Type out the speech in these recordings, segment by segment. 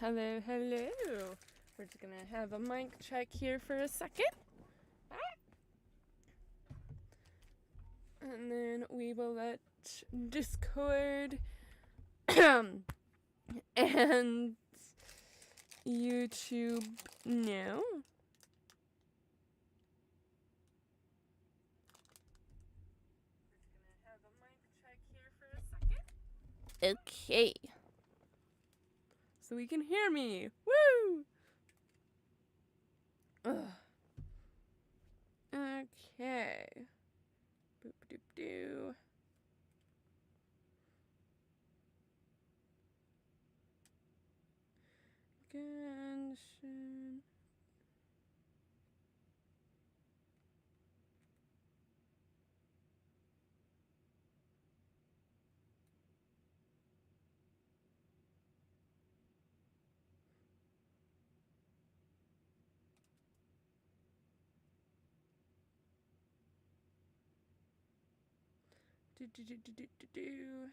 Hello, hello. We're just gonna have a mic check here for a second. And then we will let Discord and YouTube know. Okay. So we can hear me. Woo! Ugh. Okay. Boop doop doo. Genshin. Do.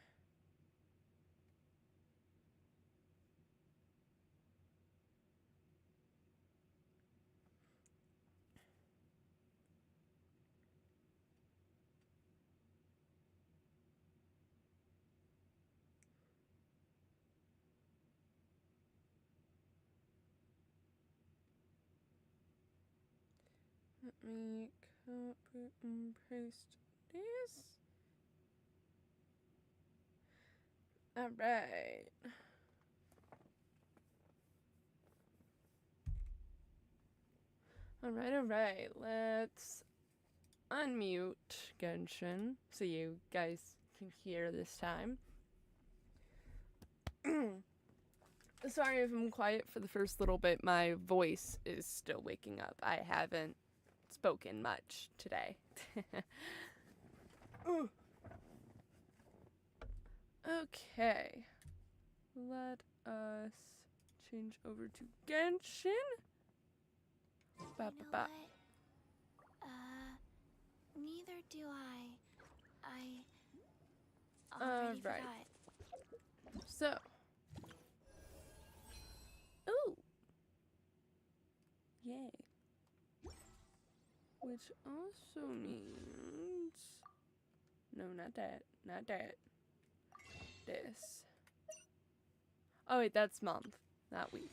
Let me copy and paste this. Alright. Alright. Let's unmute Genshin so you guys can hear this time. Sorry if I'm quiet for the first little bit. My voice is still waking up. I haven't spoken much today. Okay. Let us change over to Genshin. You know what? Neither do I. I already right. forgot. So. Ooh. Yay. Which also means... No, not that. Not that. This. Oh wait, that's month, not week.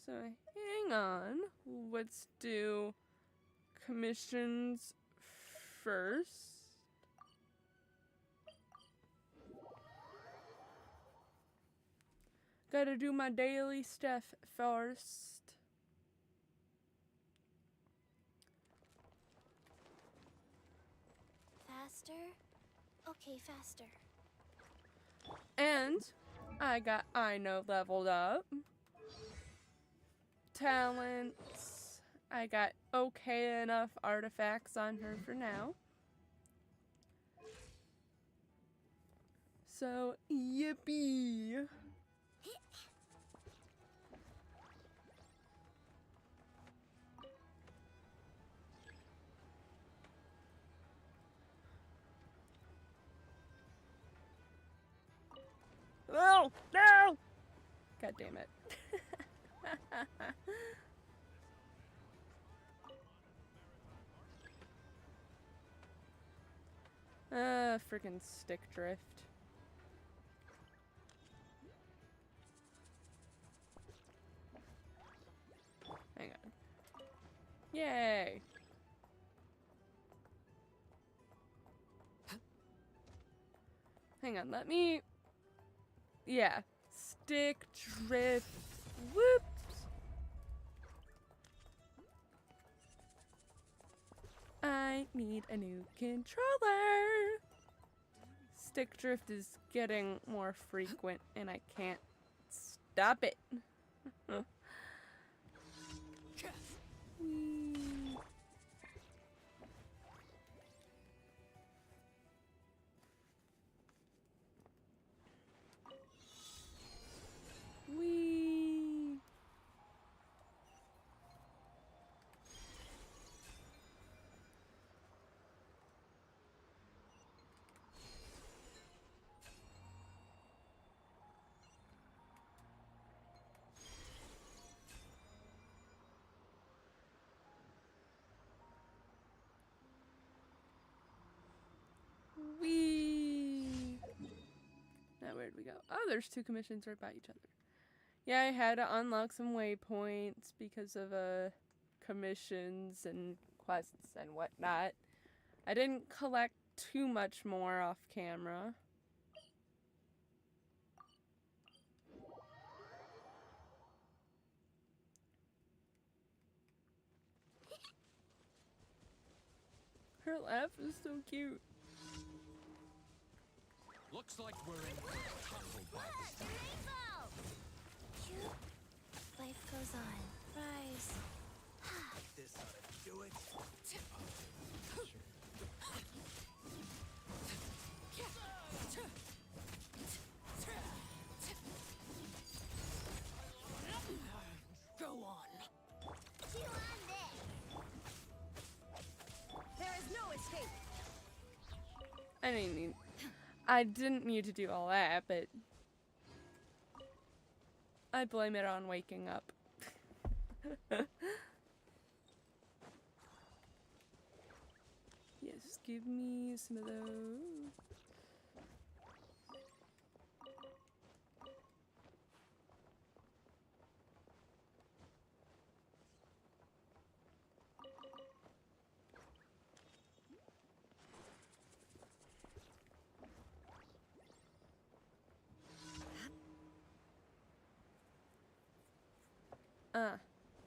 So hang on, let's do commissions first. Gotta do my daily stuff first. Faster? Okay, faster. And I got Ino leveled up. Talents. I got okay enough artifacts on her for now. So, yippee! Oh, no! God damn it. Freaking stick drift. Hang on. Yay! Hang on, let me... Yeah. Stick drift. Whoops! I need a new controller! Stick drift is getting more frequent and I can't stop it. Where'd we go? Oh, there's 2 commissions right by each other. Yeah, I had to unlock some waypoints because of commissions and quests and whatnot. I didn't collect too much more off camera. Her laugh is so cute. Looks like we're in for a tumble by this time. Cute. Life goes on. Rise. This ought to do it. Go on. Chew on this. There is no escape. I didn't need to do all that, but I blame it on waking up. Yes, give me some of those.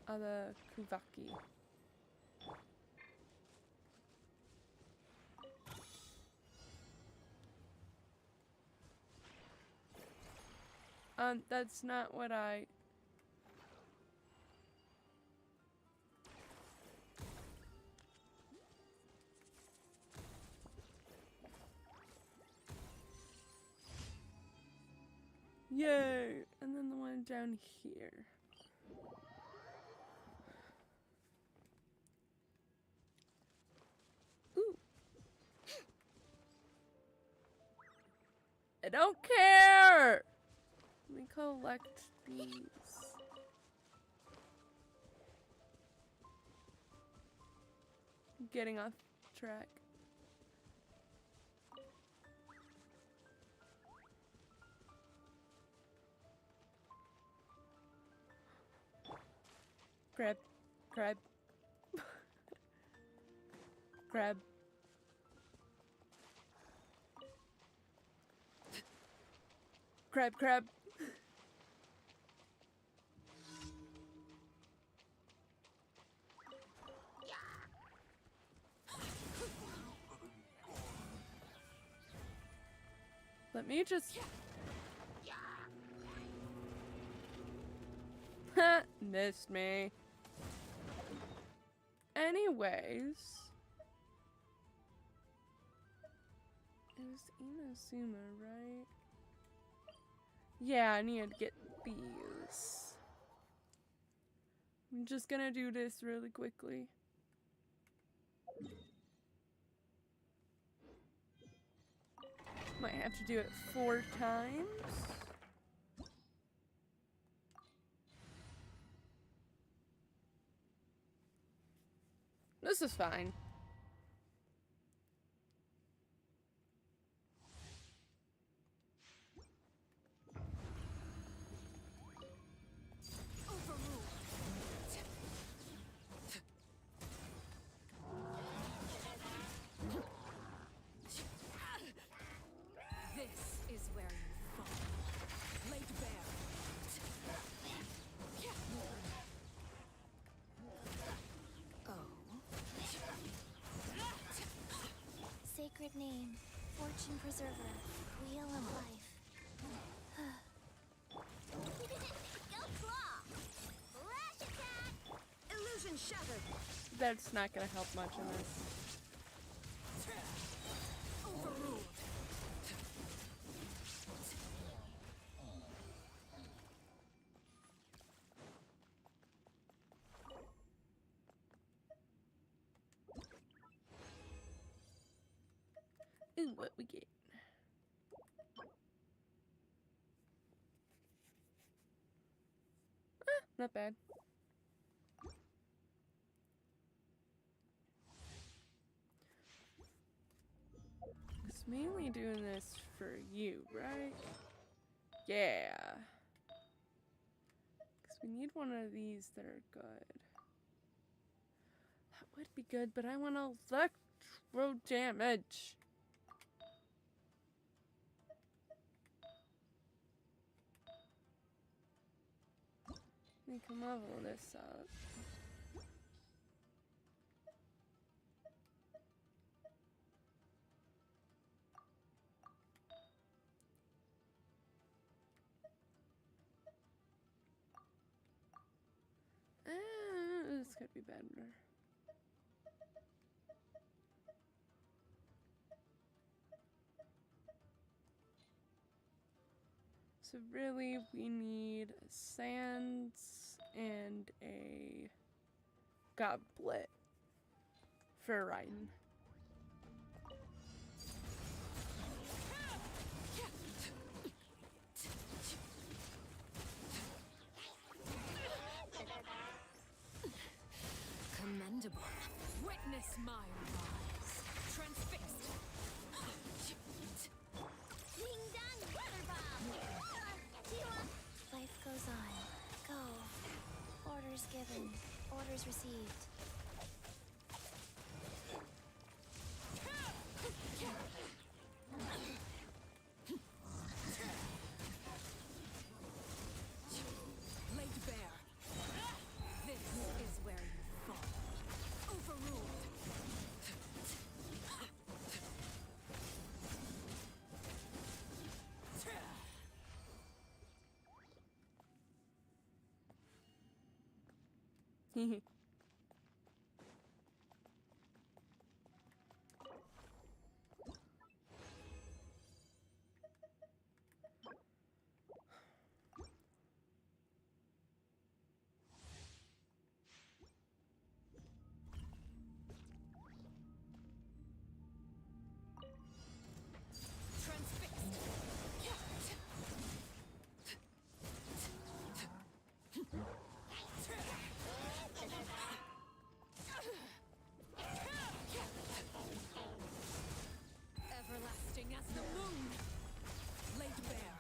The Kuvaki. That's not what I... Yay! And then the one down here. Ooh. I don't care! Let me collect these. Getting off track. Grab. Grab. Grab. Crab, crab. Let me just... Ha! Missed me. Anyways... It was Inazuma, right? Yeah, I need to get these. I'm just gonna do this really quickly. Might have to do it 4 times. This is fine. Sacred name, fortune preserver, wheel of life. Go claw! Flash attack! Illusion shattered! That's not gonna help much in this. Overruled. Ooh, what we get? Not bad. It's mainly doing this for you, right? Yeah. Because we need one of these that are good. That would be good, but I want electro damage. We can level this up. This could be better. So really, we need sands and a goblet for riding. Commendable. Witness my rise. Transfixed. Ding dong, water bomb. Life goes on. Go. Orders given. Orders received. Laid bare. This is where you fall. Overruled. Everlasting as the moon. Laid bare.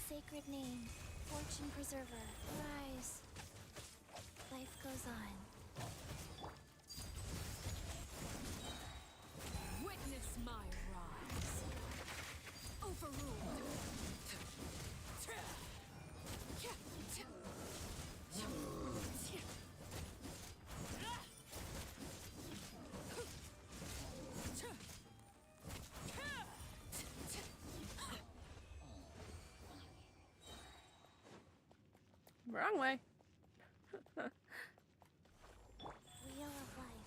Sacred name. Fortune preserver. Rise. Life goes on. Witness my rise. Overruled. Wrong way. Wheel of life.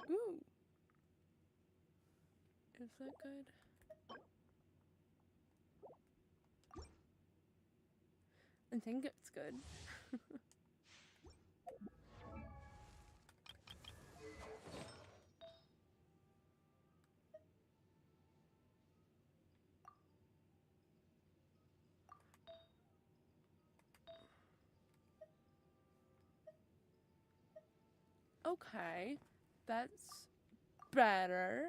Ooh. Is that good? I think it's good. Okay, that's better.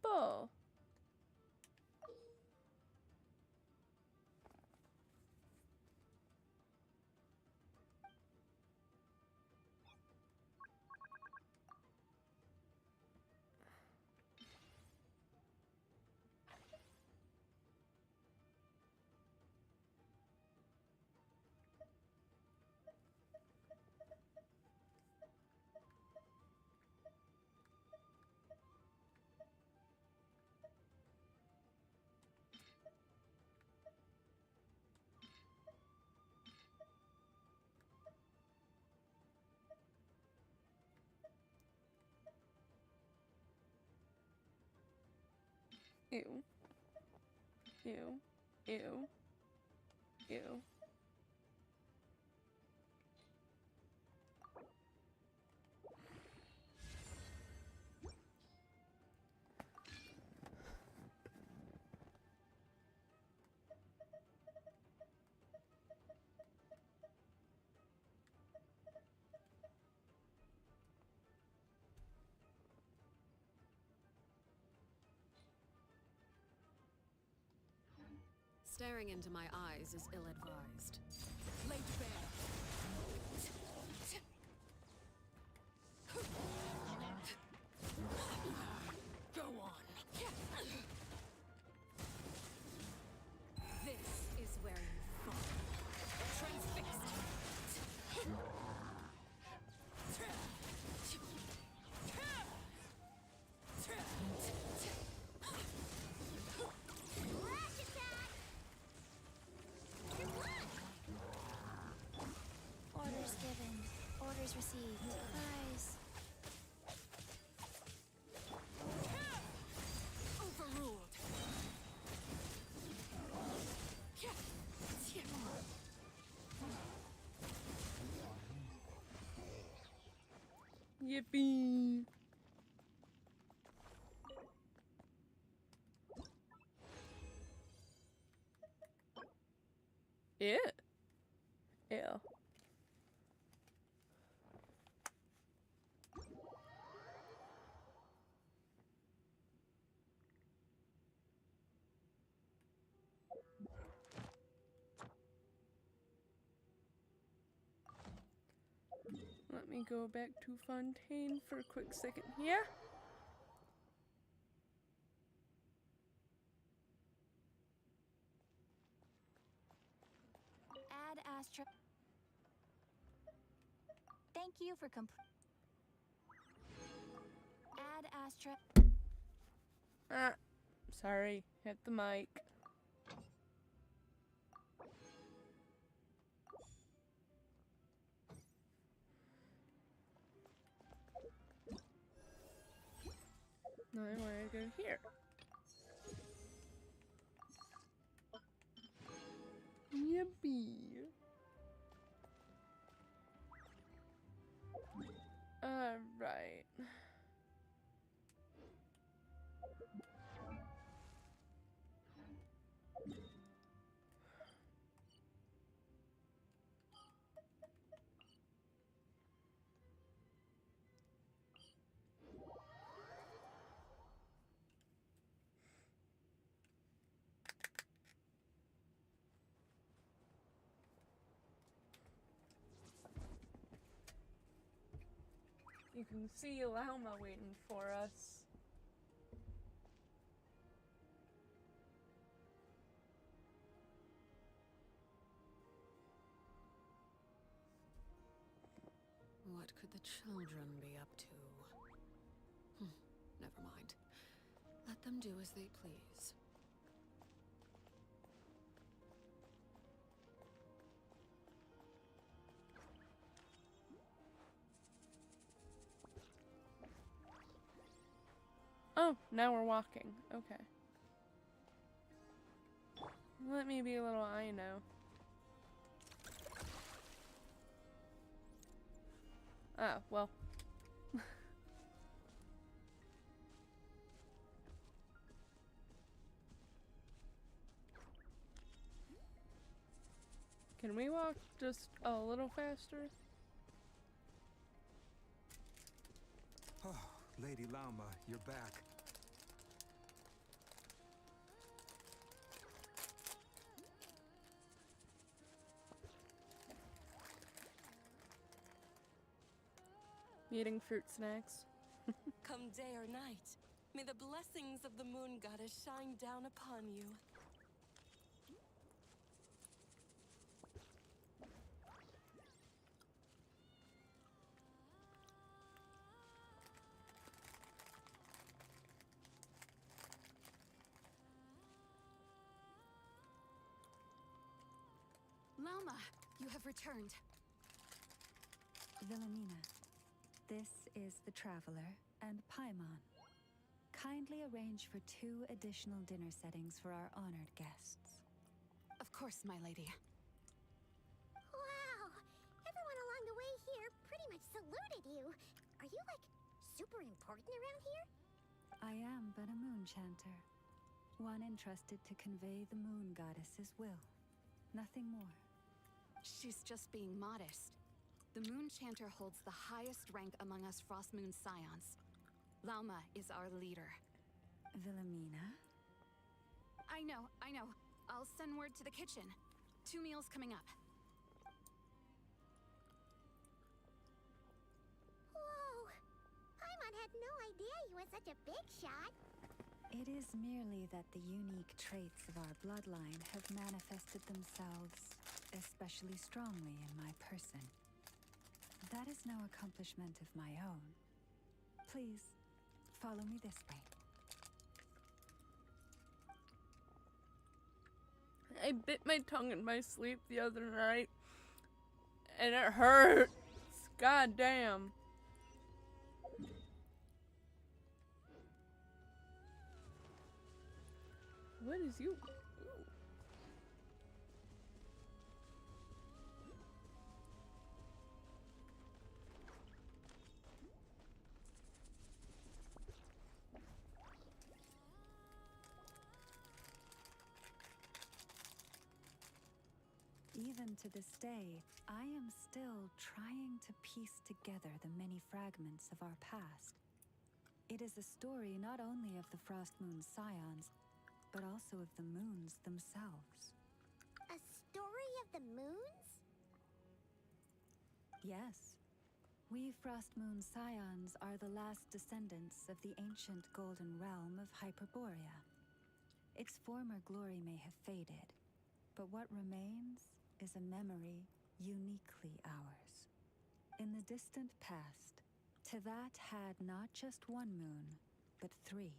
Bull. Ew. Ew. Ew. Ew. Staring into my eyes is ill-advised. Laid bare. Go on. This is where you fall. Transfixed. Orders given. Orders received. Krais. Overruled. Yippee! Yeah. Yeah. Let me go back to Fontaine for a quick second. Yeah? Add Astra. Thank you for Add Astra. Ah. Sorry. Hit the mic. Now I want to go here. Yippee! Right. You can see Lauma waiting for us. What could the children be up to? Never mind. Let them do as they please. Oh, now we're walking. Okay. Let me be a little I know. Ah, well. Can we walk just a little faster? Oh, Lady Lauma, you're back. Eating fruit snacks. Come day or night, may the blessings of the moon goddess shine down upon you. Lauma, you have returned. Villanina, this is the Traveler and Paimon. Kindly arrange for 2 additional dinner settings for our honored guests. Of course, my lady. Wow! Everyone along the way here pretty much saluted you. Are you, like, super important around here? I am but a moon chanter, one entrusted to convey the moon goddess's will. Nothing more. She's just being modest. The Moon Chanter holds the highest rank among us Frost Moon Scions. Lauma is our leader. Wilhelmina? I know. I'll send word to the kitchen. 2 meals coming up. Whoa! Paimon had no idea you were such a big shot. It is merely that the unique traits of our bloodline have manifested themselves especially strongly in my person. That is no accomplishment of my own. Please, follow me this way. I bit my tongue in my sleep the other night, and it hurts. God damn. What is you? Even to this day, I am still trying to piece together the many fragments of our past. It is a story not only of the Frost Moon Scions, but also of the moons themselves. A story of the moons? Yes. We Frost Moon Scions are the last descendants of the ancient golden realm of Hyperborea. Its former glory may have faded, but what remains is a memory uniquely ours. In the distant past, Tivat had not just 1 moon, but 3.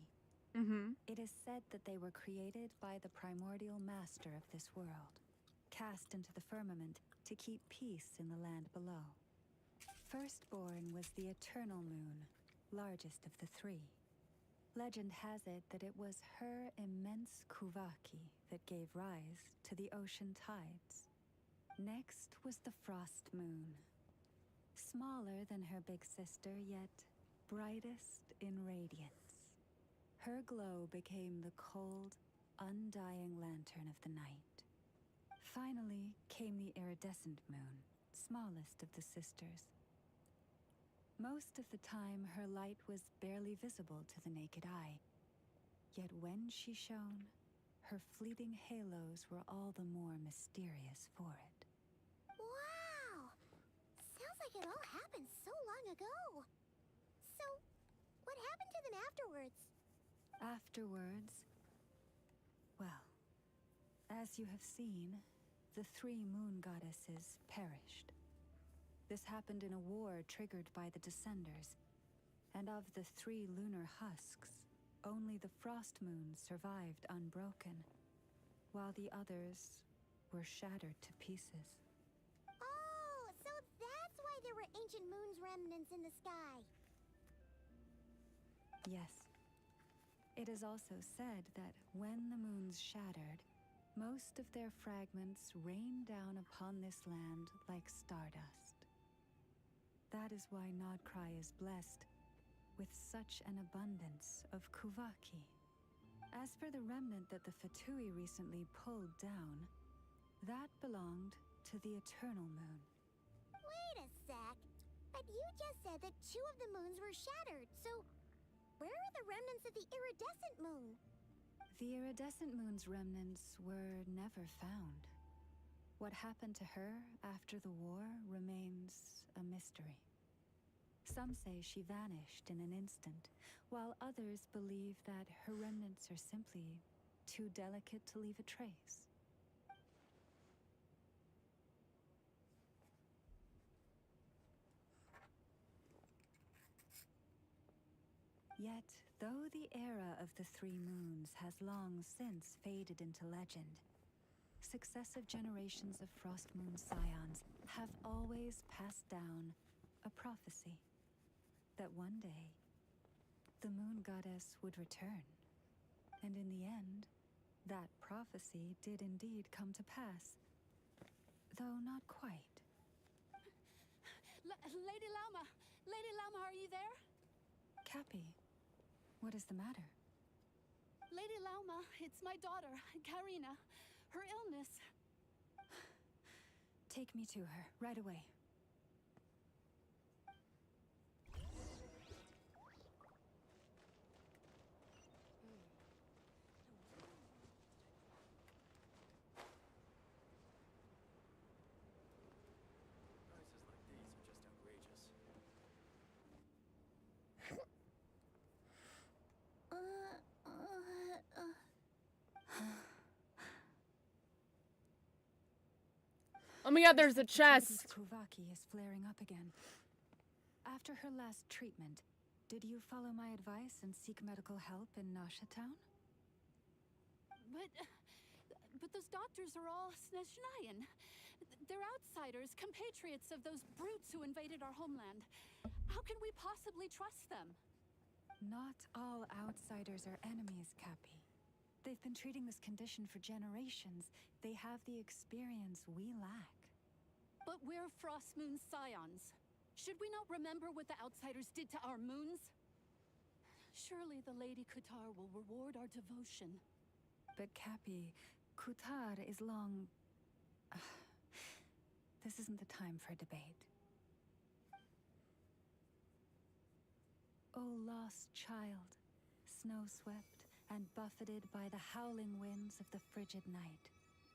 It is said that they were created by the primordial master of this world, cast into the firmament to keep peace in the land below. Firstborn was the eternal moon, largest of the 3. Legend has it that it was her immense kuvaki that gave rise to the ocean tides. Next was the Frost Moon. Smaller than her big sister, yet brightest in radiance. Her glow became the cold, undying lantern of the night. Finally came the iridescent moon, smallest of the sisters. Most of the time, her light was barely visible to the naked eye. Yet when she shone, her fleeting halos were all the more mysterious for it. Wow! Sounds like it all happened so long ago. So, what happened to them afterwards? Afterwards, well, as you have seen, the 3 moon goddesses perished. This happened in a war triggered by the Descenders, and of the 3 lunar husks, only the Frost Moon survived unbroken, while the others were shattered to pieces. Oh, so that's why there were ancient moon's remnants in the sky. Yes. It is also said that when the moons shattered, most of their fragments rained down upon this land like stardust. That is why Krai is blessed with such an abundance of kuvaki. As for the remnant that the Fatui recently pulled down, that belonged to the Eternal Moon. Wait a sec. But you just said that 2 of the moons were shattered, so where are the remnants of the iridescent moon? The iridescent moon's remnants were never found. What happened to her after the war remains a mystery. Some say she vanished in an instant, while others believe that her remnants are simply too delicate to leave a trace. Yet, though the era of the 3 moons has long since faded into legend, successive generations of Frost Moon Scions have always passed down a prophecy that one day the moon goddess would return. And in the end, that prophecy did indeed come to pass. Though not quite. Lady Lauma! Lady Lauma, are you there? Cappy, what is the matter? Lady Lauma, it's my daughter, Karina. Her illness. Take me to her, right away. Prices like these are just outrageous. Oh my god, there's a chest! Kuvaki is flaring up again. After her last treatment, did you follow my advice and seek medical help in Nasha Town? But those doctors are all Snezhnayan. They're outsiders, compatriots of those brutes who invaded our homeland. How can we possibly trust them? Not all outsiders are enemies, Cappy. They've been treating this condition for generations. They have the experience we lack. But we're Frost Moon Scions. Should we not remember what the outsiders did to our moons? Surely the Lady Kutar will reward our devotion. But Cappy, Kutar is long... This isn't the time for debate. O lost child, snow-swept and buffeted by the howling winds of the frigid night,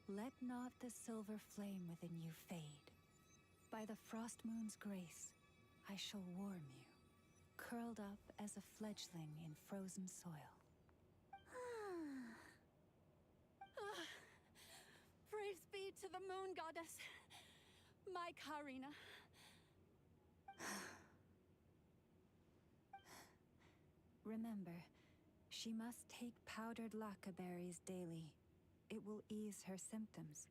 let not the silver flame within you fade. By the frost moon's grace, I shall warm you, curled up as a fledgling in frozen soil. Praise be to the moon goddess, my Karina. Remember, she must take powdered laka berries daily. It will ease her symptoms.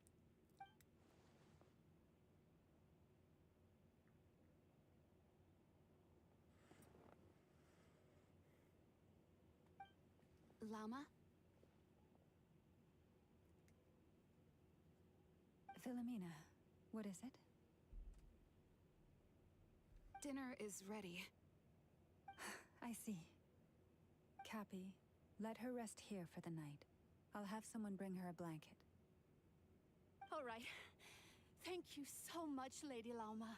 Lauma? Philomena, what is it? Dinner is ready. I see. Cappy, let her rest here for the night. I'll have someone bring her a blanket. All right. Thank you so much, Lady Lauma.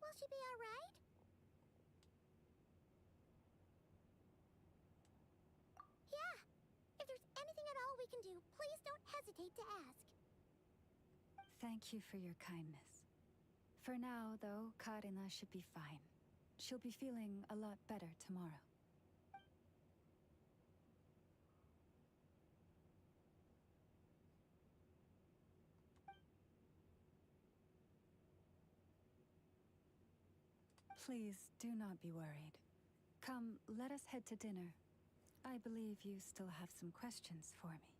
Will she be all right? Yeah. If there's anything at all we can do, please don't hesitate to ask. Thank you for your kindness. For now, though, Karina should be fine. She'll be feeling a lot better tomorrow. Please, do not be worried. Come, let us head to dinner. I believe you still have some questions for me.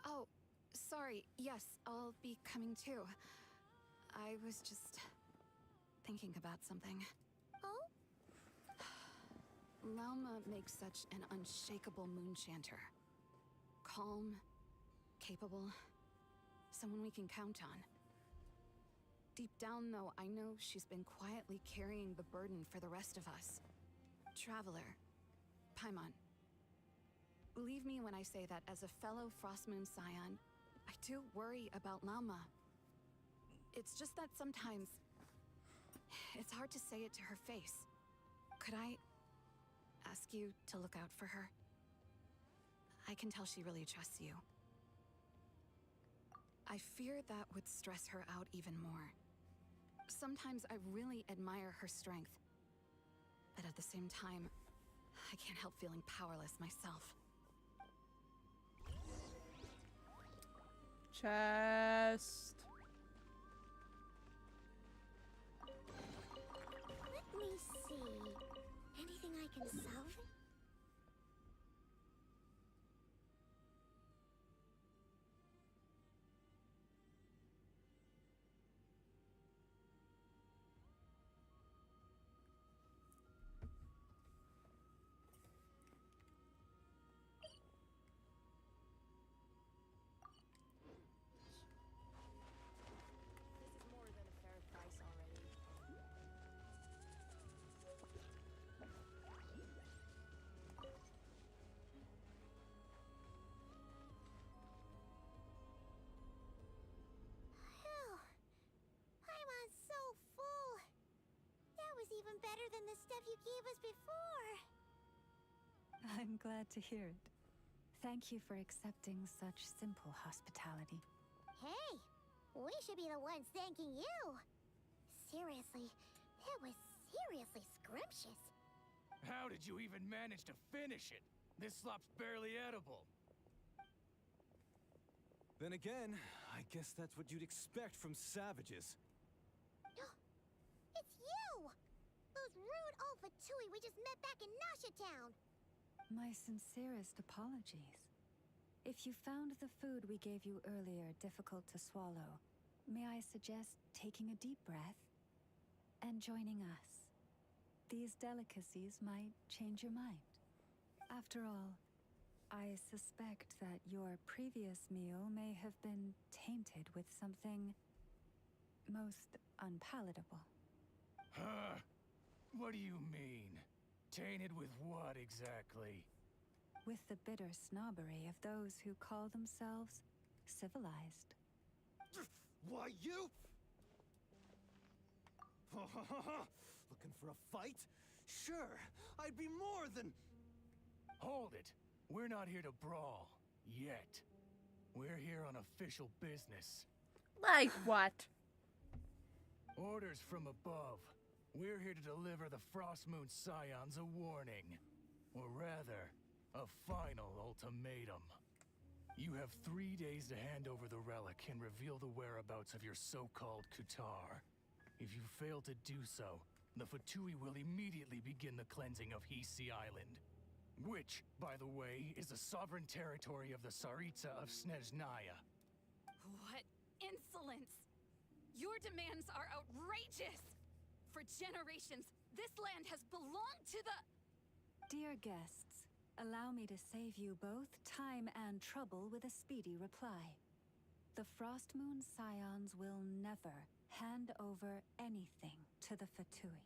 Oh, sorry. Yes, I'll be coming too. I was just thinking about something. Oh? Lauma makes such an unshakable moon chanter. Calm, capable, someone we can count on. Deep down, though, I know she's been quietly carrying the burden for the rest of us. Traveler, Paimon. Believe me when I say that as a fellow Frost Moon Scion, I do worry about Lauma. It's just that sometimes it's hard to say it to her face. Could I ask you to look out for her? I can tell she really trusts you. I fear that would stress her out even more. Sometimes I really admire her strength, but at the same time, I can't help feeling powerless myself. Chest. Let me see. Anything can solve it? This is more than a fair price already. Phew. I'm so full. That was even better than the stuff you gave us before. I'm glad to hear it. Thank you for accepting such simple hospitality. Hey, we should be the ones thanking you. Seriously, that was seriously scrumptious. How did you even manage to finish it? This slop's barely edible. Then again, I guess that's what you'd expect from savages. It's you! Those rude old Fatui we just met back in Nasha Town. My sincerest apologies. If you found the food we gave you earlier difficult to swallow, may I suggest taking a deep breath and joining us? These delicacies might change your mind. After all, I suspect that your previous meal may have been tainted with something most unpalatable. Huh? What do you mean? Tainted with what exactly? With the bitter snobbery of those who call themselves civilized. Why, you? Looking for a fight? Sure, I'd be more than... Hold it. We're not here to brawl. Yet. We're here on official business. Like what? Orders from above. We're here to deliver the Frostmoon Scions a warning. Or rather, a final ultimatum. You have 3 days to hand over the relic and reveal the whereabouts of your so-called Kutar. If you fail to do so, the Fatui will immediately begin the cleansing of Hisi Island. Which, by the way, is the sovereign territory of the Tsaritsa of Snezhnaya. What insolence! Your demands are outrageous! For generations, this land has belonged to the... Dear guests, allow me to save you both time and trouble with a speedy reply. The Frostmoon Scions will never hand over anything to the Fatui.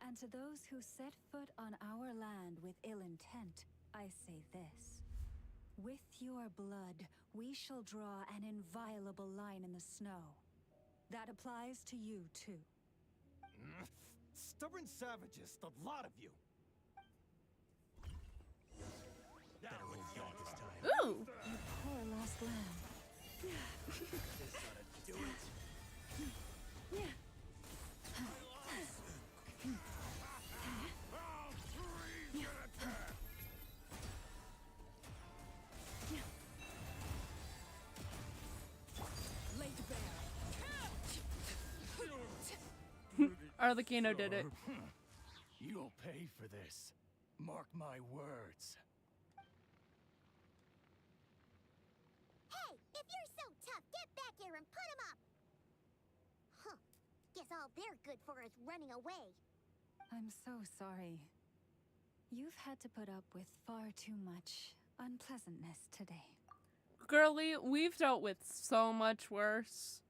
And to those who set foot on our land with ill intent, I say this. With your blood, we shall draw an inviolable line in the snow. That applies to you, too. Stubborn savages, the lot of you. Better hold on this time. Ooh! You poor lost lamb. This ought to do it. laid bare. Arlecchino did it. You'll pay for this. Mark my words. Hey, if you're so tough, get back here and put him up! Huh. Guess all they're good for is running away. I'm so sorry. You've had to put up with far too much unpleasantness today. Girlie, we've dealt with so much worse.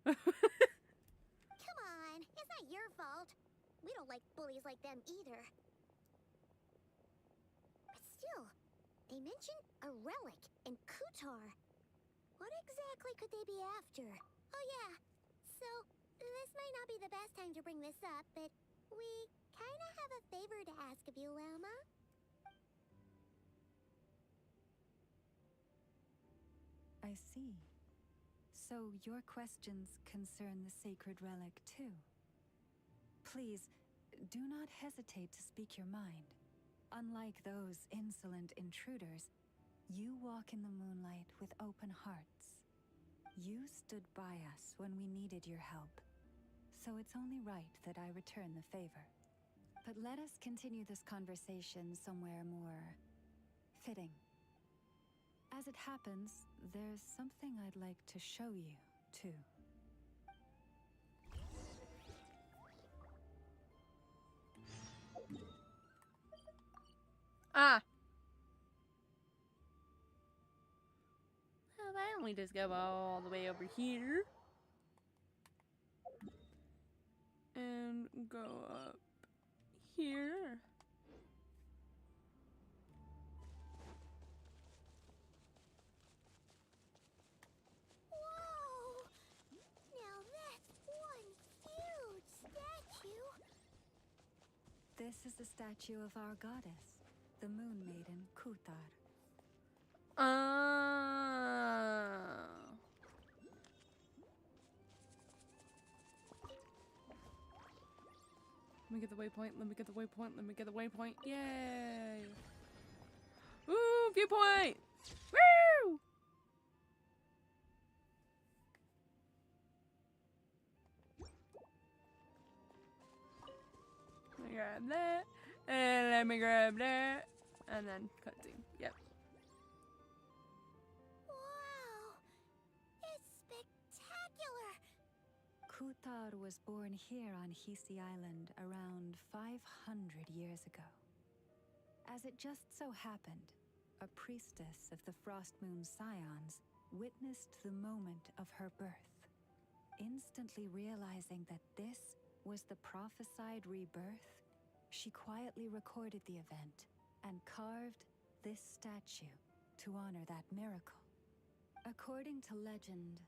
Come on, it's not your fault. We don't like bullies like them either. But still, they mentioned a relic in Kutar. What exactly could they be after? Oh yeah, so this might not be the best time to bring this up, but we kinda have a favor to ask of you, Lama. I see. So your questions concern the sacred relic too. Please, do not hesitate to speak your mind. Unlike those insolent intruders, you walk in the moonlight with open hearts. You stood by us when we needed your help, so it's only right that I return the favor. But let us continue this conversation somewhere more fitting. As it happens, there's something I'd like to show you, too. Ah! Well, why don't we just go all the way over here? And go up here. Whoa! Now that's one huge statue. This is the statue of our goddess, the moon maiden Kutar. Let me get the waypoint, let me get the waypoint, let me get the waypoint. Yay! Woo! Viewpoint! Woo! Let me grab that. And let me grab that. And then cutscene. Yep. Wow! It's spectacular! Kutar was born here on Hisi Island around 500 years ago. As it just so happened, a priestess of the Frost Moon Scions witnessed the moment of her birth. Instantly realizing that this was the prophesied rebirth, she quietly recorded the event and carved this statue to honor that miracle. According to legend,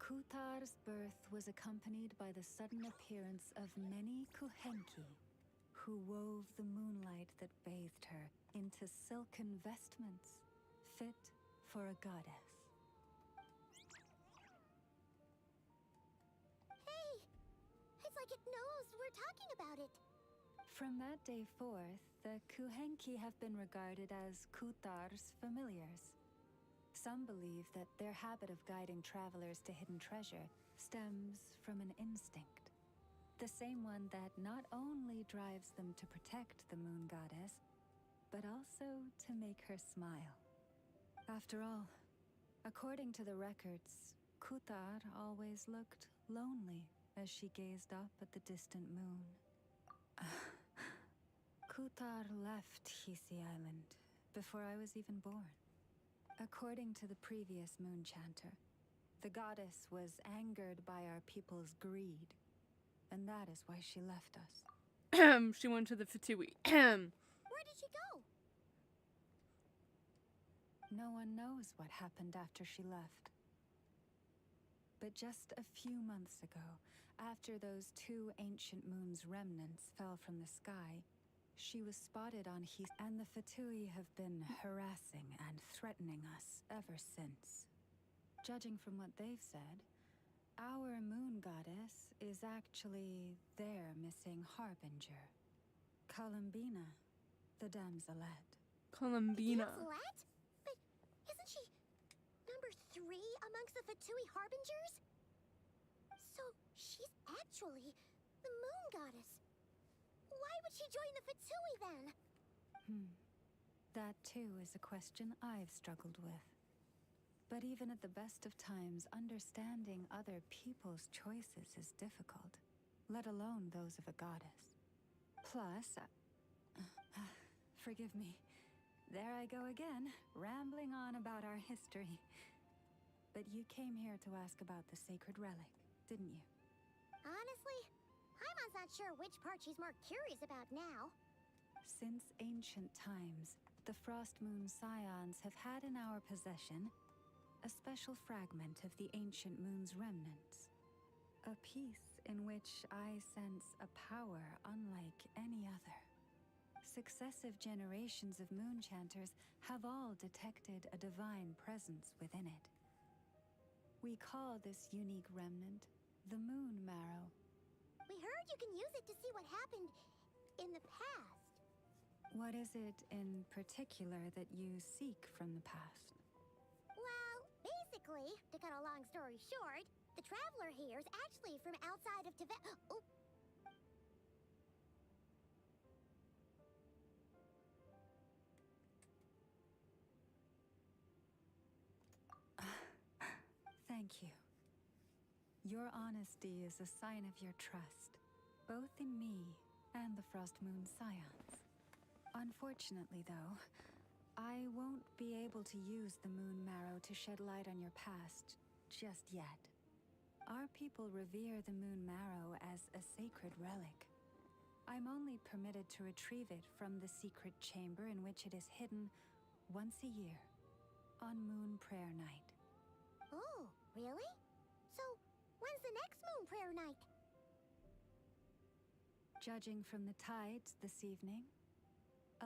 Kutar's birth was accompanied by the sudden appearance of many Kuhenki, who wove the moonlight that bathed her into silken vestments fit for a goddess. Hey! It's like it knows we're talking about it. From that day forth, the Kuhenki have been regarded as Kutar's familiars. Some believe that their habit of guiding travelers to hidden treasure stems from an instinct. The same one that not only drives them to protect the moon goddess, but also to make her smile. After all, according to the records, Kutar always looked lonely as she gazed up at the distant moon. Kutar left Hisi Island before I was even born. According to the previous moon chanter, the goddess was angered by our people's greed, and that is why she left us. She went to the Fatui. Where did she go? No one knows what happened after she left. But just a few months ago, after those two ancient moon's remnants fell from the sky, she was spotted on His, and the Fatui have been harassing and threatening us ever since. Judging from what they've said, our moon goddess is actually their missing harbinger, Columbina, the damselette. Columbina. Damselette? But isn't she number 3 amongst the Fatui harbingers? So she's actually the moon goddess. Why would she join the Fatui then? That too is a question I've struggled with. But even at the best of times, understanding other people's choices is difficult, let alone those of a goddess. Plus, forgive me, there I go again, rambling on about our history. But you came here to ask about the sacred relic, didn't you? Honestly, Paimon's not sure which part she's more curious about now. Since ancient times, the Frost Moon Scions have had in our possession a special fragment of the ancient moon's remnants. A piece in which I sense a power unlike any other. Successive generations of moon chanters have all detected a divine presence within it. We call this unique remnant the Moon Marrow. We heard you can use it to see what happened in the past. What is it in particular that you seek from the past? Well, basically, to cut a long story short, the traveler here is actually from outside of Tibet. Oh. Thank you. Your honesty is a sign of your trust, both in me and the Frost Moon Scions. Unfortunately, though, I won't be able to use the Moon Marrow to shed light on your past just yet. Our people revere the Moon Marrow as a sacred relic. I'm only permitted to retrieve it from the secret chamber in which it is hidden once a year, on Moon Prayer Night. Oh, really? So, when's the next Moon Prayer Night? Judging from the tides this evening,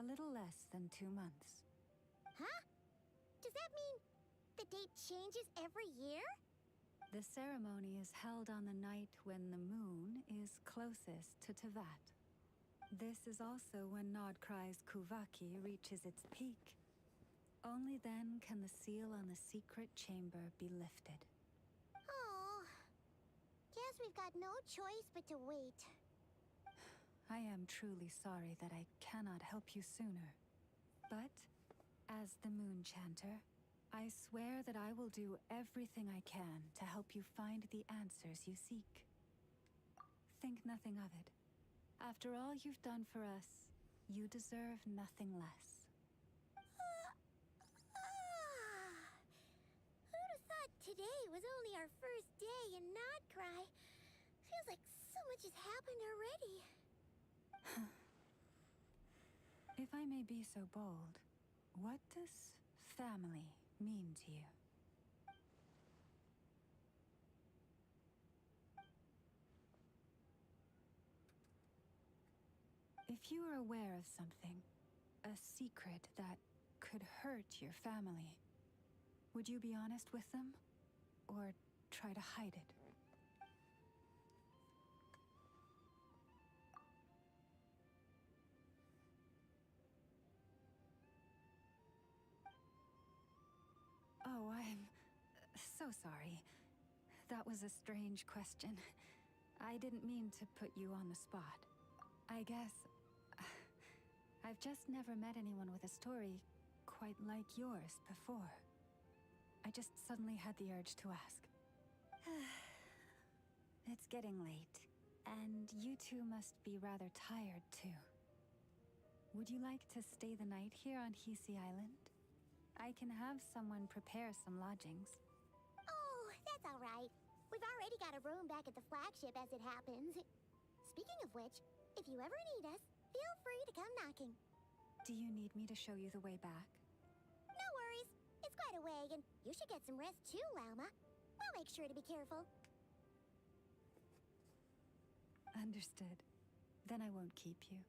a little less than 2 months. Huh? Does that mean the date changes every year? The ceremony is held on the night when the moon is closest to Tevat. This is also when Nod Krai's Kuvaki reaches its peak. Only then can the seal on the secret chamber be lifted. Oh, guess we've got no choice but to wait. I am truly sorry that I cannot help you sooner. But, as the Moon Chanter, I swear that I will do everything I can to help you find the answers you seek. Think nothing of it. After all you've done for us, you deserve nothing less. Who'd have thought today was only our first day in Nod Krai? Feels like so much has happened already. If I may be so bold, what does family mean to you? If you are aware of something, a secret that could hurt your family, would you be honest with them? Or try to hide it? Oh, I'm so sorry. That was a strange question. I didn't mean to put you on the spot. I guess I've just never met anyone with a story quite like yours before. I just suddenly had the urge to ask. It's getting late, and you two must be rather tired too. Would you like to stay the night here on Hisi Island? I can have someone prepare some lodgings. Oh, that's all right. We've already got a room back at the flagship as it happens. Speaking of which, if you ever need us, feel free to come knocking. Do you need me to show you the way back? No worries. It's quite a way, and you should get some rest too, Lauma. We'll make sure to be careful. Understood. Then I won't keep you.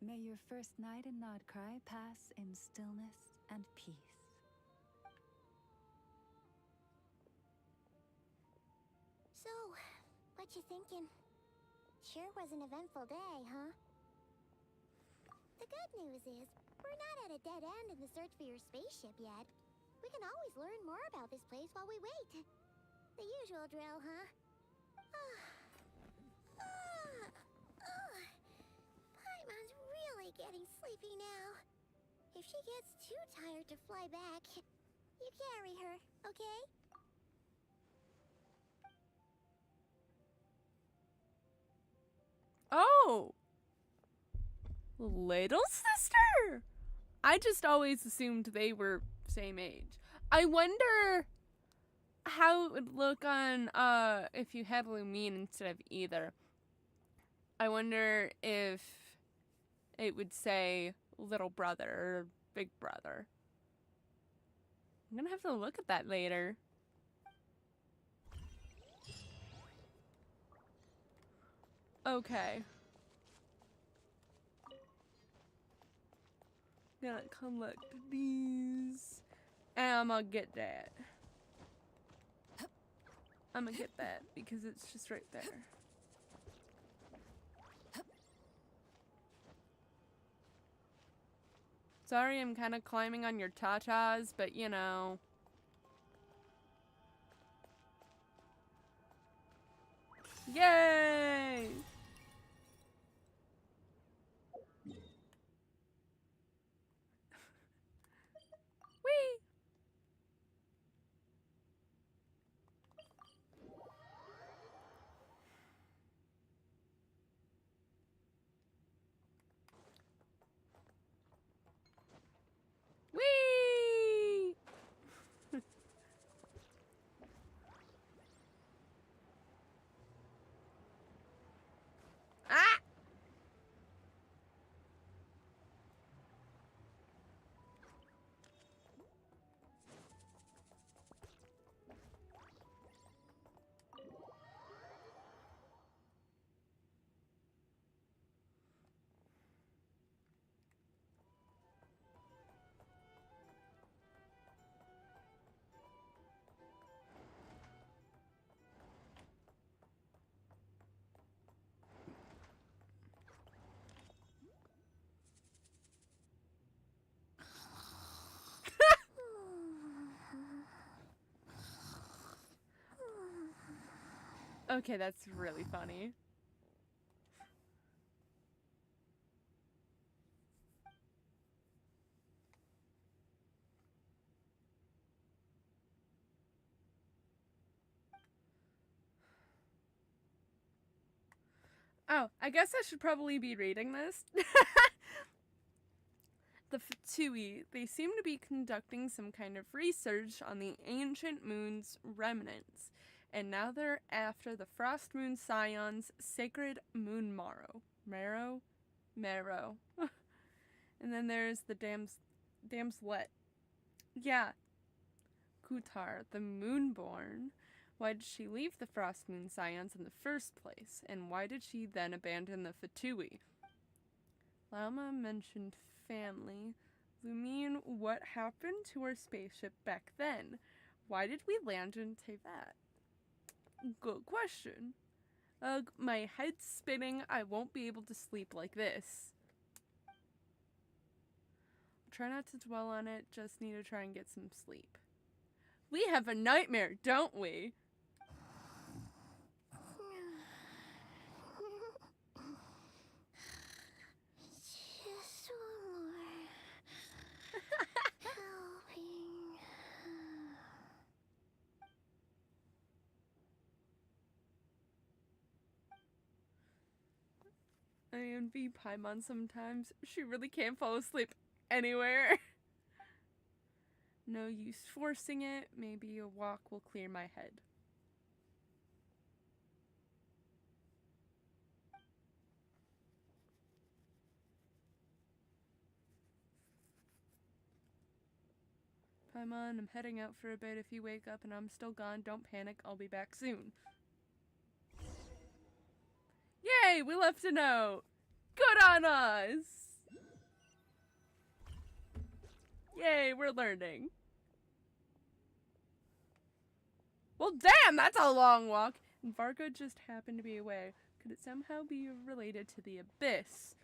May your first night in Nod Krai pass in stillness and peace. So, what you thinking? Sure was an eventful day, huh? The good news is, we're not at a dead end in the search for your spaceship yet. We can always learn more about this place while we wait. The usual drill, huh? Paimon's really getting sleepy now. If she gets too tired to fly back, you carry her, okay? Oh! Little sister? I just always assumed they were same age. I wonder how it would look on if you had Lumine instead of either. I wonder if it would say little brother or big brother. I'm gonna have to look at that later. Okay. Gonna collect these. And I'm gonna get that. I'm gonna get that because it's just right there. Sorry, I'm kind of climbing on your tatas, but you know. Yay! Whee! Okay, that's really funny. Oh, I guess I should probably be reading this. The Fatui, they seem to be conducting some kind of research on the ancient moon's remnants, and now they're after the Frost Moon Scion's sacred moon marrow. Marrow. And then there's the Damslet. Yeah. Kutar, the Moonborn. Why did she leave the Frost Moon Scions in the first place? And why did she then abandon the Fatui? Lama mentioned family. Lumine, what happened to our spaceship back then? Why did we land in Tevat? Good question. Ugh, my head's spinning. I won't be able to sleep like this. Try not to dwell on it, just need to try and get some sleep. We have a nightmare, don't we? Just one more. Helping. I envy Paimon sometimes. She really can't fall asleep anywhere. No use forcing it. Maybe a walk will clear my head. Paimon, I'm heading out for a bit. If you wake up and I'm still gone, don't panic. I'll be back soon. Yay! We left a note! Good on us! Yay, we're learning. Well, damn, that's a long walk. And Varga just happened to be away. Could it somehow be related to the abyss?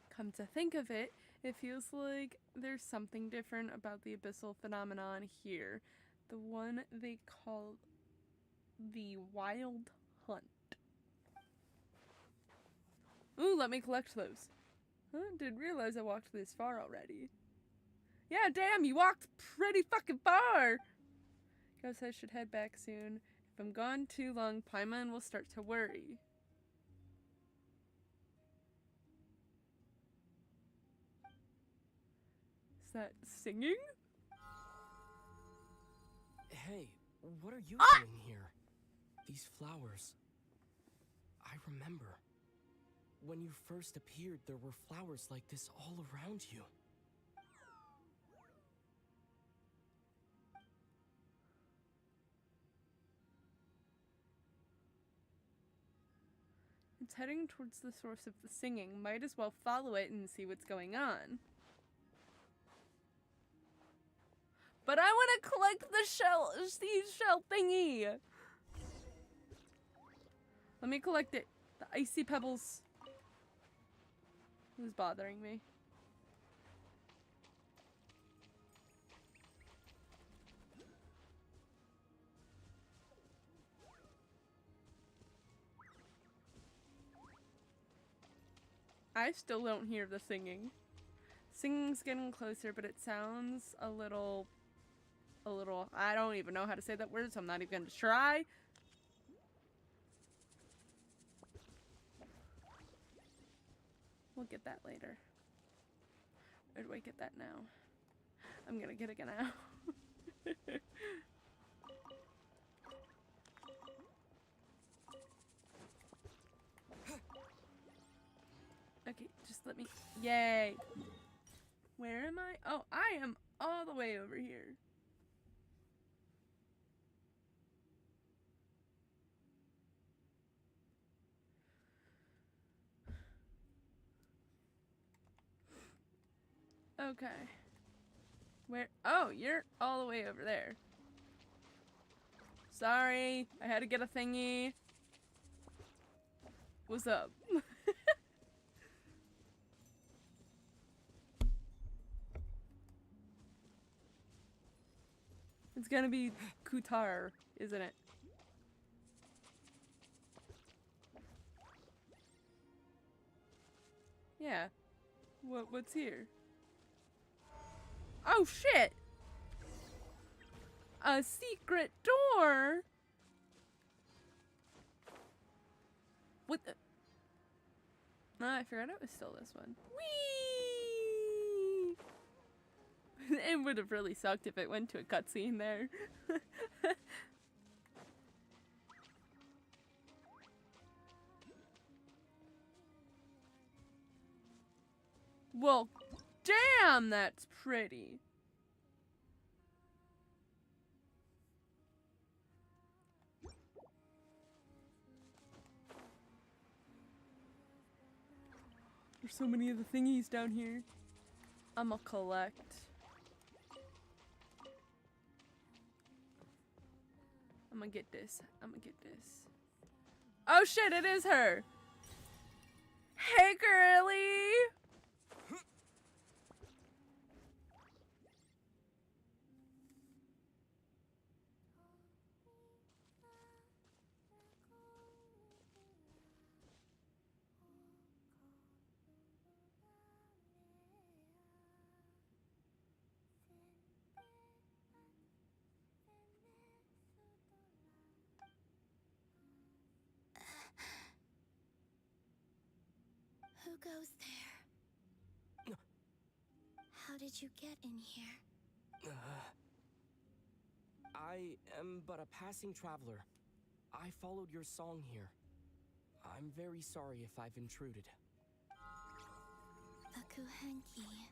Come to think of it, it feels like there's something different about the abyssal phenomenon here. The one they call the Wild Hunt. Ooh, let me collect those. Huh? Didn't realize I walked this far already. Yeah, damn, you walked pretty fucking far! Guess I should head back soon. If I'm gone too long, Paimon will start to worry. Is that singing? Hey, what are you doing here? These flowers. I remember. When you first appeared, there were flowers like this all around you. It's heading towards the source of the singing. Might as well follow it and see what's going on. But I want to collect the shell thingy. Let me collect it. The icy pebbles. Who's bothering me? I still don't hear the singing. Singing's getting closer, but it sounds a little, I don't even know how to say that word, so I'm not even gonna try. We'll get that later. Or do I get that now? I'm gonna get it now. Okay, just let me... Yay! Where am I? Oh, I am all the way over here. Okay. Where? Oh, you're all the way over there. Sorry, I had to get a thingy. What's up? It's gonna be Kutar, isn't it? Yeah. What's here? Oh shit! A secret door? What the? No, I forgot it was still this one. Whee! It would have really sucked if it went to a cutscene there. Well, damn, that's pretty. There's so many of the thingies down here. I'ma collect. I'm gonna get this. I'm gonna get this. Oh shit, it is her. Hey, girly. Who goes there? How did you get in here? I am but a passing traveler. I followed your song here. I'm very sorry if I've intruded. The Kuhenki.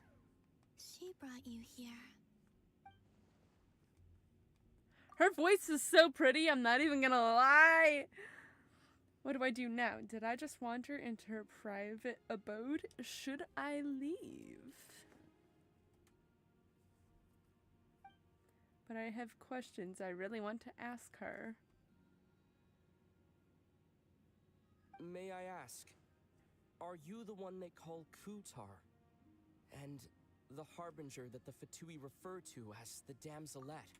She brought you here. Her voice is so pretty, I'm not even gonna lie. What do I do now? Did I just wander into her private abode? Should I leave? But I have questions I really want to ask her. May I ask, are you the one they call Kutar? And the harbinger that the Fatui refer to as the Damselette?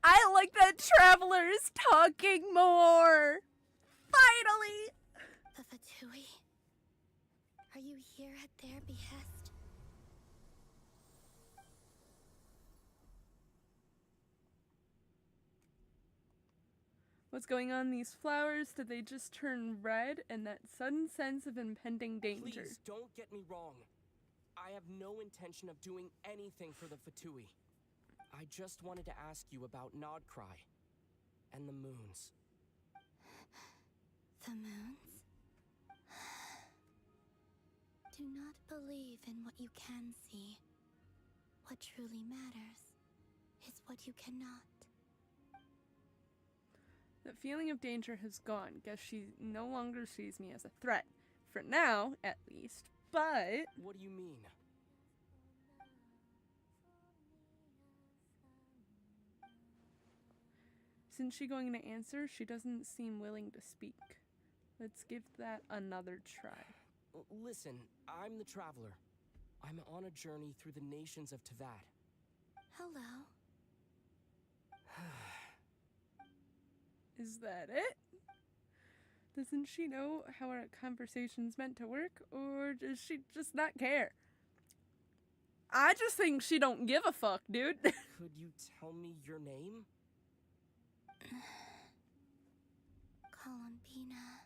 I like that Traveler is talking more! Finally! The Fatui? Are you here at their behest? What's going on? These flowers, did they just turn red? And that sudden sense of impending danger. Please, don't get me wrong. I have no intention of doing anything for the Fatui. I just wanted to ask you about Krai and the moons. The moons? Do not believe in what you can see. What truly matters is what you cannot. The feeling of danger has gone. Guess she no longer sees me as a threat. For now, at least. But... What do you mean? Isn't she going to answer? She doesn't seem willing to speak. Let's give that another try. Listen, I'm the Traveler. I'm on a journey through the nations of Tavad. Hello. Is that it? Doesn't she know how our conversation's meant to work? Or does she just not care? I just think she don't give a fuck, dude. Could you tell me your name? Columbina.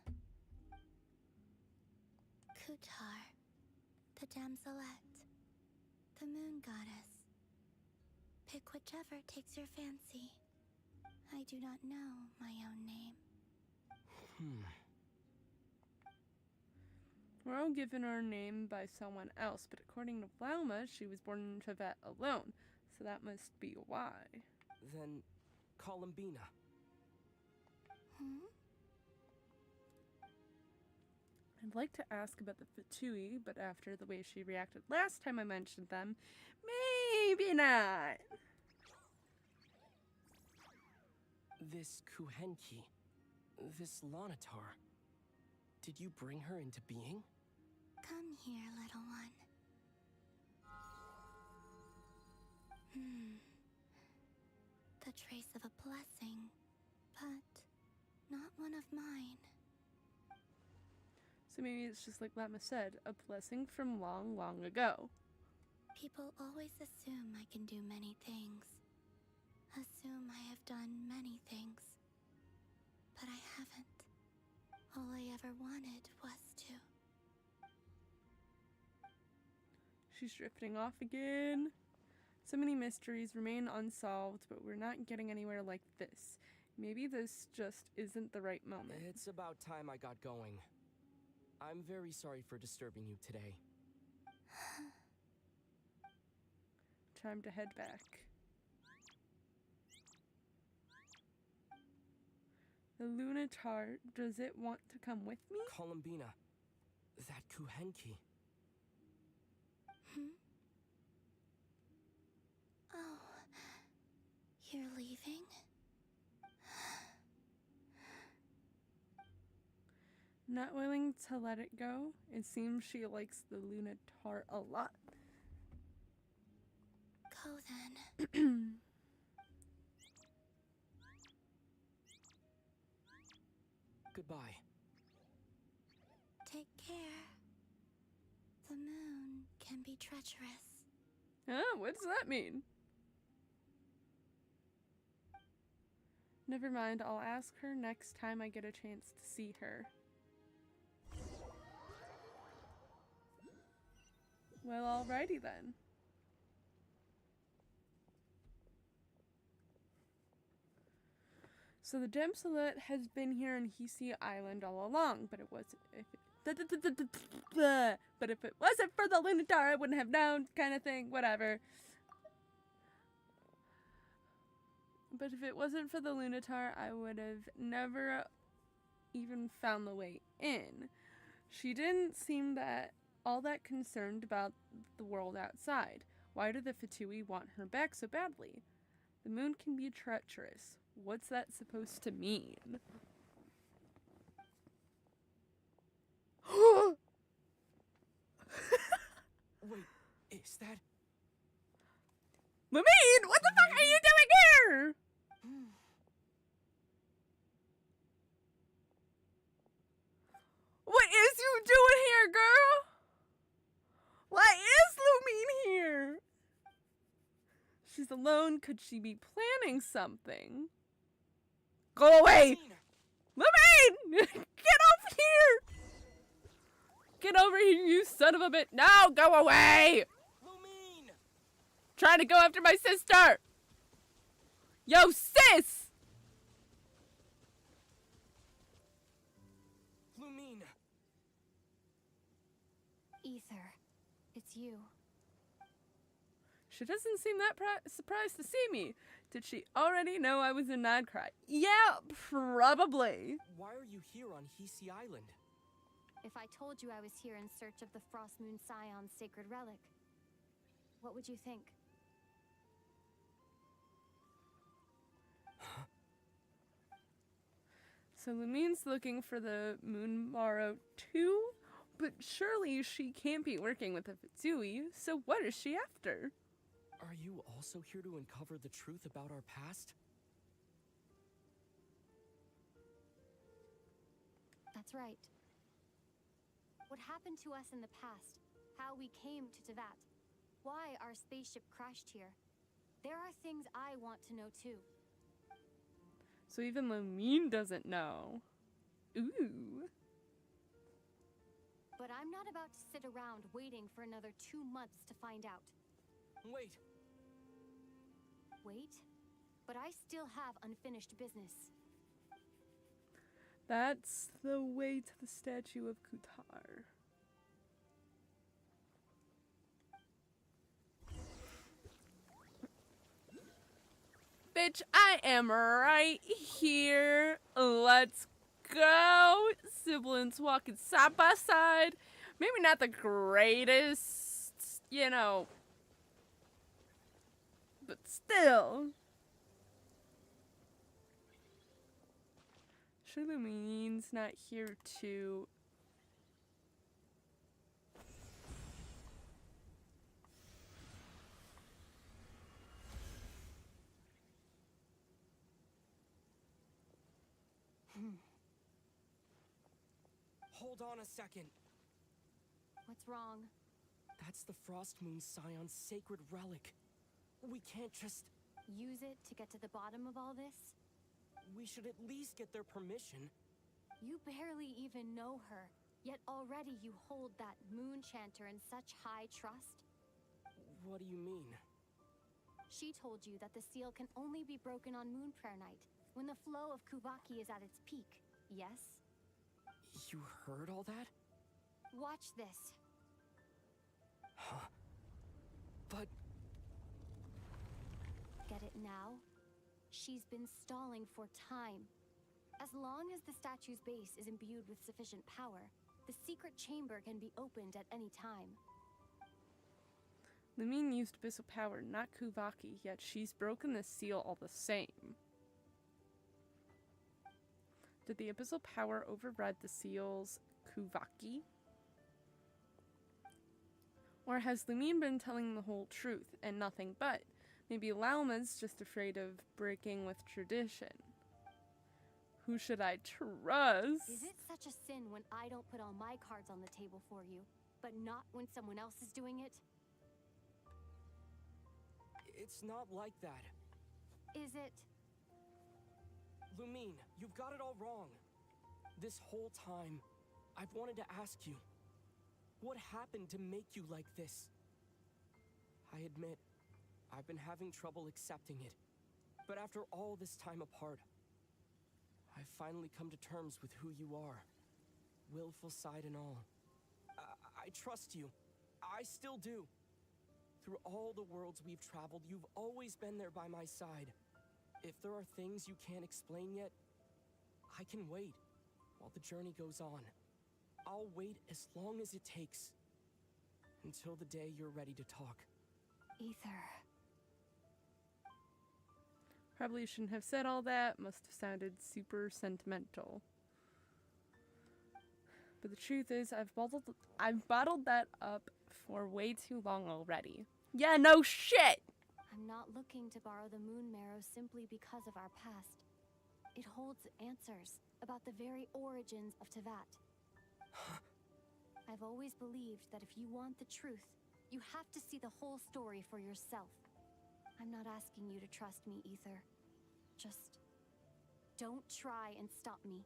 Kutar. The Damselette. The moon goddess. Pick whichever takes your fancy. I do not know my own name. We're all given our name by someone else, but according to Blauma, she was born in Tibet alone, so that must be why. Then, Columbina. I'd like to ask about the Fatui, but after the way she reacted last time I mentioned them, maybe not. This Kuhenki, this Lanatar, did you bring her into being? Come here, little one. The a trace of a blessing, but not one of mine. So maybe it's just like Lama said, a blessing from long, long ago. People always assume I can do many things. Assume I have done many things. But I haven't. All I ever wanted was to. She's drifting off again. So many mysteries remain unsolved, but we're not getting anywhere like this. Maybe this just isn't the right moment. It's about time I got going. I'm very sorry for disturbing you today. Time to head back. The Lunatar, does it want to come with me? Columbina, that Kuhenki. Oh, you're leaving? Not willing to let it go. It seems she likes the Lunatar a lot. Go then. Goodbye. Take care. The moon can be treacherous. Huh? What does that mean? Never mind, I'll ask her next time I get a chance to see her. Well, alrighty then. So the Gemsalet has been here on Hisi Island all along, but it wasn't. But if it wasn't for the Lunatar, I wouldn't have known, kind of thing. Whatever. But if it wasn't for the Lunatar, I would have never even found the way in. She didn't seem all that concerned about the world outside. Why do the Fatui want her back so badly? The moon can be treacherous. What's that supposed to mean? Wait, is that... Lumine, what the fuck are you doing here? What is you doing here, girl? Why is Lumine here? She's alone. Could she be planning something? Go away! Lumine! Get over here! Get over here, you son of a bitch! No, go away! Lumine! Trying to go after my sister! Yo, sis! Lumine! Ether, it's you. She doesn't seem that surprised to see me. Did she already know I was in Krai? Yeah, probably. Why are you here on Hisi Island? If I told you I was here in search of the Frost Moon Scion's sacred relic, what would you think? So Lumine's looking for the Moon Morrow too? But surely she can't be working with the Fitsui, so what is she after? Are you also here to uncover the truth about our past? That's right. What happened to us in the past, how we came to Tevat, why our spaceship crashed here. There are things I want to know too. So even Lumine doesn't know. Ooh. But I'm not about to sit around waiting for another 2 months to find out. Wait. Wait? But I still have unfinished business. That's the way to the statue of Kutar. Bitch, I am right here. Let's go. Siblings walking side by side. Maybe not the greatest, but still. Sure, Lumine's not here to... Hold on a second. What's wrong? That's the Frost Moon Scion's sacred relic. We can't just... Use it to get to the bottom of all this? We should at least get their permission. You barely even know her, yet already you hold that moon chanter in such high trust? What do you mean? She told you that the seal can only be broken on Moon Prayer Night, when the flow of Kuvaki is at its peak, yes? You heard all that? Watch this. Huh? But... Get it now? She's been stalling for time. As long as the statue's base is imbued with sufficient power, the secret chamber can be opened at any time. Lumine used abyssal power, not Kuvaki, yet she's broken the seal all the same. Did the abyssal power override the seal's Kuvaki? Or has Lumine been telling the whole truth and nothing but? Maybe Lauma's just afraid of breaking with tradition. Who should I trust? Is it such a sin when I don't put all my cards on the table for you, but not when someone else is doing it? It's not like that. Is it? Lumine, you've got it all wrong. This whole time, I've wanted to ask you, what happened to make you like this? I admit, I've been having trouble accepting it. But after all this time apart, I've finally come to terms with who you are. Willful side and all. I trust you. I still do. Through all the worlds we've traveled, you've always been there by my side. If there are things you can't explain yet, I can wait while the journey goes on. I'll wait as long as it takes. Until the day you're ready to talk. Ether. Probably shouldn't have said all that. Must have sounded super sentimental. But the truth is, I've bottled that up for way too long already. Yeah, no shit! I'm not looking to borrow the moon marrow simply because of our past. It holds answers about the very origins of Teyvat. I've always believed that if you want the truth, you have to see the whole story for yourself. I'm not asking you to trust me, Ether. Just don't try and stop me.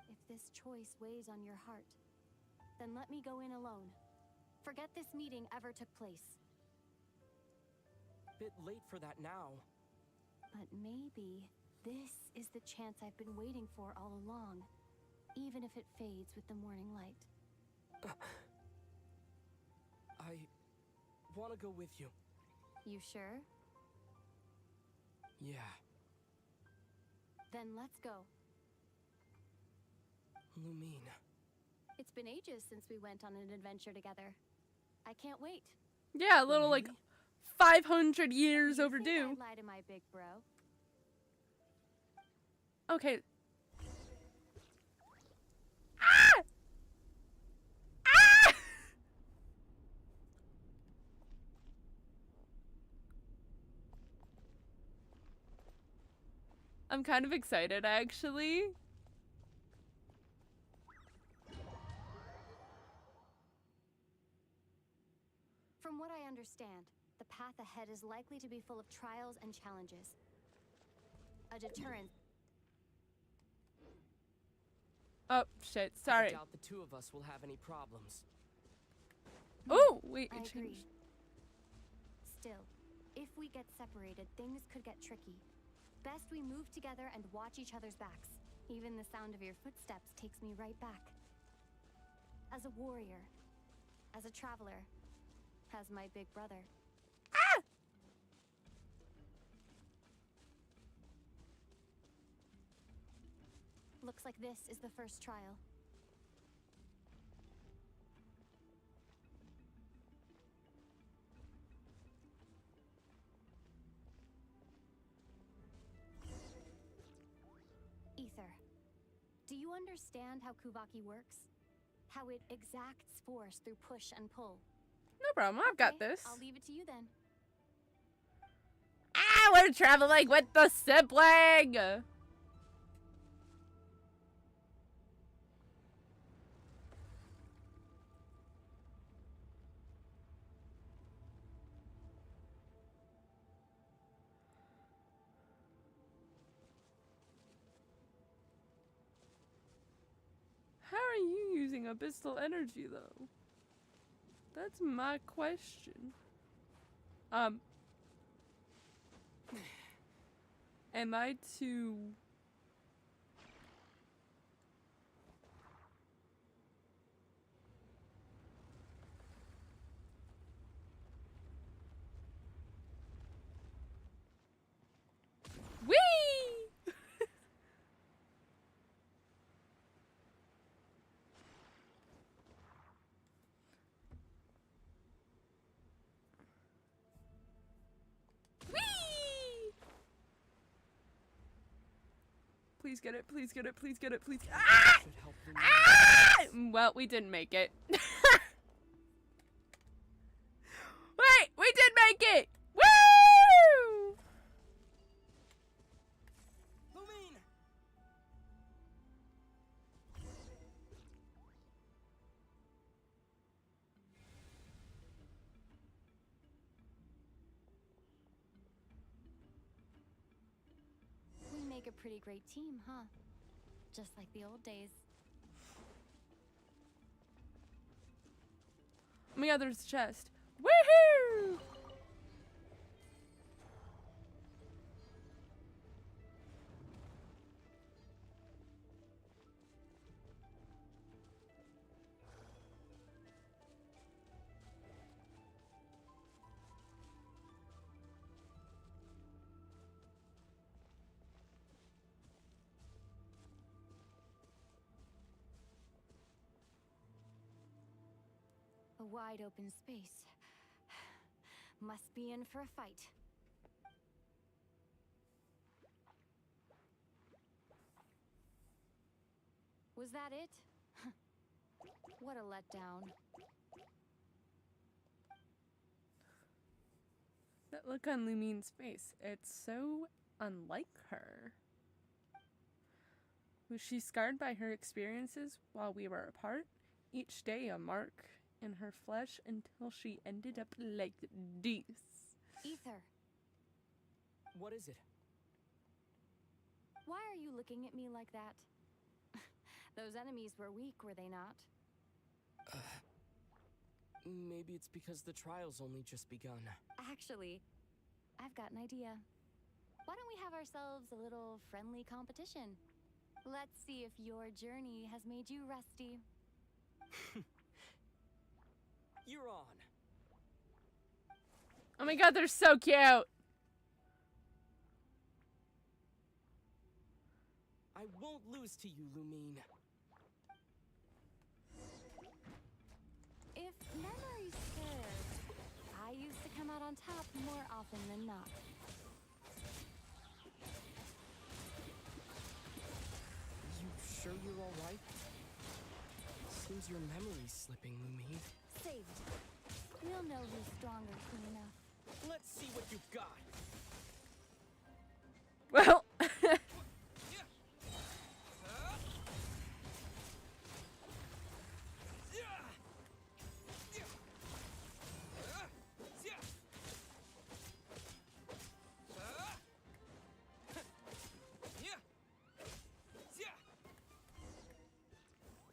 If this choice weighs on your heart, then let me go in alone. Forget this meeting ever took place. Bit late for that now. But maybe this is the chance I've been waiting for all along, even if it fades with the morning light. I want to go with you. You sure? Yeah. Then let's go. Lumine. It's been ages since we went on an adventure together. I can't wait. Yeah, a little like 500 years You overdue. think I lie to my big bro? Okay. Ah! Ah! I'm kind of excited, actually. From what I understand, the path ahead is likely to be full of trials and challenges. A deterrent. Oh, shit. Sorry. I doubt the two of us will have any problems. Oh, wait. I It agree. changed. Still, if we get separated, things could get tricky. Best we move together and watch each other's backs. Even the sound of your footsteps takes me right back. As a warrior, as a traveler, as my big brother. Ah! Looks like this is the first trial. Ether, do you understand how Kuvaki works? How it exacts force through push and pull? No problem. I've got Okay, this. I'll leave it to you then. Ah, we're traveling with the sibling! How are you using abyssal energy, though? That's my question. Am I too... Whee! Whee! Please get it, please get it, please get it, please. Ah! Should help them Ah! Well, we didn't make it. Wait, we did make it! Woo! Lumine! We make a pretty great team, huh? Just like the old days. Oh my god, there's a chest. Woohoo! A wide open space. Must be in for a fight. Was that it? What a letdown. That look on Lumine's face, it's so unlike her. Was she scarred by her experiences while we were apart? Each day a mark in her flesh until she ended up like this. Ether, What is it? why are you looking at me like that? Those enemies were weak, were they not? Maybe it's because the trial's only just begun. Actually, I've got an idea. Why don't we have ourselves a little friendly competition? Let's see if your journey has made you rusty. You're on. Oh my god, they're so cute! I won't lose to you, Lumine. If memory serves, I used to come out on top more often than not. You sure you're alright? Seems your memory's slipping, Lumine. Saved. We'll know who's stronger soon enough. Let's see what you've got. Well,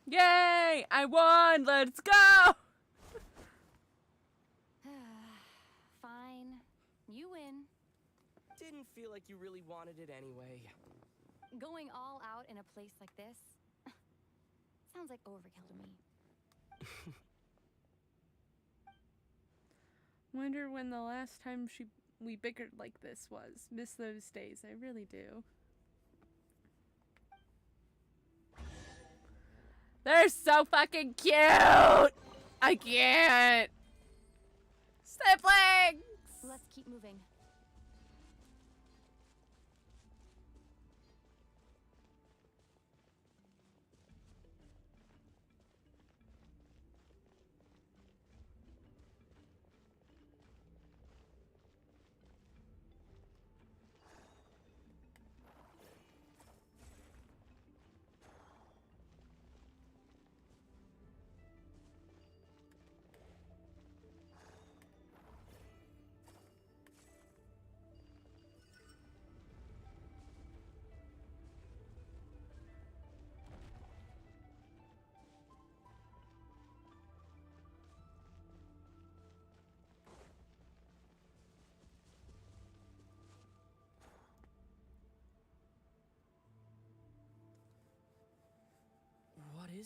yay! I won! Let's go! Fine. You win. Didn't feel like you really wanted it anyway. Going all out in a place like this sounds like overkill to me. Wonder when the last time we bickered like this was. Miss those days, I really do. They're so fucking cute! I can't! Siblings! Let's keep moving.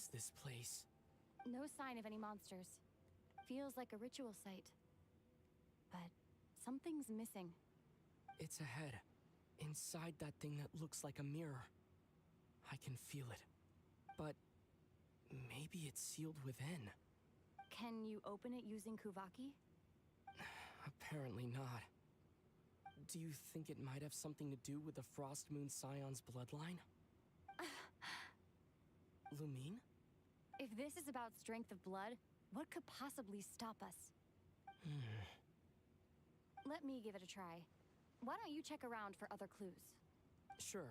is this place? No sign of any monsters. Feels like a ritual site. But something's missing. It's ahead. Inside that thing that looks like a mirror. I can feel it. But maybe it's sealed within. Can you open it using Kuvaki? Apparently not. Do you think it might have something to do with the Frost Moon Scion's bloodline? Lumine? If this is about strength of blood, what could possibly stop us? Let me give it a try. Why don't you check around for other clues? Sure.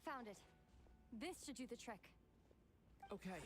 Found it. This should do the trick. Okay.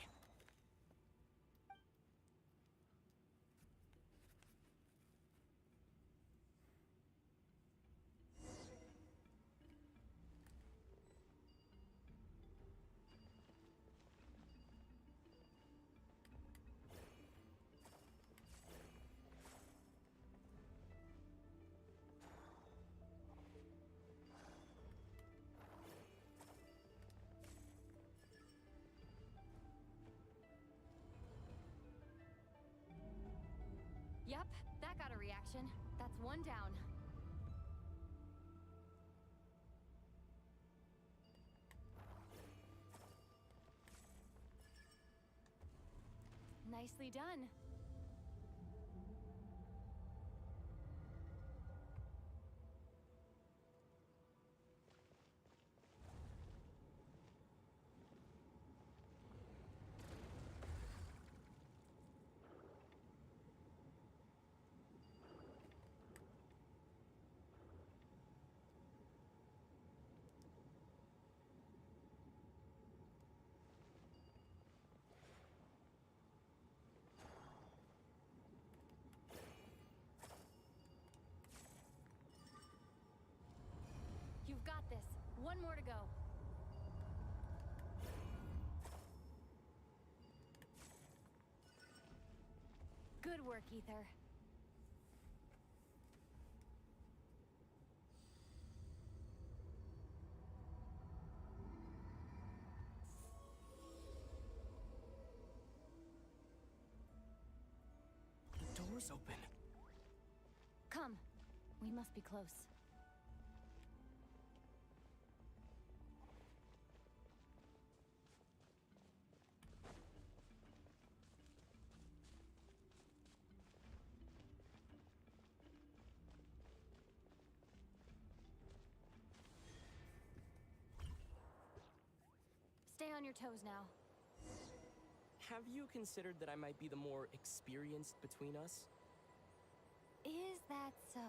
Yep, that got a reaction. That's one down. Nicely done. You've got this. One more to go. Good work, Ether. The door's open. Come. We must be close. Stay on your toes now. Have you considered that I might be the more experienced between us? Is that so?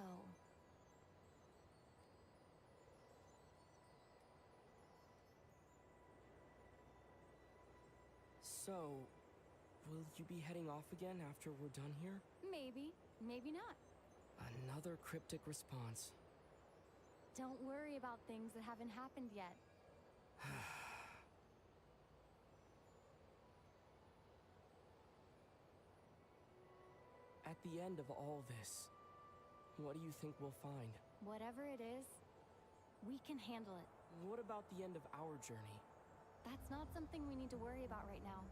So, will you be heading off again after we're done here? Maybe, maybe not. Another cryptic response. Don't worry about things that haven't happened yet. At the end of all this, what do you think we'll find? Whatever it is, we can handle it. What about the end of our journey? That's not something we need to worry about right now.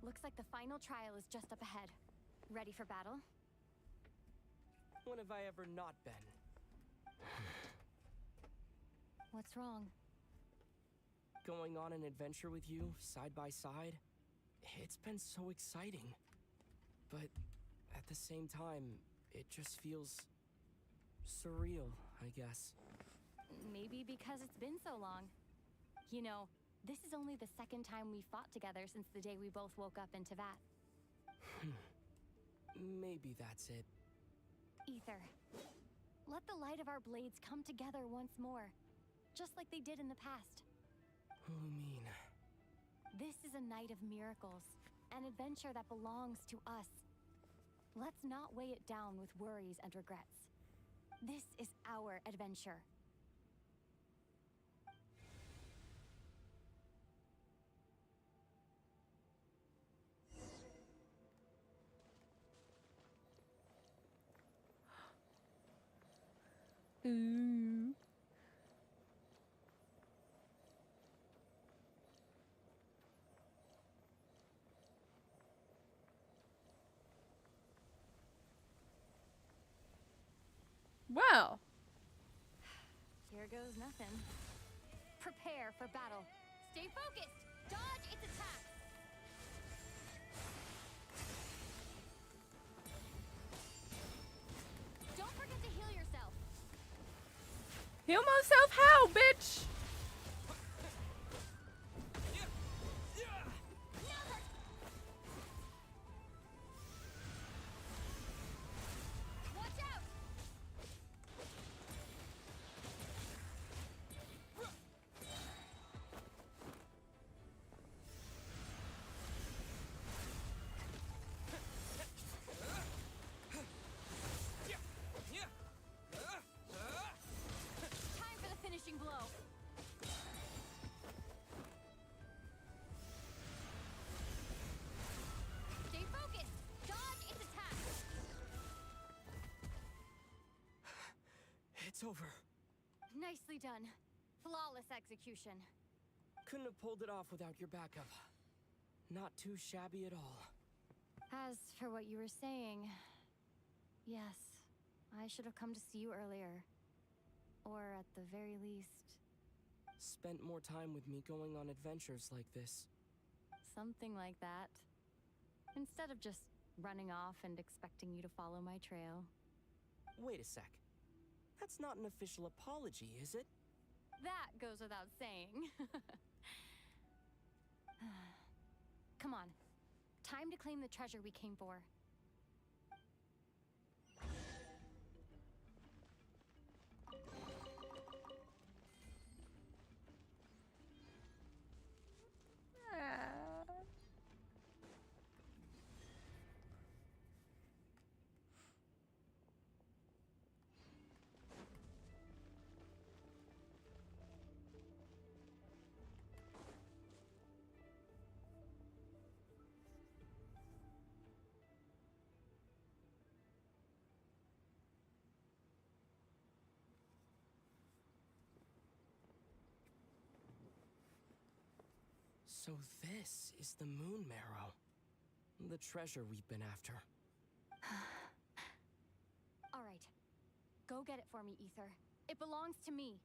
Looks like the final trial is just up ahead. Ready for battle? When have I ever not been? What's wrong? Going on an adventure with you, side by side, it's been so exciting. But at the same time, it just feels surreal, I guess. Maybe because it's been so long. You know, this is only the second time we fought together since the day we both woke up in Teyvat. Maybe that's it. Ether, let the light of our blades come together once more, just like they did in the past. Lumine. This is a night of miracles, an adventure that belongs to us. Let's not weigh it down with worries and regrets. This is our adventure. Ooh. Wow. Here goes nothing. Prepare for battle. Stay focused. Dodge its attacks. Don't forget to heal yourself. Heal myself how, bitch? Watch out. Time for the finishing blow. Stay focused. Dodge its attacks. It's over. Nicely done. Flawless execution. Couldn't have pulled it off without your backup. Not too shabby at all. As for what you were saying, yes, I should have come to see you earlier. Or at the very least, Spent more time with me going on adventures like this. something like that. Instead of just running off and expecting you to follow my trail. Wait a sec. That's not an official apology, is it? That goes without saying. Come on. Time to claim the treasure we came for. So this is the moon marrow. The treasure we've been after. All right. Go get it for me, Ether. It belongs to me.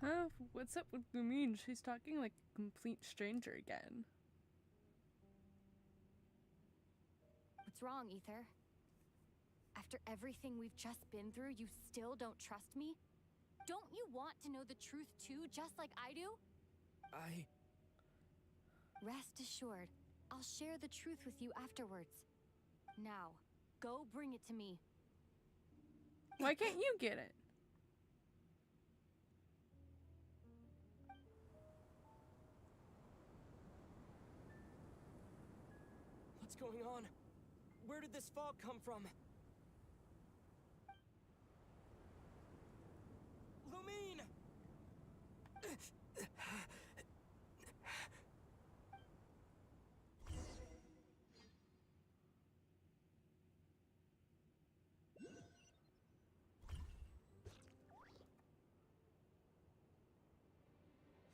Huh? What's up with Lumine? She's talking like a complete stranger again. What's wrong, Ether? After everything we've just been through, you still don't trust me? Don't you want to know the truth too, just like I do? Rest assured, I'll share the truth with you afterwards. Now, go bring it to me. Why can't you get it? What's going on? Where did this fog come from? Lumine!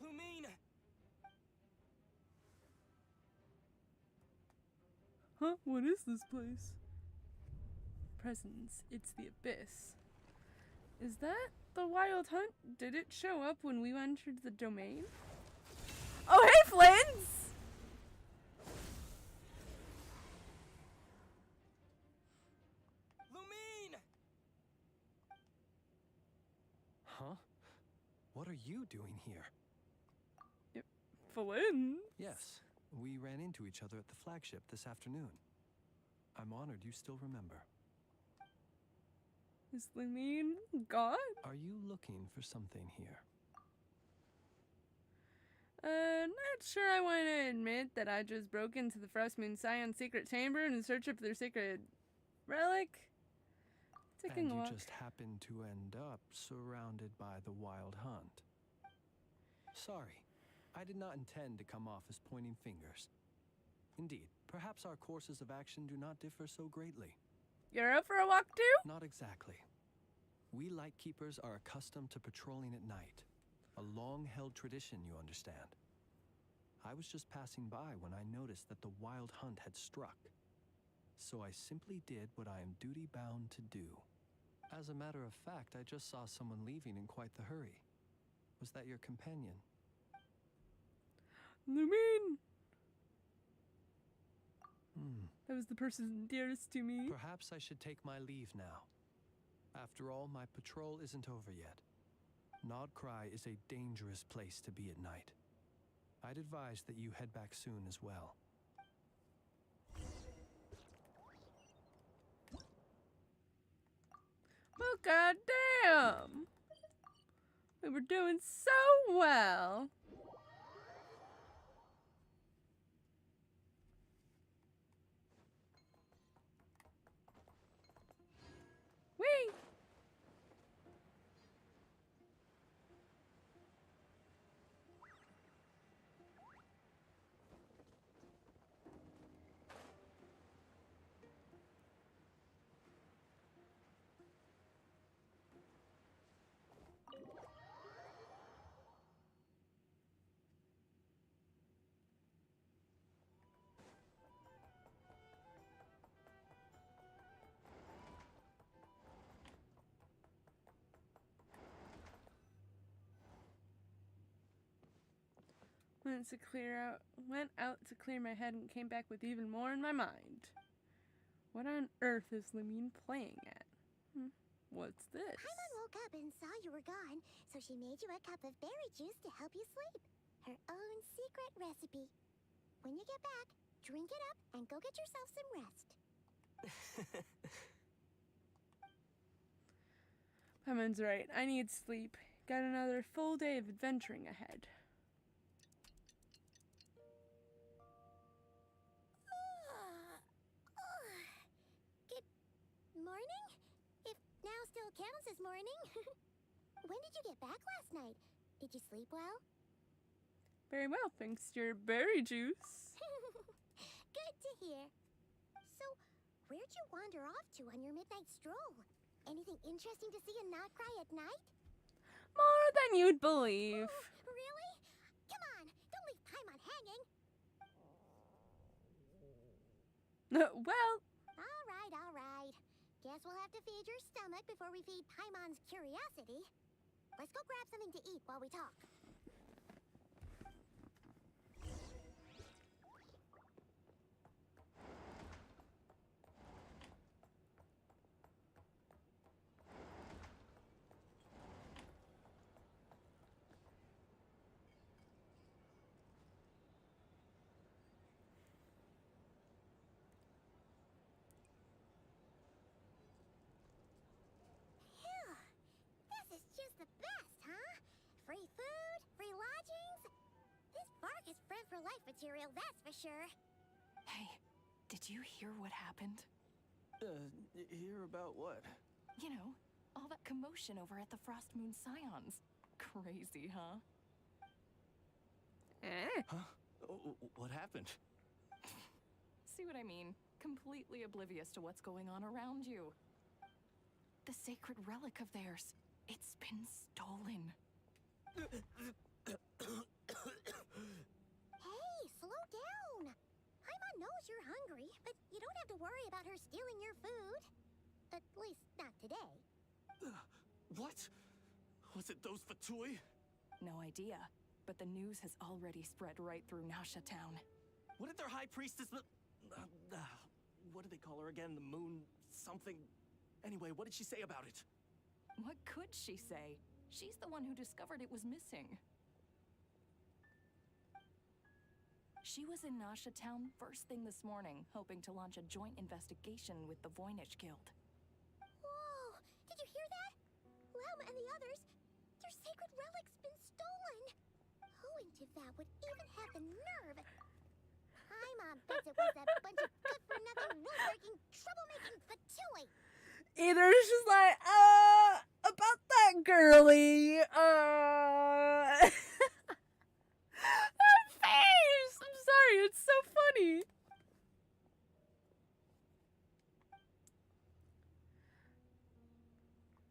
Lumine! Huh? What is this place? Presence. It's the abyss. Is that the wild hunt? Did it show up when we entered the domain? Oh, hey, Flins! Lumine! are you doing here? Flynn. Yes, we ran into each other at the flagship this afternoon. I'm honored you still remember. Is Lumine gone? Are you looking for something here? Not sure I want to admit that I just broke into the Frost Moon Scion's secret chamber in search of their sacred relic. Taking a And walk. you just happened to end up surrounded by the Wild Hunt. Sorry, I did not intend to come off as pointing fingers. Indeed, perhaps our courses of action do not differ so greatly. You're out for a walk too? Not exactly. We Lightkeepers are accustomed to patrolling at night. A long-held tradition, you understand. I was just passing by when I noticed that the Wild Hunt had struck. So I simply did what I am duty-bound to do. As a matter of fact, I just saw someone leaving in quite the hurry. Was that your companion? Lumine! That was the person dearest to me. Perhaps I should take my leave now. After all, my patrol isn't over yet. Krai is a dangerous place to be at night. I'd advise that you head back soon as well. Well, goddamn! We were doing so well. Whee! Went out to clear my head and came back with even more in my mind. What on earth is Lumine playing at? What's this? Paimon woke up and saw you were gone, so she made you a cup of berry juice to help you sleep. Her own secret recipe. When you get back, drink it up and go get yourself some rest. Paimon's right. I need sleep. Got another full day of adventuring ahead. Good morning? If now still counts as morning. When did you get back last night? Did you sleep well? Very well, thanks to your berry juice. Good to hear. So, where'd you wander off to on your midnight stroll? Anything interesting to see in Krai at night? More than you'd believe. Oh, really? Come on, don't leave Paimon hanging. Well. All right. Guess we'll have to feed your stomach before we feed Paimon's curiosity. Let's go grab something to eat while we talk. This is just the best, huh? Free food, free lodgings. This bark is friend for life material, that's for sure. Hey, did you hear what happened? Hear about what? You know, all that commotion over at the Frost Moon Scions. Crazy, huh? Huh? What happened? See what I mean? Completely oblivious to what's going on around you. The sacred relic of theirs. It's been stolen. Hey, slow down. Paimon knows you're hungry, but you don't have to worry about her stealing your food. At least not today. What? Was it those Fatui? No idea, but the news has already spread right through Nasha Town. What did their high priestess... what did they call her again? The moon... something... Anyway, what did she say about it? What could she say? She's the one who discovered it was missing. She was in Nasha Town first thing this morning, hoping to launch a joint investigation with the Voynich Guild. Whoa! Did you hear that? Lauma and the others, their sacred relic's been stolen! Who in Tivat would even have the nerve? My mom bets it was that bunch of good-for-nothing, rule-breaking, troublemaking fatui! Either it's just like, about that girly, that face! I'm sorry, it's so funny.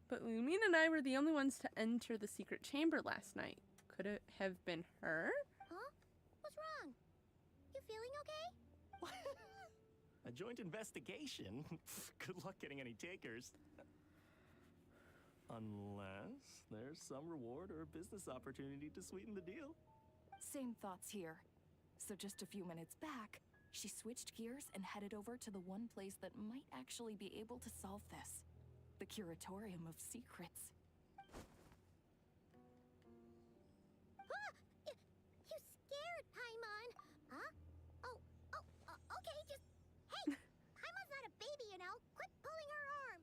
But Lumine and I were the only ones to enter the secret chamber last night. Could it have been her? Huh? What's wrong? You feeling okay? A joint investigation? Good luck getting any takers. Unless there's some reward or business opportunity to sweeten the deal. Same thoughts here. So just a few minutes back, she switched gears and headed over to the one place that might actually be able to solve this. The Curatorium of Secrets. You scared Paimon? Huh? Okay, just... Hey! Paimon's not a baby, you know. Quit pulling her arm.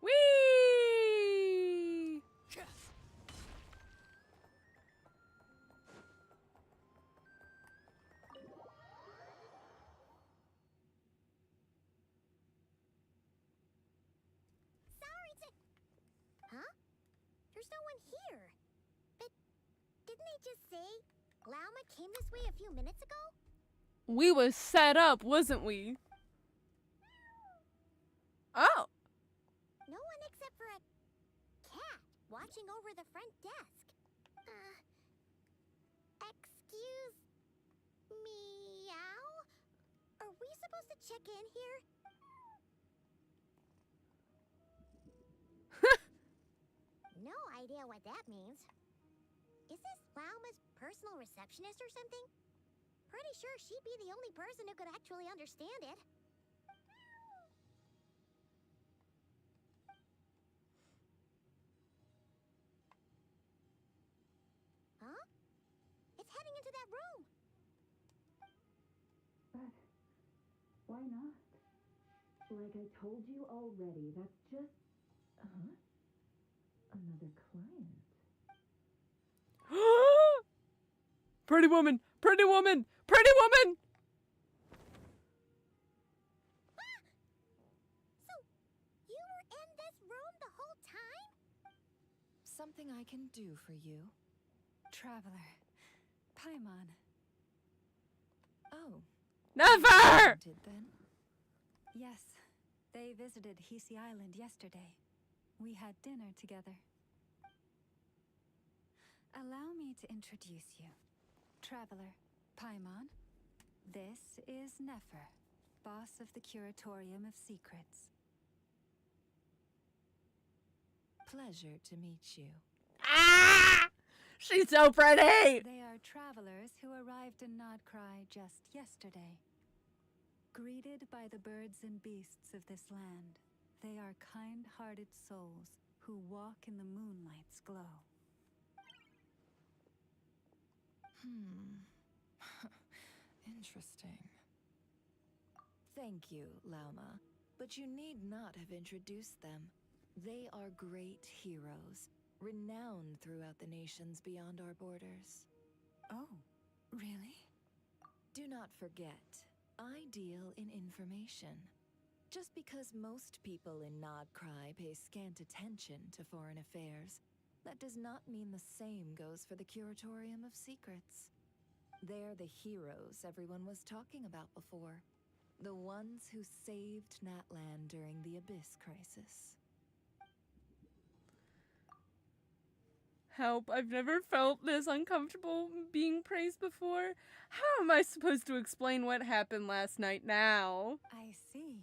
Whee! Sorry to... Huh? There's no one here. But didn't they just say Lauma came this way a few minutes ago? We was set up, wasn't we? Oh! No one except for a cat watching over the front desk. Excuse... meow? Are we supposed to check in here? No idea what that means. Is this Lauma's personal receptionist or something? Pretty sure she'd be the only person who could actually understand it. Huh? It's heading into that room. But why not? Like I told you already, that's just... another client. Pretty woman! Pretty woman! Pretty woman! So, you were in this room the whole time? Something I can do for you. Traveler. Paimon. Oh. Never! Did then? Yes. They visited Hisi Island yesterday. We had dinner together. Allow me to introduce you. Traveler, Paimon. This is Nefer, boss of the Curatorium of Secrets. Pleasure to meet you. Ah! She's so pretty! They are travelers who arrived in Krai just yesterday. Greeted by the birds and beasts of this land, they are kind-hearted souls who walk in the moonlight's glow. Interesting. Thank you, Lauma, but you need not have introduced them. They are great heroes, renowned throughout the nations beyond our borders. Oh, really? Do not forget, I deal in information. Just because most people in Krai pay scant attention to foreign affairs, that does not mean the same goes for the Curatorium of Secrets. They're the heroes everyone was talking about before. The ones who saved Natlan during the Abyss crisis. Help, I've never felt this uncomfortable being praised before. How am I supposed to explain what happened last night now? I see.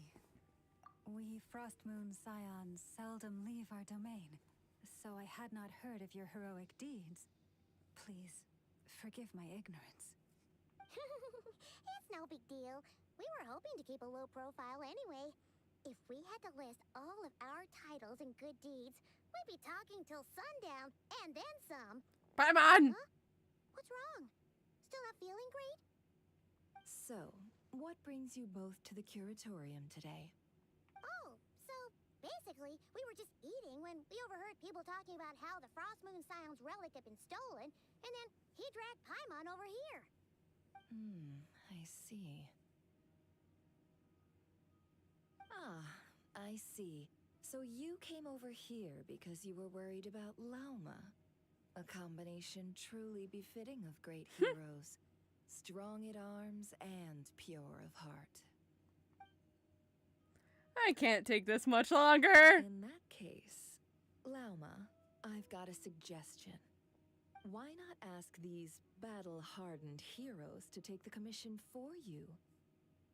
We Frost Moon Scions seldom leave our domain, so I had not heard of your heroic deeds. Please, forgive my ignorance. It's no big deal. We were hoping to keep a low profile anyway. If we had to list all of our titles and good deeds, we'd be talking till sundown, and then some. Paimon! Huh? What's wrong? Still not feeling great? So, what brings you both to the curatorium today? Oh, so basically, we were just eating when we overheard people talking about how the Frost Moon Scion's relic had been stolen, and then he dragged Paimon over here. I see. Ah, I see. So you came over here because you were worried about Lauma. A combination truly befitting of great heroes. Strong at arms and pure of heart. I can't take this much longer. In that case, Lauma, I've got a suggestion. Why not ask these battle-hardened heroes to take the commission for you?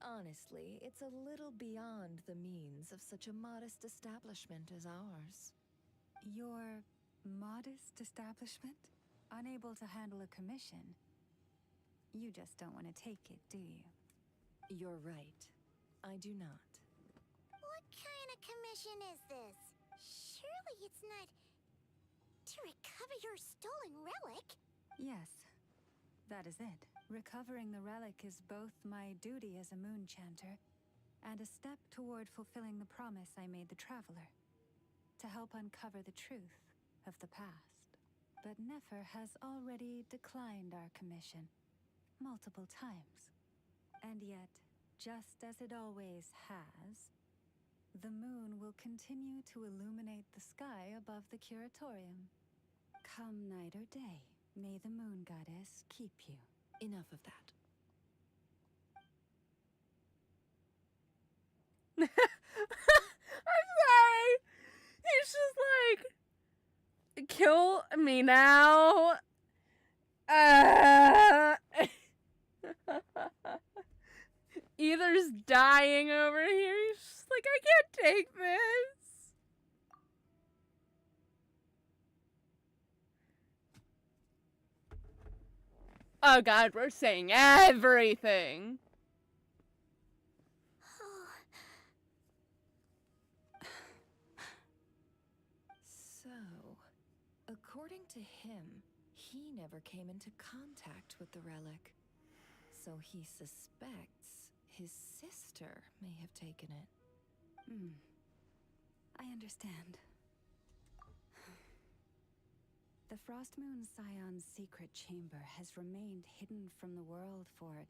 Honestly, it's a little beyond the means of such a modest establishment as ours. Your modest establishment? Unable to handle a commission? You just don't want to take it, do you? You're right. I do not. What kind of commission is this? Surely it's not to recover your stolen relic? Yes, that is it. Recovering the relic is both my duty as a moon chanter and a step toward fulfilling the promise I made the Traveler, to help uncover the truth of the past. But Nefer has already declined our commission multiple times. And yet, just as it always has, the moon will continue to illuminate the sky above the curatorium. Come night or day, may the moon goddess keep you. Enough of that. I'm sorry. He's just like, kill me now. Either's dying over here. He's just like, I can't take this. Oh god, we're saying everything. So, according to him, he never came into contact with the relic. So he suspects his sister may have taken it. I understand. The Frost Moon Scion's secret chamber has remained hidden from the world for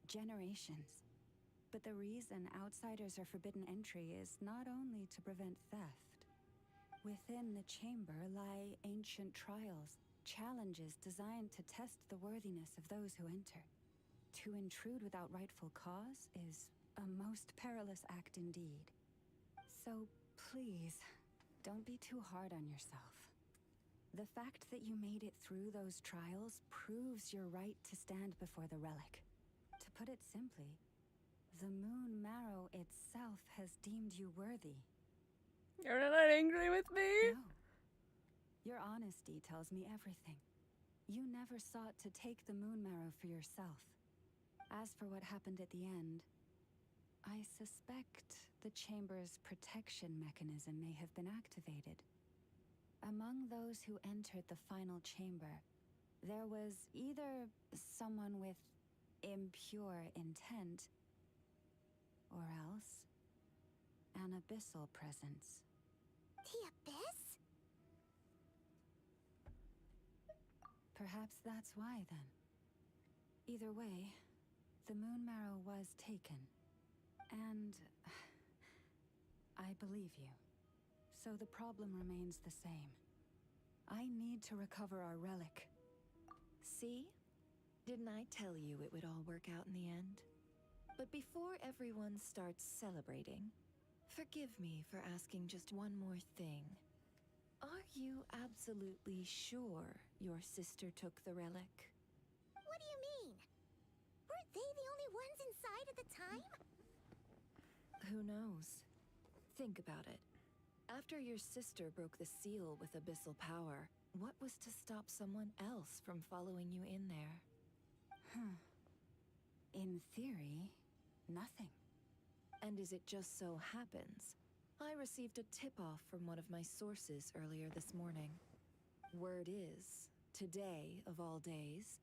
generations. But the reason outsiders are forbidden entry is not only to prevent theft. Within the chamber lie ancient trials, challenges designed to test the worthiness of those who enter. To intrude without rightful cause is a most perilous act indeed. So please, don't be too hard on yourself. The fact that you made it through those trials proves your right to stand before the relic. To put it simply, the moon marrow itself has deemed you worthy. You're not angry with me? No. Your honesty tells me everything. You never sought to take the moon marrow for yourself. As for what happened at the end, I suspect the chamber's protection mechanism may have been activated. Among those who entered the final chamber, there was either someone with impure intent, or else an abyssal presence. The abyss? Perhaps that's why, then. Either way, the moon marrow was taken. And I believe you. So the problem remains the same. I need to recover our relic. See? Didn't I tell you it would all work out in the end? But before everyone starts celebrating, forgive me for asking just one more thing. Are you absolutely sure your sister took the relic? What do you mean? Weren't they the only ones inside at the time? Who knows? Think about it. After your sister broke the seal with abyssal power, what was to stop someone else from following you in there? In theory, nothing. And as it just so happens, I received a tip-off from one of my sources earlier this morning. Word is, today of all days,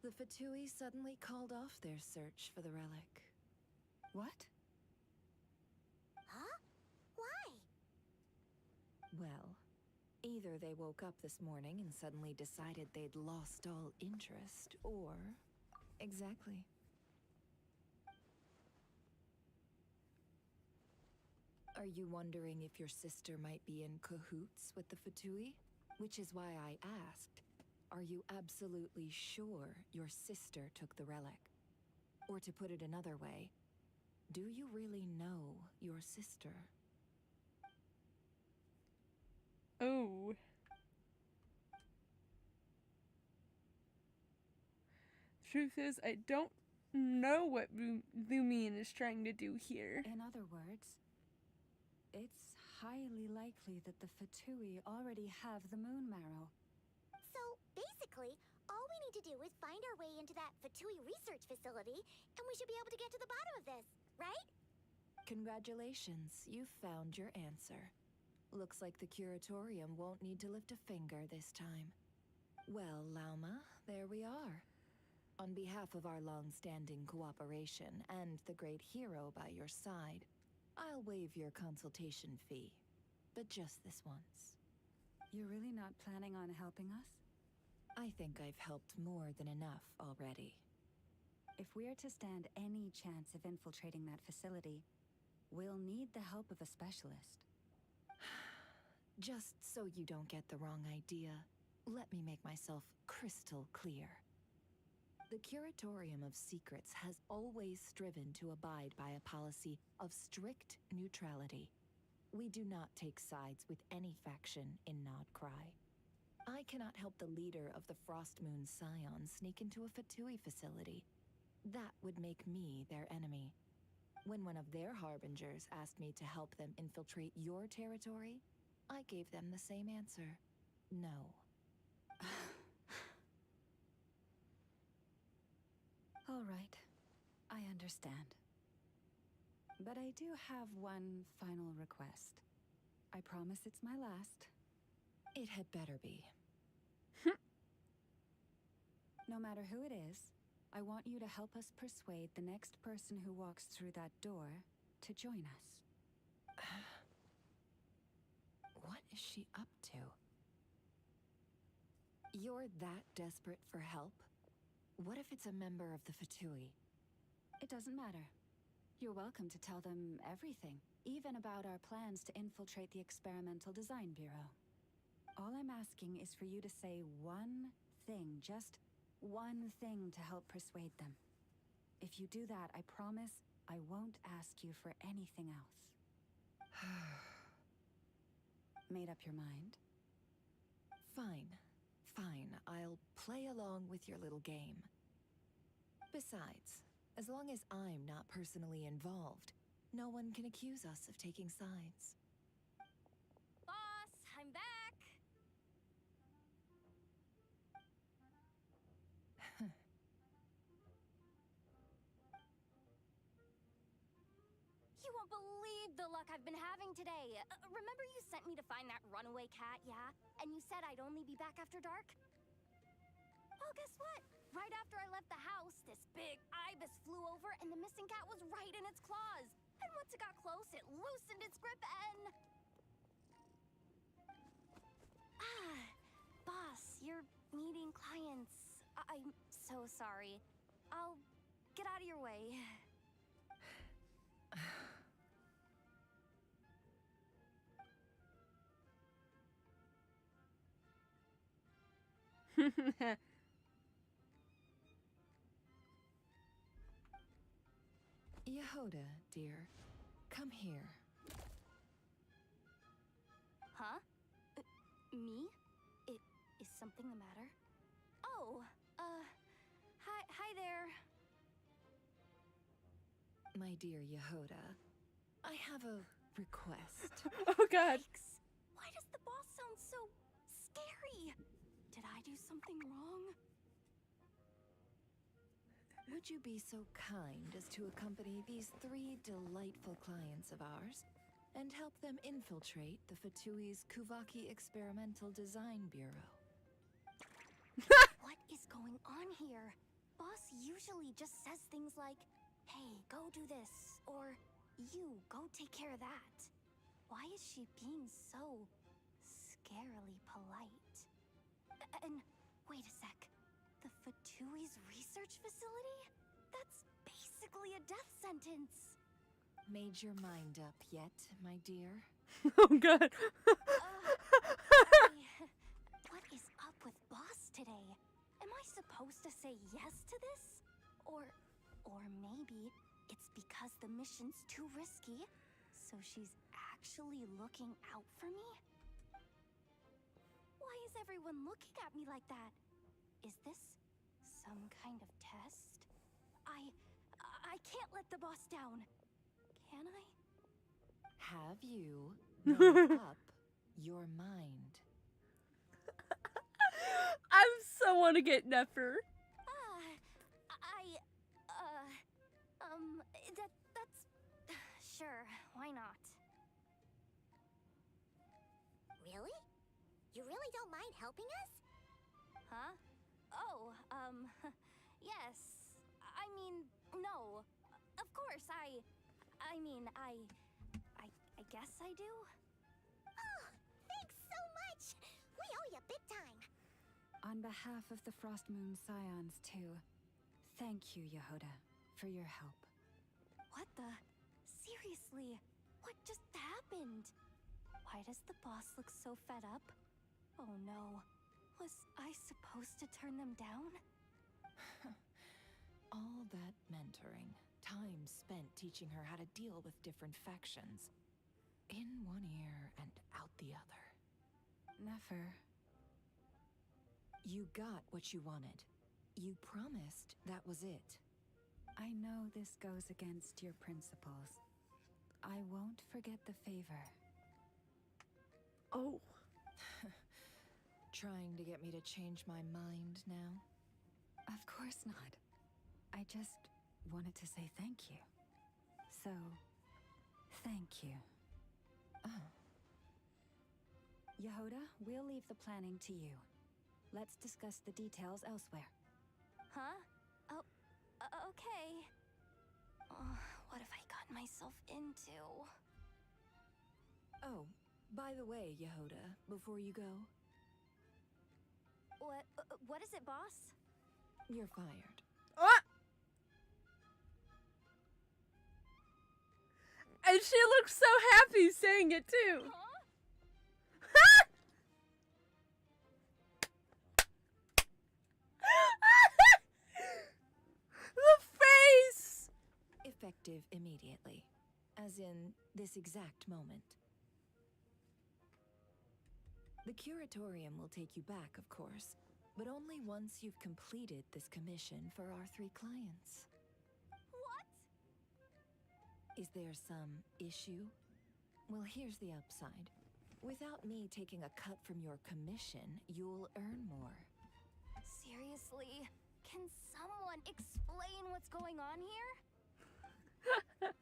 the Fatui suddenly called off their search for the relic. What? Huh? Why? Well, either they woke up this morning and suddenly decided they'd lost all interest, or... Exactly. Are you wondering if your sister might be in cahoots with the Fatui? Which is why I asked, are you absolutely sure your sister took the relic? Or to put it another way, do you really know your sister? Oh. Truth is, I don't know what Lumion is trying to do here. In other words, it's highly likely that the Fatui already have the moon marrow. So, basically, all we need to do is find our way into that Fatui research facility, and we should be able to get to the bottom of this, right? Congratulations, you've found your answer. Looks like the curatorium won't need to lift a finger this time. Well, Lauma, there we are. On behalf of our long-standing cooperation and the great hero by your side, I'll waive your consultation fee. But just this once. You're really not planning on helping us? I think I've helped more than enough already. If we're to stand any chance of infiltrating that facility, we'll need the help of a specialist. Just so you don't get the wrong idea, let me make myself crystal clear. The Curatorium of Secrets has always striven to abide by a policy of strict neutrality. We do not take sides with any faction in Krai. I cannot help the leader of the Frostmoon Scions sneak into a Fatui facility. That would make me their enemy. When one of their harbingers asked me to help them infiltrate your territory, I gave them the same answer. No. All right, I understand. But I do have one final request. I promise it's my last. It had better be. No matter who it is, I want you to help us persuade the next person who walks through that door to join us. What is she up to? You're that desperate for help? What if it's a member of the Fatui? It doesn't matter. You're welcome to tell them everything, even about our plans to infiltrate the Experimental Design Bureau. All I'm asking is for you to say one thing, just one thing to help persuade them. If you do that, I promise I won't ask you for anything else. Made up your mind? Fine. Fine, I'll play along with your little game. Besides, as long as I'm not personally involved, no one can accuse us of taking sides. Boss, I'm back! You won't believe the luck I've been having today. Remember you sent me to find that runaway cat, yeah? And you said I'd only be back after dark? Well, guess what? Right after I left the house, this big ibis flew over and the missing cat was right in its claws. And once it got close, it loosened its grip and... Boss, you're meeting clients. I'm so sorry. I'll get out of your way. Yehoda, dear, come here. Huh? Me? Is something the matter? Oh, hi there. My dear Yehoda, I have a request. Oh god. Why does the boss sound so scary? Did I do something wrong? Would you be so kind as to accompany these 3 delightful clients of ours and help them infiltrate the Fatui's Kuvaki Experimental Design Bureau? What is going on here? Boss usually just says things like, hey, go do this, or you, go take care of that. Why is she being so scarily polite? And wait a sec. The Fatui's research facility? That's basically a death sentence. Made your mind up yet, my dear? Oh god. What is up with Boss today? Am I supposed to say yes to this? Or maybe it's because the mission's too risky, so she's actually looking out for me? Why is everyone looking at me like that? Is this some kind of test? I can't let the boss down. Can I? Have you made up your mind? I so want to get Nefer. That's sure, why not? Really? You really don't mind helping us? Huh? Oh, yes. I mean, no. Of course, I guess I do. Oh, thanks so much! We owe you big time! On behalf of the Frost Moon Scions, too, thank you, Yehoda, for your help. What the? Seriously, what just happened? Why does the boss look so fed up? Oh no. Was I supposed to turn them down? All that mentoring, time spent teaching her how to deal with different factions. In one ear and out the other. Nefer. You got what you wanted. You promised that was it. I know this goes against your principles. I won't forget the favor. Oh. Trying to get me to change my mind now? Of course not. I just wanted to say thank you. So, thank you. Oh. Yehoda, we'll leave the planning to you. Let's discuss the details elsewhere. Huh? Oh, okay. What have I gotten myself into? Oh, by the way, Yehoda, before you go... What is it, boss? You're fired. Ah! And she looks so happy saying it too. Huh? The face! Effective immediately. As in, this exact moment. The curatorium will take you back, of course, but only once you've completed this commission for our 3 clients. What? Is there some issue? Well, here's the upside. Without me taking a cut from your commission, you'll earn more. Seriously? Can someone explain what's going on here?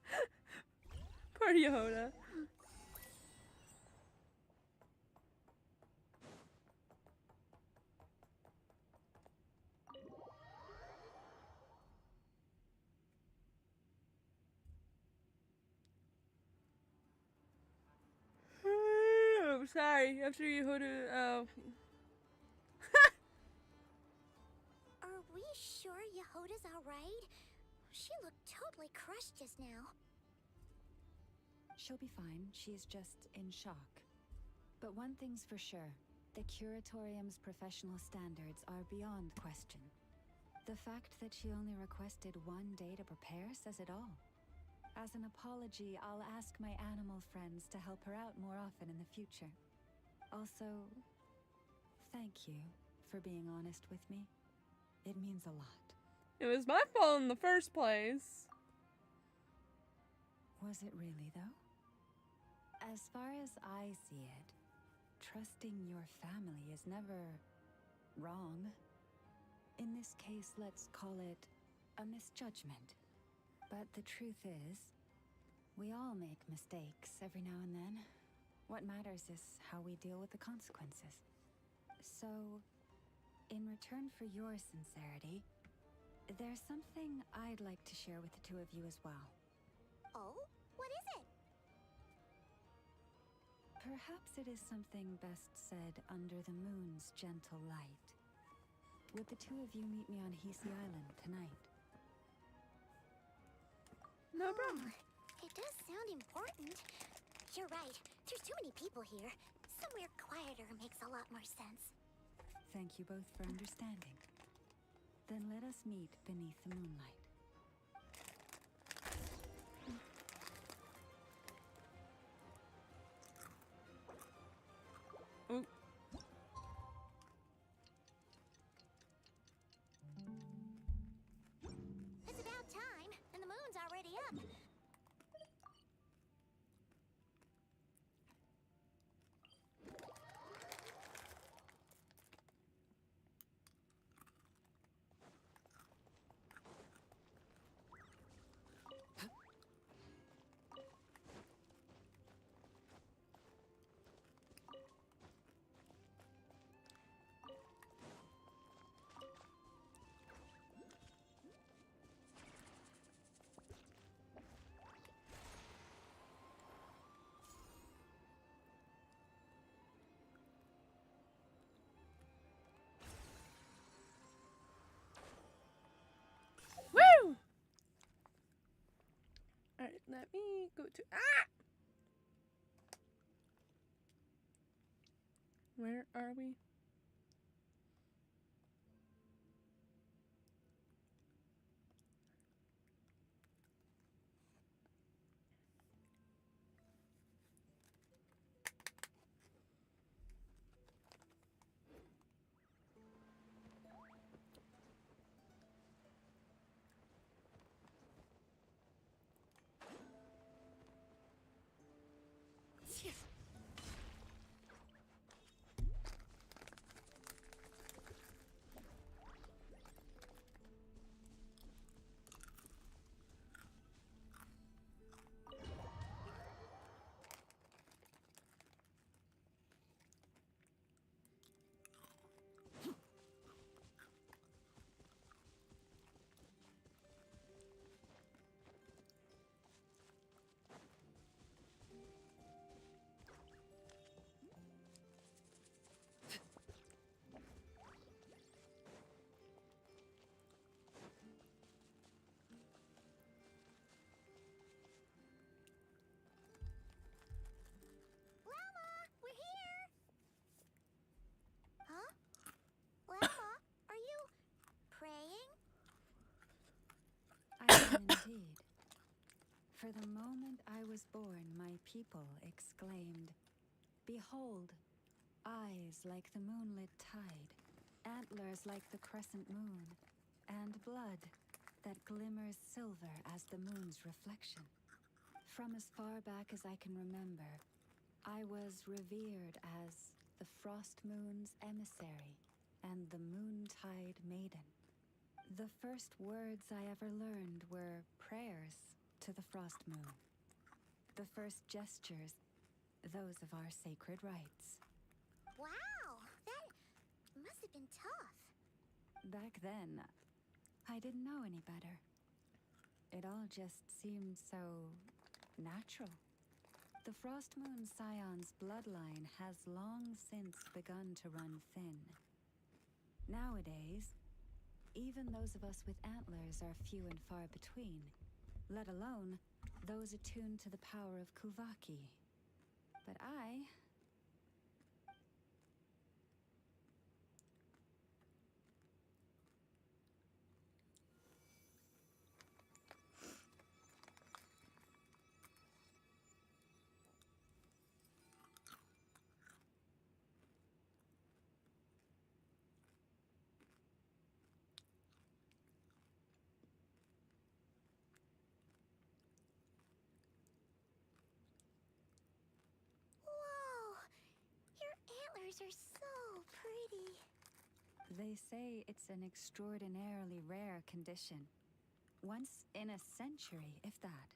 Poor Yehoda. I'm sorry. After Yehoda, Are we sure Yehoda's alright? She looked totally crushed just now. She'll be fine. She's just in shock. But one thing's for sure. The curatorium's professional standards are beyond question. The fact that she only requested 1 day to prepare says it all. As an apology, I'll ask my animal friends to help her out more often in the future. Also, thank you for being honest with me. It means a lot. it was my fault in the first place. Was it really, though? As far as I see it, trusting your family is never wrong. In this case, let's call it a misjudgment. But the truth is, we all make mistakes every now and then. What matters is how we deal with the consequences. So, in return for your sincerity, there's something I'd like to share with the two of you as well. Oh? What is it? Perhaps it is something best said under the moon's gentle light. Would the two of you meet me on Hisi Island tonight? No problem. It does sound important. You're right. There's too many people here. Somewhere quieter makes a lot more sense. Thank you both for understanding. Then let us meet beneath the moonlight. Ooh. It's about time, and the moon's already up. Woo! Alright, let me go to. Ah! Where are we? Llama, we're here! Huh? Llama, are you praying? I am indeed. For the moment I was born, my people exclaimed, "Behold, eyes like the moonlit tide, antlers like the crescent moon, and blood that glimmers silver as the moon's reflection." From as far back as I can remember, I was revered as the Frost Moon's emissary and the Moontide Maiden. The first words I ever learned were prayers to the Frost Moon. The first gestures, those of our sacred rites. Wow, that must have been tough. Back then, I didn't know any better. It all just seemed so natural. The Frost Moon Scion's bloodline has long since begun to run thin. Nowadays, even those of us with antlers are few and far between, let alone those attuned to the power of Kuvaki. But I... flowers are so pretty. They say it's an extraordinarily rare condition. Once in a century, if that.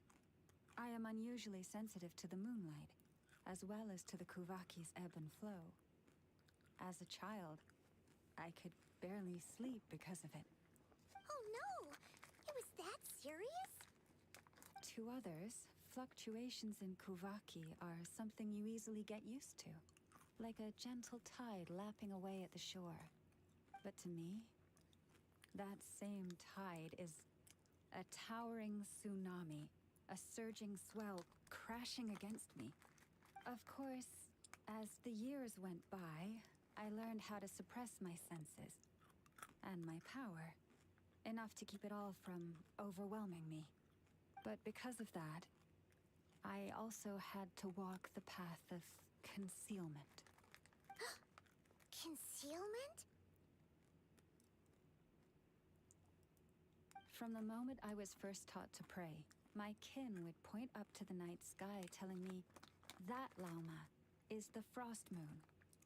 I am unusually sensitive to the moonlight, as well as to the Kuvaki's ebb and flow. As a child, I could barely sleep because of it. Oh no! It was that serious? To others, fluctuations in Kuvaki are something you easily get used to, like a gentle tide lapping away at the shore. But to me, that same tide is a towering tsunami, a surging swell crashing against me. Of course, as the years went by, I learned how to suppress my senses and my power, enough to keep it all from overwhelming me. But because of that, I also had to walk the path of concealment. Concealment? From the moment I was first taught to pray, my kin would point up to the night sky telling me, that Lauma is the frost moon,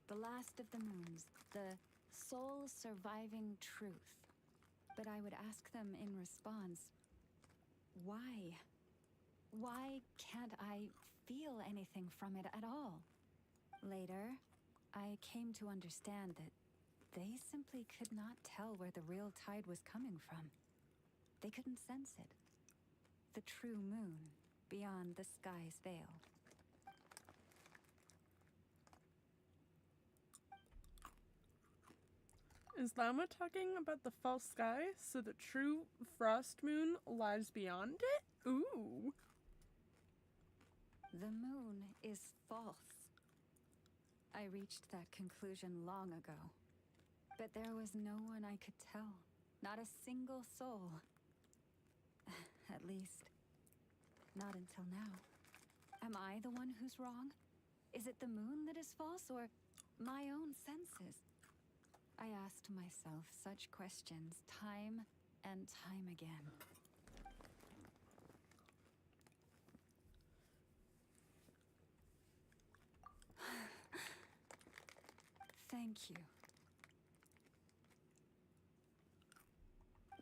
the last of the moons, the sole surviving truth. But I would ask them in response, why? Why can't I feel anything from it at all? Later, I came to understand that they simply could not tell where the real tide was coming from. They couldn't sense it. The true moon beyond the sky's veil. Is Lama talking about the false sky, so the true frost moon lies beyond it? Ooh. The moon is false. I reached that conclusion long ago. But there was no one I could tell. Not a single soul. At least, not until now. Am I the one who's wrong? Is it the moon that is false, or my own senses? I asked myself such questions time and time again. Thank you.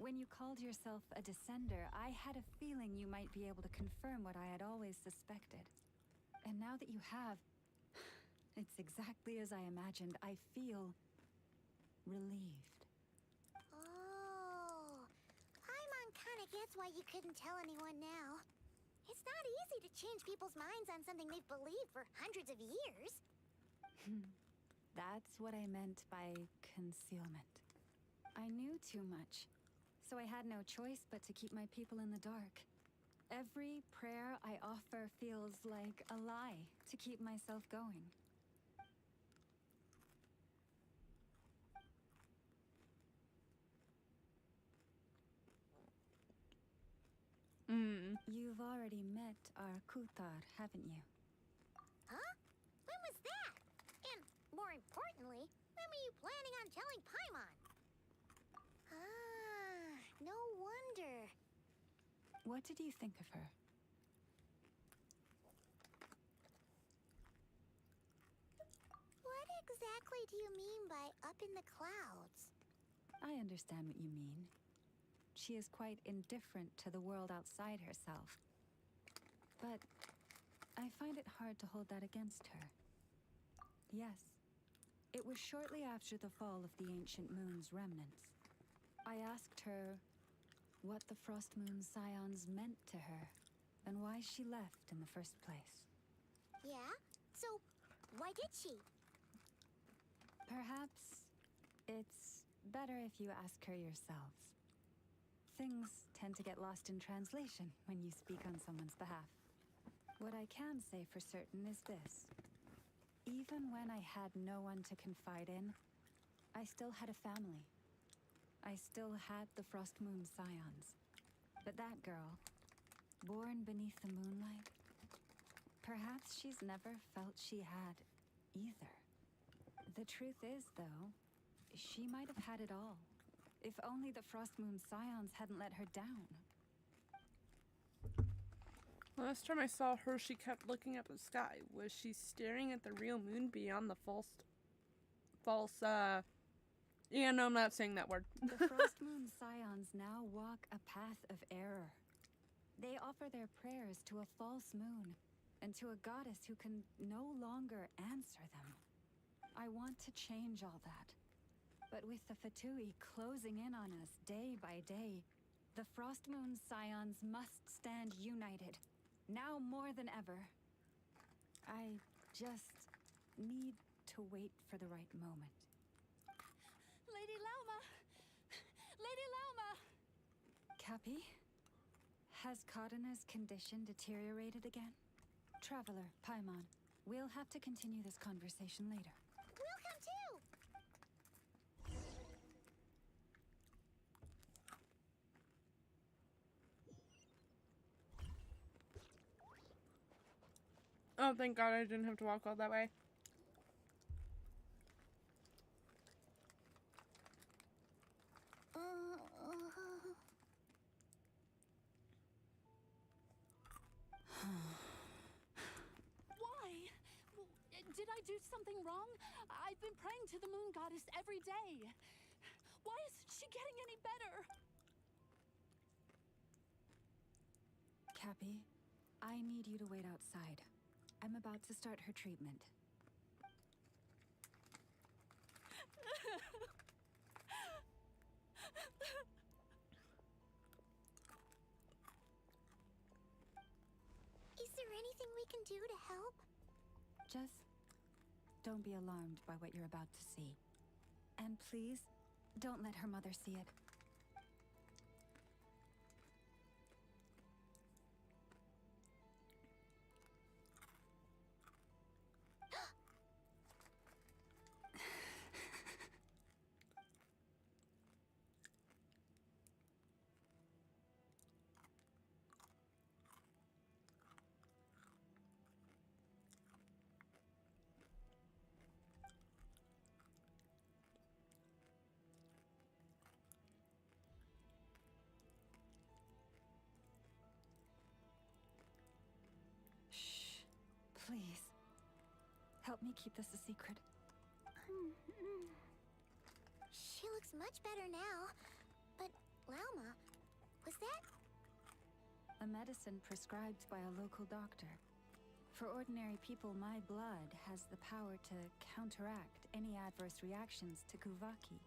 When you called yourself a descender, I had a feeling you might be able to confirm what I had always suspected. And now that you have, it's exactly as I imagined. I feel relieved. Oh, Paimon kinda gets why you couldn't tell anyone now. It's not easy to change people's minds on something they've believed for hundreds of years. That's what I meant by concealment. I knew too much, so I had no choice but to keep my people in the dark. Every prayer I offer feels like a lie to keep myself going. You've already met our Kutar, haven't you? Huh? When was that? And, more importantly, when were you planning on telling Paimon? Ah, no wonder. What did you think of her? What exactly do you mean by up in the clouds? I understand what you mean. She is quite indifferent to the world outside herself. But I find it hard to hold that against her. Yes, it was shortly after the fall of the ancient moon's remnants. I asked her what the Frost Moon Scions meant to her, and why she left in the first place. Yeah? So, why did she? Perhaps it's better if you ask her yourselves. Things tend to get lost in translation when you speak on someone's behalf. What I can say for certain is this. Even when I had no one to confide in, I still had a family. I still had the Frost Moon Scions. But that girl, born beneath the moonlight, perhaps she's never felt she had either. The truth is, though, she might have had it all. If only the Frost Moon Scions hadn't let her down. Last time I saw her, she kept looking up at the sky. Was she staring at the real moon beyond the false false, yeah, no, I'm not saying that word. The Frost Moon Scions now walk a path of error. They offer their prayers to a false moon and to a goddess who can no longer answer them. I want to change all that. But with the Fatui closing in on us day by day, the Frost Moon Scions must stand united, now more than ever. I just need to wait for the right moment. Lady Lauma! Lady Lauma! Cappy? Has Karina's condition deteriorated again? Traveler, Paimon, we'll have to continue this conversation later. We'll come too! Oh, thank God I didn't have to walk all that way. Why? Did I do something wrong? I've been praying to the moon goddess every day. Why isn't she getting any better? Cappy, I need you to wait outside. I'm about to start her treatment. Is there anything we can do to help? Just don't be alarmed by what you're about to see. And please, don't let her mother see it. Please, help me keep this a secret. She looks much better now. But, Lauma, was that... A medicine prescribed by a local doctor. For ordinary people, my blood has the power to counteract any adverse reactions to Kuvaki.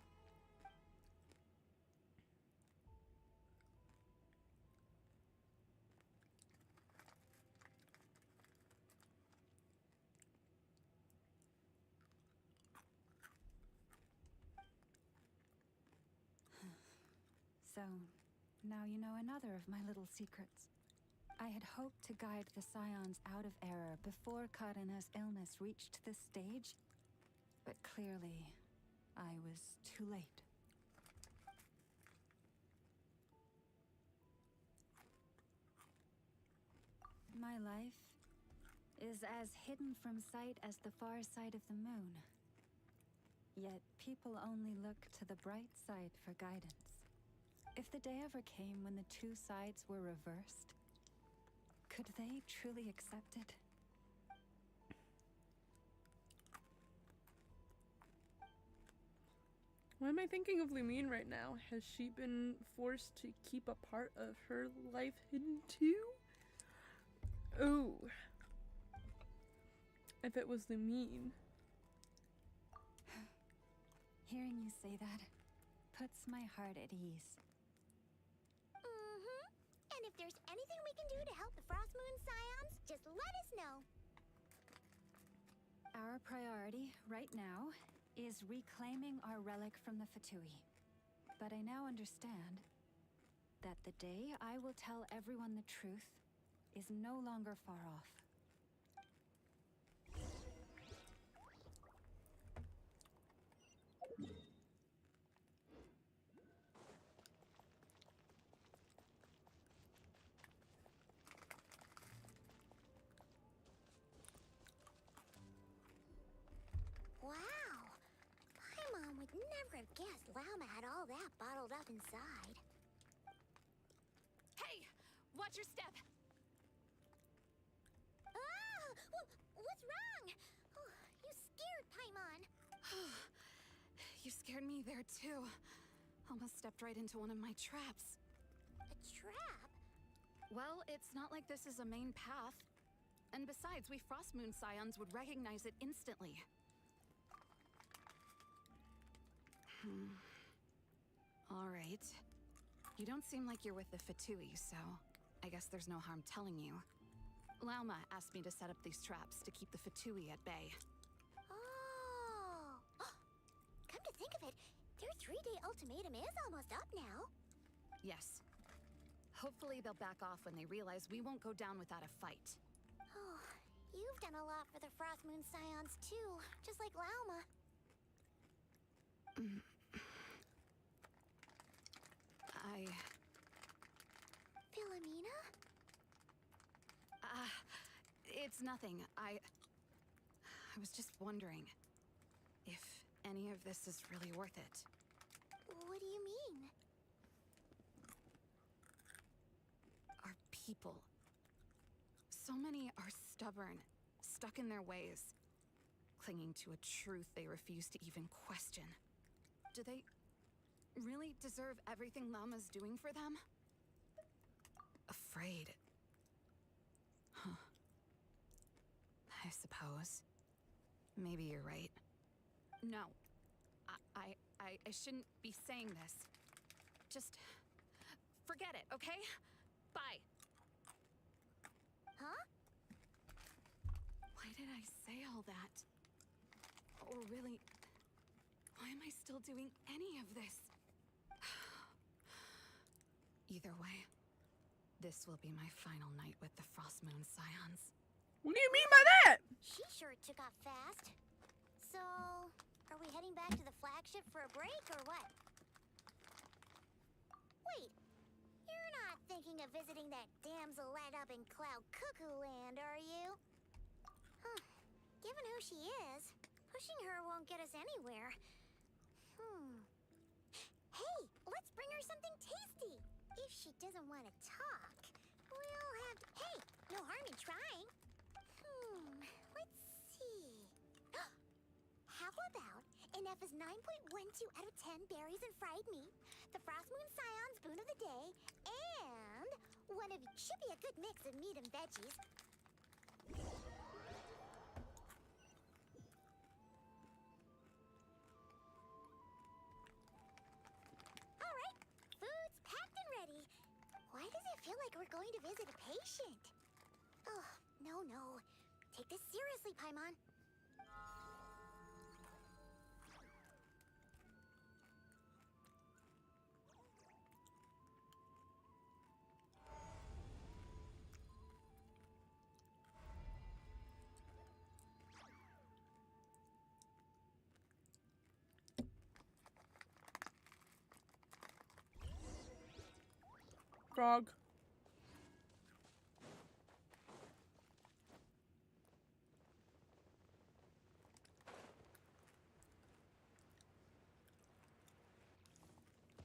So, now you know another of my little secrets. I had hoped to guide the Scions out of error before Karina's illness reached this stage, but clearly, I was too late. My life is as hidden from sight as the far side of the moon. Yet people only look to the bright side for guidance. If the day ever came when the two sides were reversed, could they truly accept it? Why am I thinking of Lumine right now? Has she been forced to keep a part of her life hidden too? Oh. If it was Lumine. Hearing you say that puts my heart at ease. And if there's anything we can do to help the Frost Moon Scions, just let us know. Our priority right now is reclaiming our relic from the Fatui. But I now understand that the day I will tell everyone the truth is no longer far off. Wow! Paimon would never have guessed Lauma had all that bottled up inside. Hey! Watch your step! Ah! What's wrong? Oh, you scared Paimon. scared me there too. Almost stepped right into one of my traps. A trap? Well, it's not like this is a main path. And besides, we Frostmoon Scions would recognize it instantly. Alright. You don't seem like you're with the Fatui, so I guess there's no harm telling you. Lauma asked me to set up these traps to keep the Fatui at bay. Oh! Come to think of it, their 3-day ultimatum is almost up now. Yes. Hopefully they'll back off when they realize we won't go down without a fight. Oh, you've done a lot for the Frostmoon Scions too, just like Lauma. Philomena? It's nothing. I was just wondering if any of this is really worth it. What do you mean? Our people. So many are stubborn, stuck in their ways, clinging to a truth they refuse to even question. Do they really deserve everything Lauma's doing for them? Afraid. Huh. I suppose. Maybe you're right. No. I shouldn't be saying this. Just forget it, okay? Bye. Huh? Why did I say all that? Or really, why am I still doing any of this? Either way, this will be my final night with the Frostmoon Scions. What do you mean by that? She sure took off fast. So, are we heading back to the flagship for a break or what? Wait, you're not thinking of visiting that damsel light up in Cloud Cuckoo Land, are you? Huh. Given who she is, pushing her won't get us anywhere. Hey, let's bring her something tasty. If she doesn't want to talk, we'll have... Hey, no harm in trying. Let's see. How about an F is 9.12 out of 10 berries and fried meat, the Frostmoon Scions boon of the day, and one of each should be a good mix of meat and veggies. Alright, food's packed and ready. Why does it feel like we're going to visit a patient? Oh, no. Take this seriously, Paimon. Frog.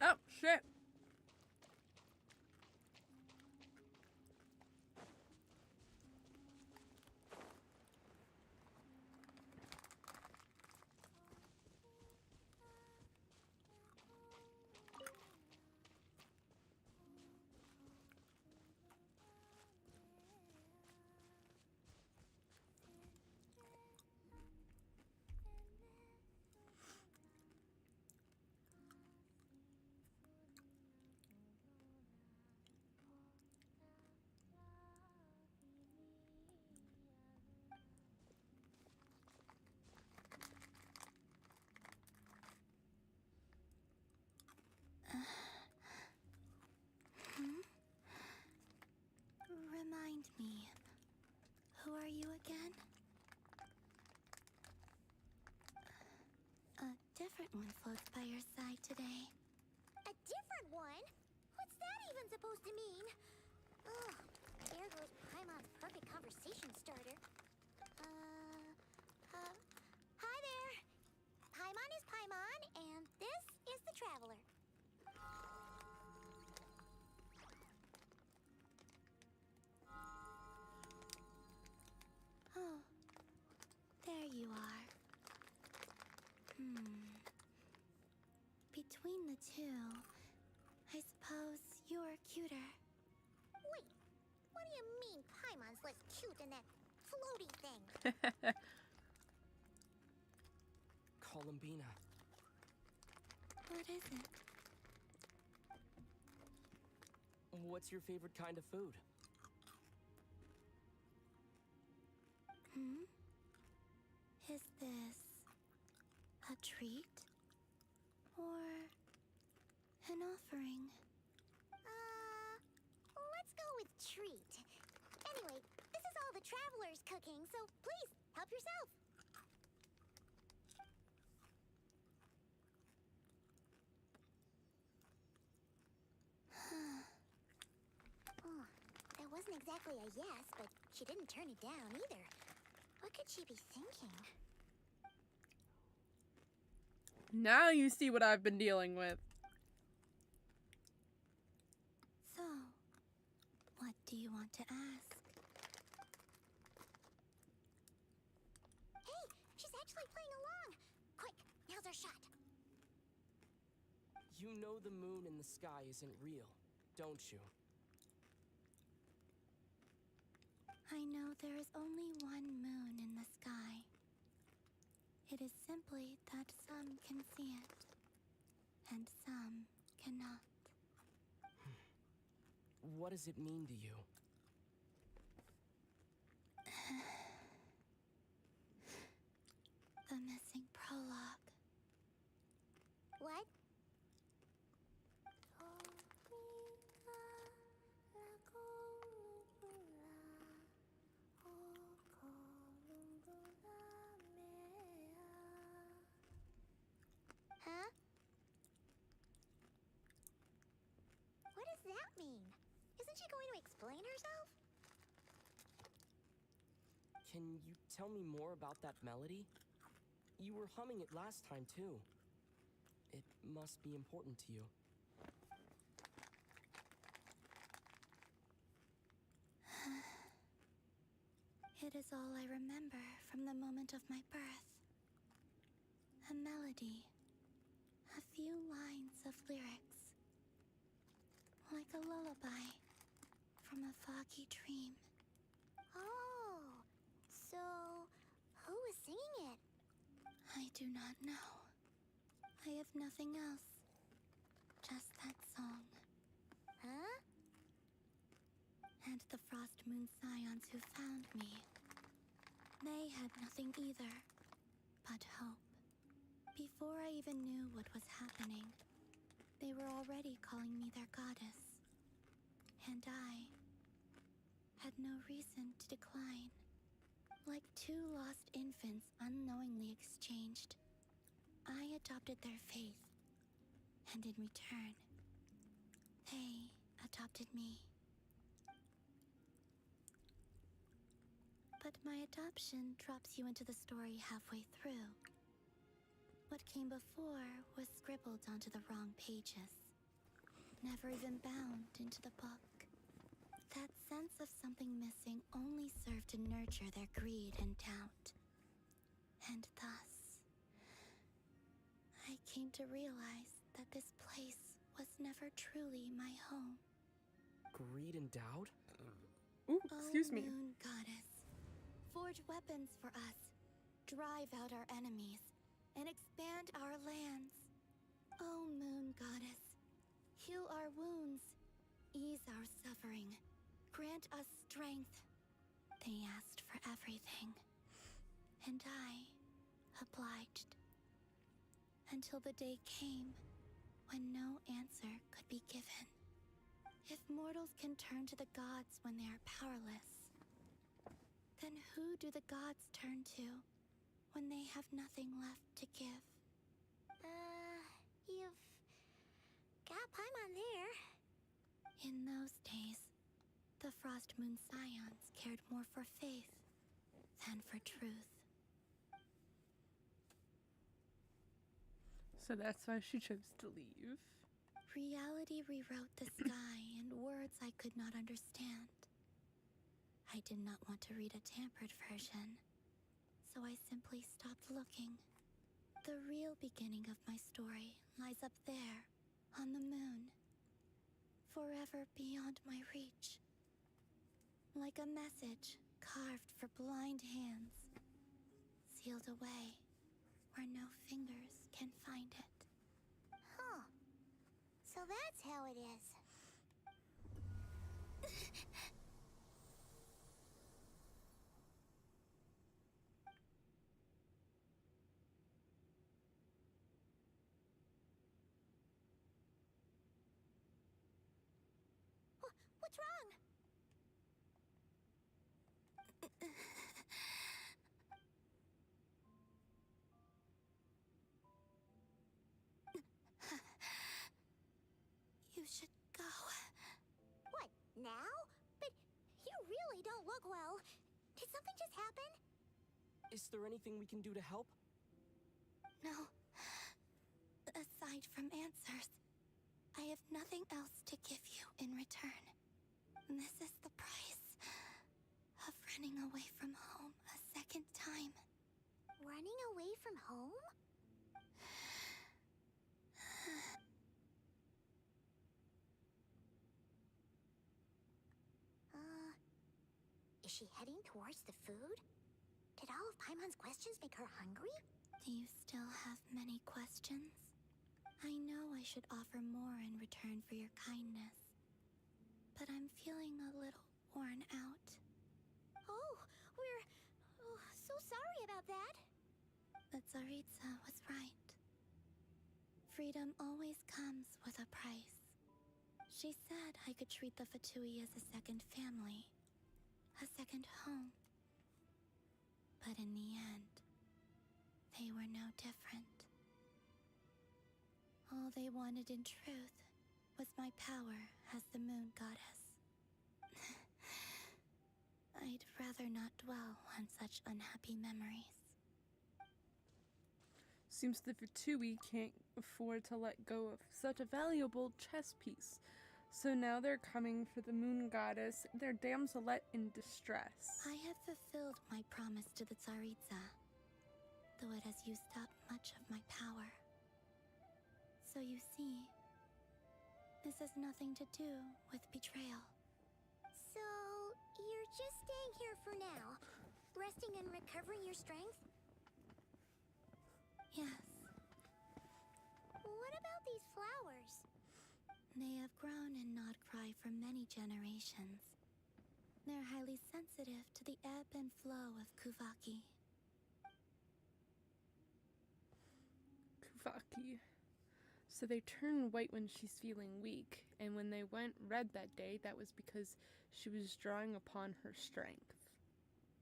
Oh, shit. Remind me, who are you again? A different one floats by your side today. A different one? What's that even supposed to mean? Ugh, there goes Paimon's perfect conversation starter. Hi there. Paimon is Paimon, and this is the Traveler. Oh, there you are. too. I suppose you're cuter. Wait, what do you mean Paimon's less cute than that floaty thing? Columbina. What is it? What's your favorite kind of food? Is this a treat? Or an offering? Let's go with treat. Anyway, this is all the traveler's cooking, so please, help yourself. Oh, that wasn't exactly a yes, but she didn't turn it down either. What could she be thinking? Now you see what I've been dealing with. So, what do you want to ask? Hey, she's actually playing along! Quick, now's our shot. You know the moon in the sky isn't real, don't you? I know there is only one moon in the sky. It is simply that some can see it, and some cannot. What does it mean to you? The missing prologue. What? Huh? What does that mean? Isn't she going to explain herself? Can you tell me more about that melody? You were humming it last time, too. It must be important to you. It is all I remember from the moment of my birth. A melody. A few lines of lyrics. Like a lullaby from a foggy dream. Oh, so who was singing it? I do not know. I have nothing else. Just that song. Huh? And the Frost Moon Scions who found me. They had nothing either, but hope. Before I even knew what was happening, they were already calling me their goddess. And I had no reason to decline. Like two lost infants unknowingly exchanged, I adopted their faith. And in return, they adopted me. But my adoption drops you into the story halfway through. What came before was scribbled onto the wrong pages, never even bound into the book. That sense of something missing only served to nurture their greed and doubt. And thus, I came to realize that this place was never truly my home. Greed and doubt? Ooh, excuse me. Moon Goddess, forge weapons for us, drive out our enemies, and expand our lands. Oh, Moon Goddess, heal our wounds, ease our suffering, grant us strength. They asked for everything, and I obliged. Until the day came when no answer could be given. If mortals can turn to the gods when they are powerless, then who do the gods turn to when they have nothing left to give? You've got Paimon there. In those days, the Frost Moon Scions cared more for faith than for truth. So that's why she chose to leave. Reality rewrote the sky in words I could not understand. I did not want to read a tampered version, so I simply stopped looking. The real beginning of my story lies up there, on the moon, forever beyond my reach. Like a message carved for blind hands, sealed away where no fingers can find it. Huh. So that's how it is. What's wrong? You should go. What, now? But you really don't look well. Did something just happen? Is there anything we can do to help? No. Aside from answers, I have nothing else to give you in return. This is the price of running away from home a second time. Running away from home? Is she heading towards the food? Did all of Paimon's questions make her hungry? Do you still have many questions? I know I should offer more in return for your kindness, but I'm feeling a little worn out. Oh, we're so sorry about that. But Tsaritsa was right. Freedom always comes with a price. She said I could treat the Fatui as a second family, a second home. But in the end, they were no different. All they wanted in truth was my power as the moon goddess. I'd rather not dwell on such unhappy memories. Seems the Fatui can't afford to let go of such a valuable chess piece. So now they're coming for the moon goddess, their damselette in distress. I have fulfilled my promise to the Tsaritsa, though it has used up much of my power. So you see, this has nothing to do with betrayal. So, you're just staying here for now, resting and recovering your strength? Yes. What about these flowers? They have grown in Krai for many generations. They're highly sensitive to the ebb and flow of Kuvaki. Kuvaki. So they turn white when she's feeling weak, and when they went red that day, that was because she was drawing upon her strength.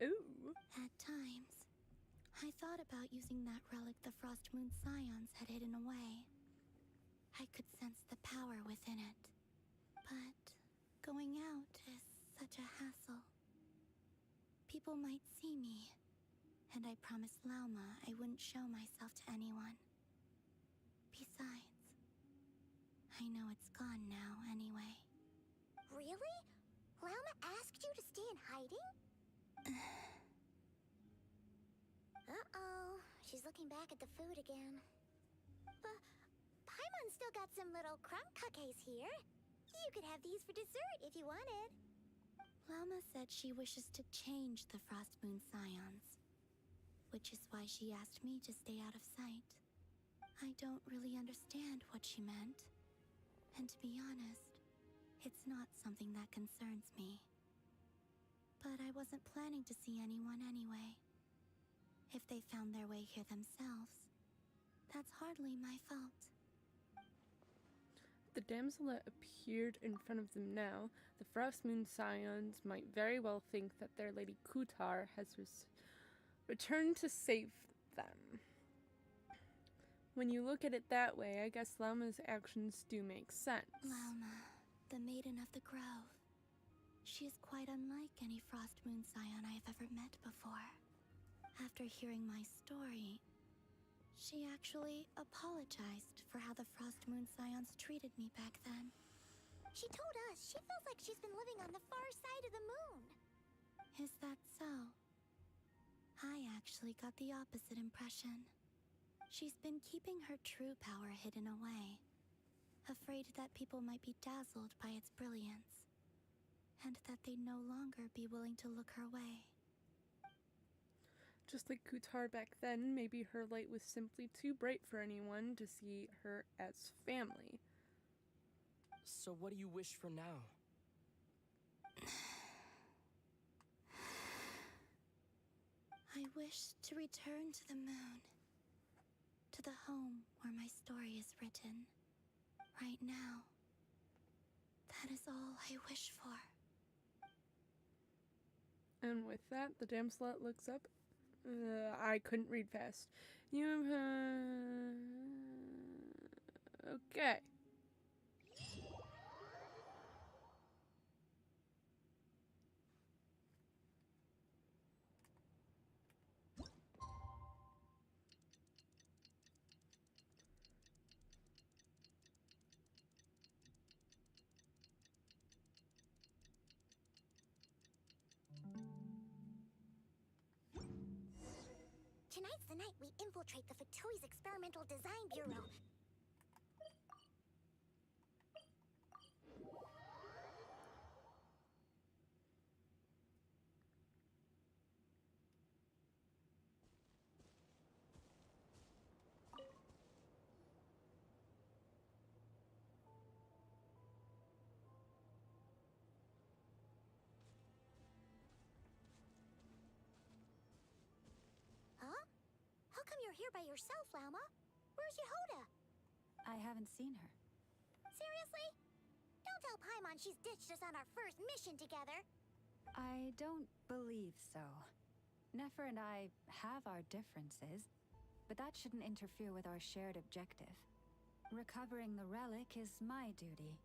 Ooh. At times, I thought about using that relic the Frost Moon Scions had hidden away. I could sense the power within it. But going out is such a hassle. People might see me, and I promised Lauma I wouldn't show myself to anyone. Besides, I know it's gone now anyway. Really? Lauma asked you to stay in hiding? Uh-oh, she's looking back at the food again. But Paimon still got some little crumb cookies here. You could have these for dessert if you wanted. Lauma said she wishes to change the Frost Moon Scions, which is why she asked me to stay out of sight. I don't really understand what she meant, and to be honest, it's not something that concerns me. But I wasn't planning to see anyone anyway. If they found their way here themselves, that's hardly my fault. The damselette appeared in front of them now. The Frost Moon Scions might very well think that their Lady Kutar has returned to save them. When you look at it that way, I guess Lauma's actions do make sense. Lauma, the Maiden of the Grove. She is quite unlike any Frost Moon Scion I have ever met before. After hearing my story, she actually apologized for how the Frost Moon Scions treated me back then. She told us she feels like she's been living on the far side of the moon. Is that so? I actually got the opposite impression. She's been keeping her true power hidden away, afraid that people might be dazzled by its brilliance, and that they'd no longer be willing to look her way. Just like Kutar back then, maybe her light was simply too bright for anyone to see her as family. So what do you wish for now? I wish to return to the moon, to the home where my story is written. Right now, that is all I wish for. And with that, the damselet looks up. I couldn't read fast. You okay. Tonight's the night we infiltrate the Fatui's Experimental Design Bureau. Huh? How come you're here by yourself, Lauma? Where's Yehoda? I haven't seen her. Seriously? Don't tell Paimon she's ditched us on our first mission together. I don't believe so. Nefer and I have our differences, but that shouldn't interfere with our shared objective. Recovering the relic is my duty.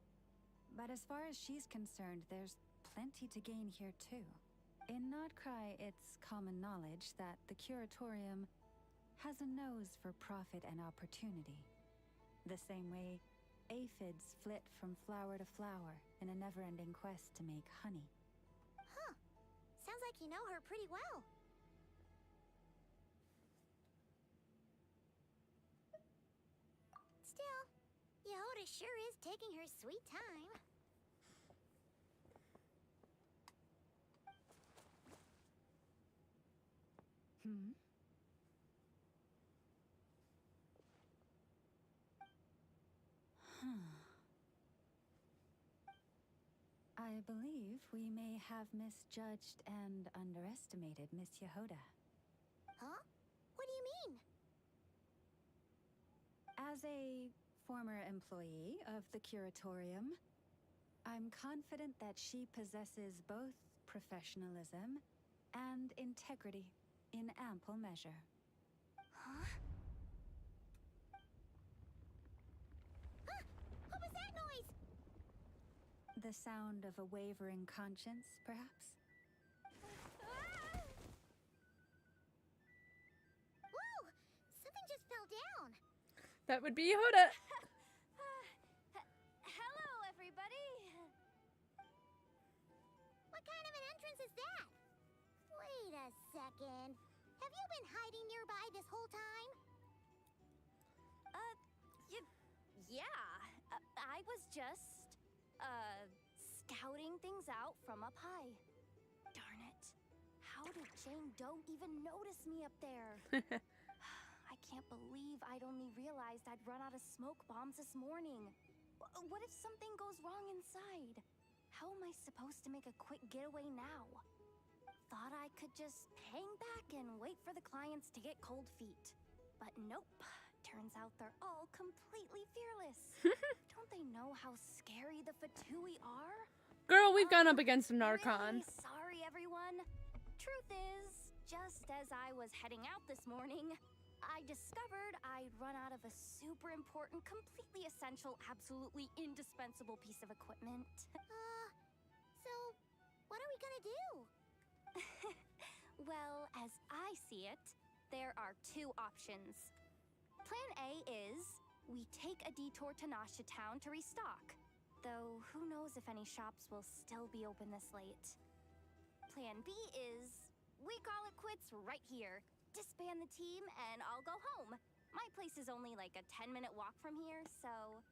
But as far as she's concerned, there's plenty to gain here too. In Krai, it's common knowledge that the Curatorium has a nose for profit and opportunity. The same way aphids flit from flower to flower in a never-ending quest to make honey. Huh. Sounds like you know her pretty well. Still, Yehoda sure is taking her sweet time. I believe we may have misjudged and underestimated Miss Yehoda. Huh? What do you mean? As a former employee of the Curatorium, I'm confident that she possesses both professionalism and integrity in ample measure. Huh? What was that noise? The sound of a wavering conscience, perhaps? Whoa! Something just fell down. That would be Yehoda. Hello, everybody. What kind of an entrance is that? Wait a second. Have you been hiding nearby this whole time? Yeah. I was just, scouting things out from up high. Darn it. How did Jane Doe even notice me up there? I can't believe I'd only realized I'd run out of smoke bombs this morning. What if something goes wrong inside? How am I supposed to make a quick getaway now? Thought I could just hang back and wait for the clients to get cold feet. But nope. Turns out they're all completely fearless. Don't they know how scary the Fatui are? Girl, we've gone up against a Narcon. Really sorry, everyone. Truth is, just as I was heading out this morning, I discovered I'd run out of a super important, completely essential, absolutely indispensable piece of equipment. So, what are we gonna do? Well, as I see it, there are two options. Plan A is, we take a detour to Nasha Town to restock. Though, who knows if any shops will still be open this late. Plan B is, we call it quits right here. Disband the team and I'll go home. My place is only like a 10-minute walk from here, so...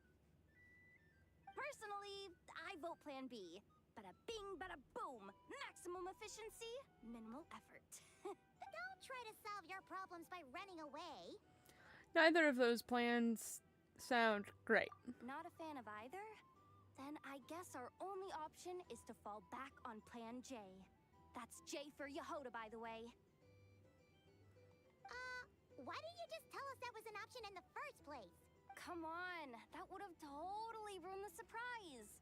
Personally, I vote Plan B. Bada bing, bada boom. Maximum efficiency, minimal effort. Don't try to solve your problems by running away. Neither of those plans sound great. Not a fan of either? Then I guess our only option is to fall back on Plan J. That's J for Yehoda, by the way. Why didn't you just tell us that was an option in the first place? Come on, that would have totally ruined the surprise.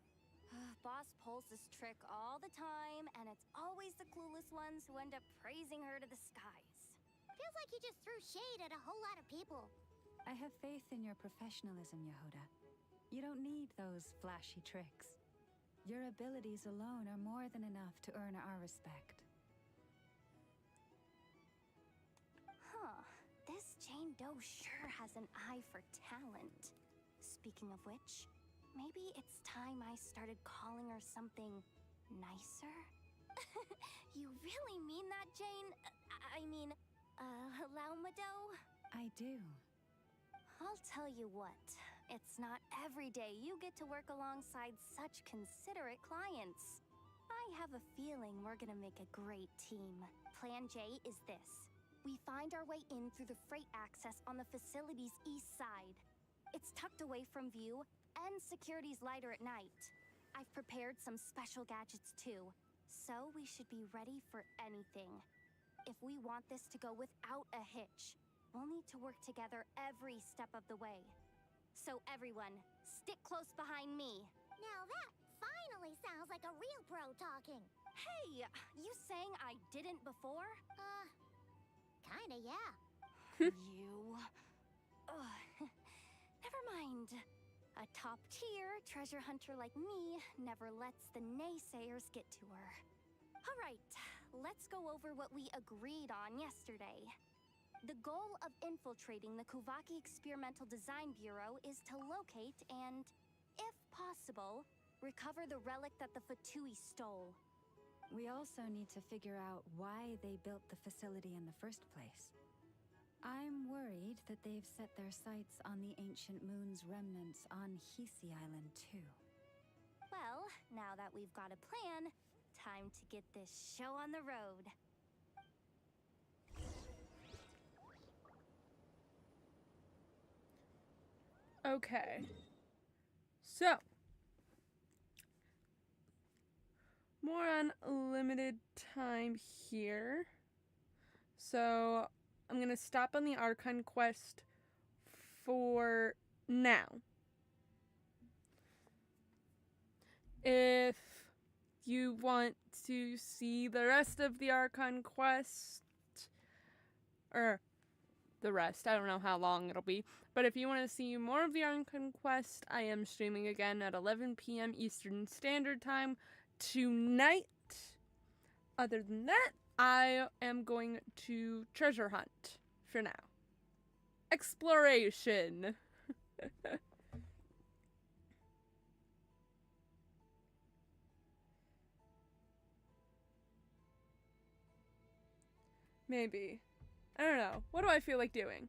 Boss pulls this trick all the time, and it's always the clueless ones who end up praising her to the skies. Feels like you just threw shade at a whole lot of people. I have faith in your professionalism, Yehoda. You don't need those flashy tricks. Your abilities alone are more than enough to earn our respect. Huh. This Jane Doe sure has an eye for talent. Speaking of which, maybe it's time I started calling her something nicer? You really mean that, Jane? I mean, Laumado? I do. I'll tell you what. It's not every day you get to work alongside such considerate clients. I have a feeling we're gonna make a great team. Plan J is this. We find our way in through the freight access on the facility's east side. It's tucked away from view, and security's lighter at night. I've prepared some special gadgets too, so we should be ready for anything. If we want this to go without a hitch, we'll need to work together every step of the way. So everyone, stick close behind me. Now that finally sounds like a real pro talking. Hey, you saying I didn't before? Kinda, yeah. You... Ugh. Never mind. A top-tier treasure hunter like me never lets the naysayers get to her. All right, let's go over what we agreed on yesterday. The goal of infiltrating the Kuvaki Experimental Design Bureau is to locate and, if possible, recover the relic that the Fatui stole. We also need to figure out why they built the facility in the first place. I'm worried that they've set their sights on the ancient moon's remnants on Hisi Island too. Well, now that we've got a plan, time to get this show on the road. Okay. So, more on limited time here. So, I'm gonna stop on the Archon quest for now. If you want to see the rest of the Archon quest, or the rest, I don't know how long it'll be, but if you want to see more of the Archon quest, I am streaming again at 11 p.m. Eastern Standard Time tonight. Other than that, I am going to treasure hunt for now. Exploration. Maybe. I don't know. What do I feel like doing?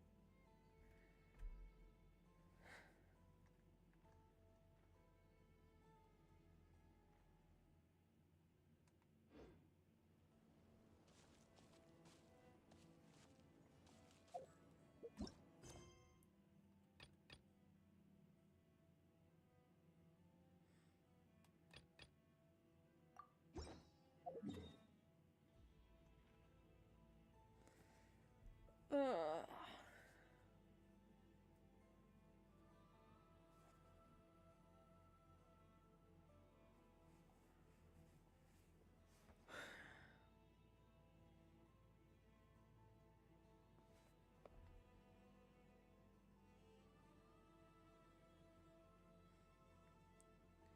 Ugh.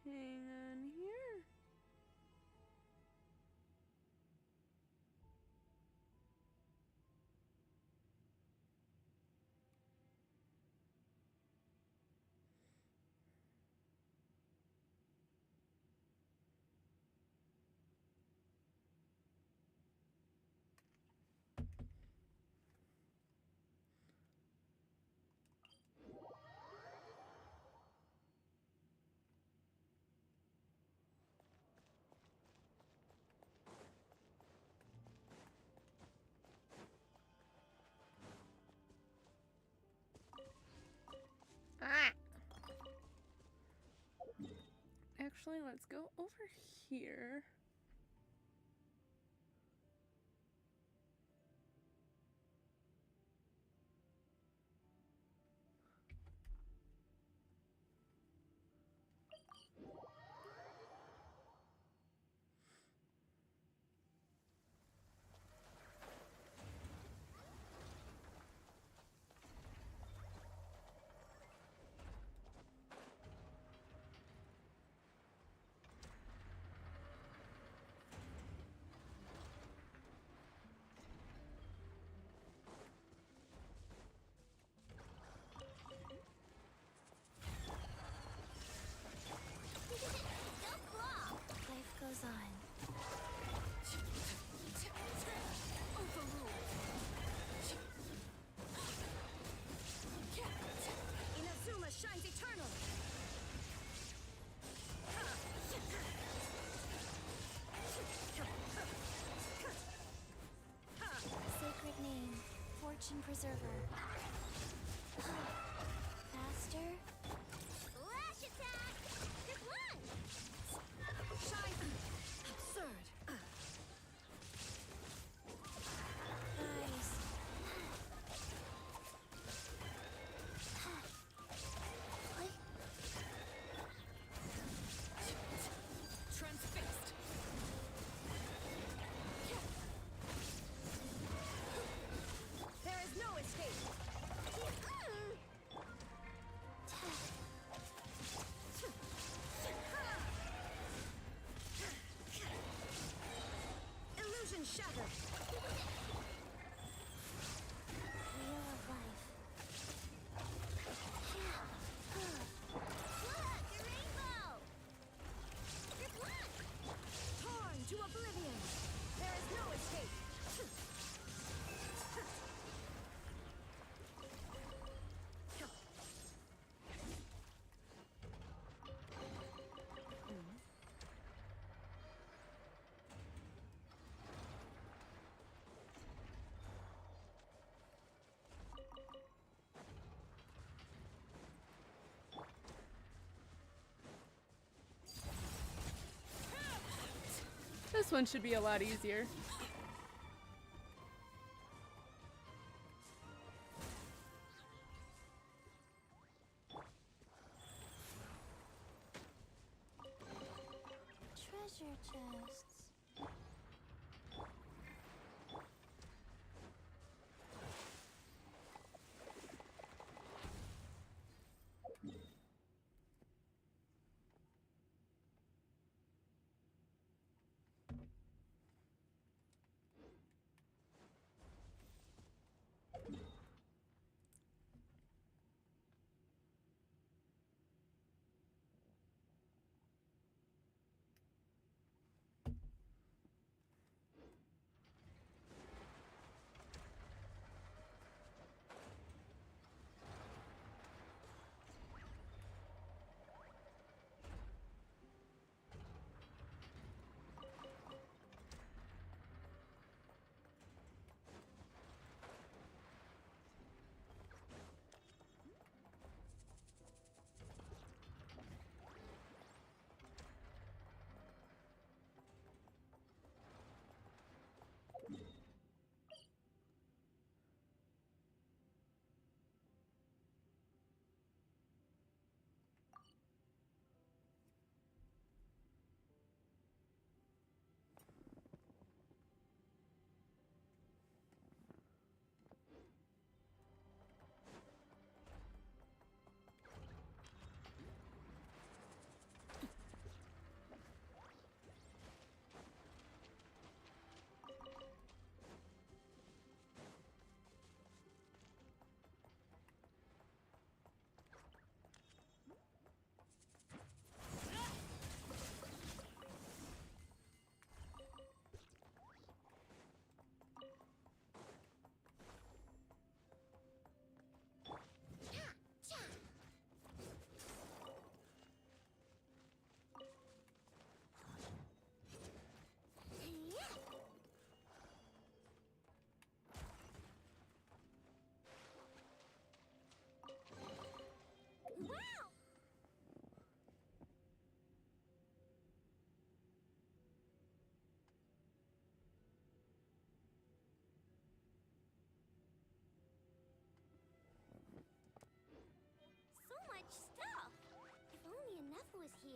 Hang on here. Actually, let's go over here. Life goes on. Inazuma shines eternal. Sacred name, fortune preserver. Faster. Lash attack! Just one! Shine. Absurd. Nice. Transfixed. There is no escape. Illusion shattered. Wheel of life. Look, a rainbow! Just one! Torn to oblivion. There is no escape. This one should be a lot easier. Treasure chests. was here.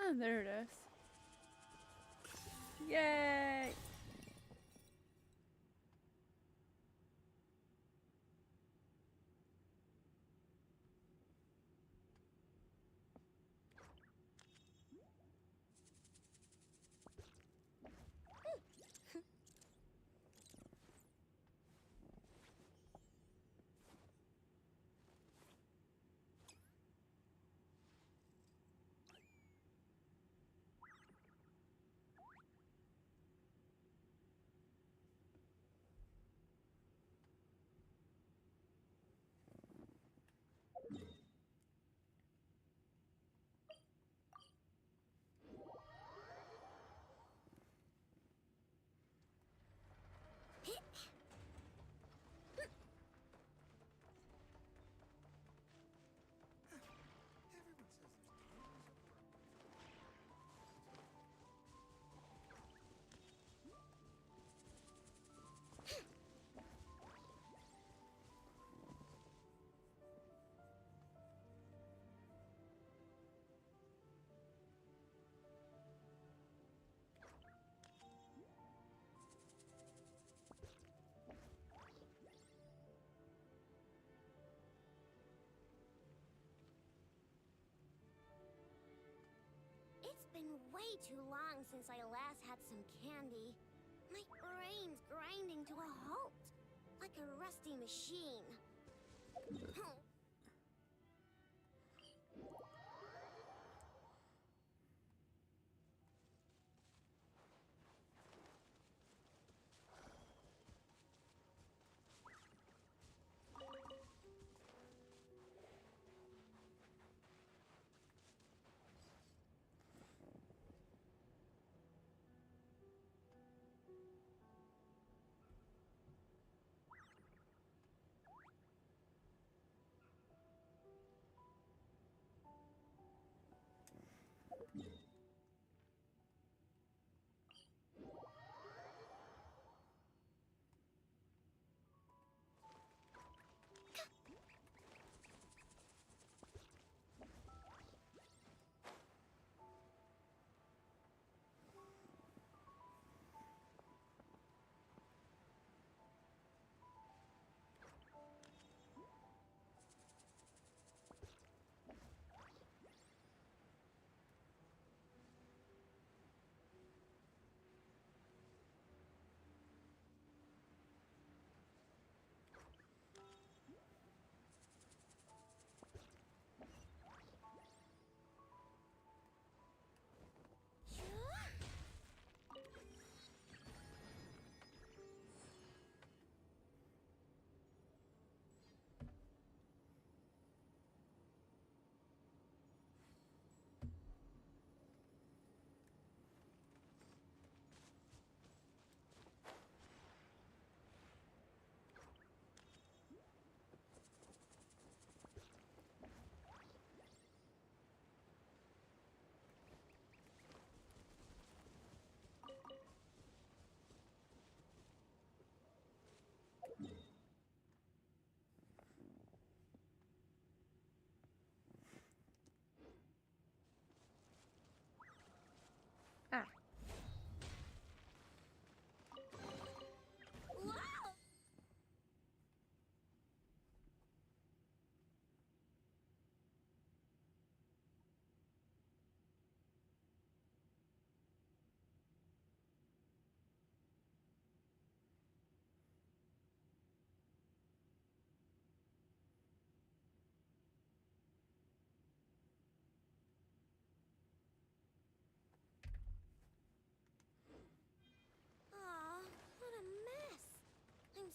Oh, there it is. Yay! It's been way too long since I last had some candy. My brain's grinding to a halt, like a rusty machine.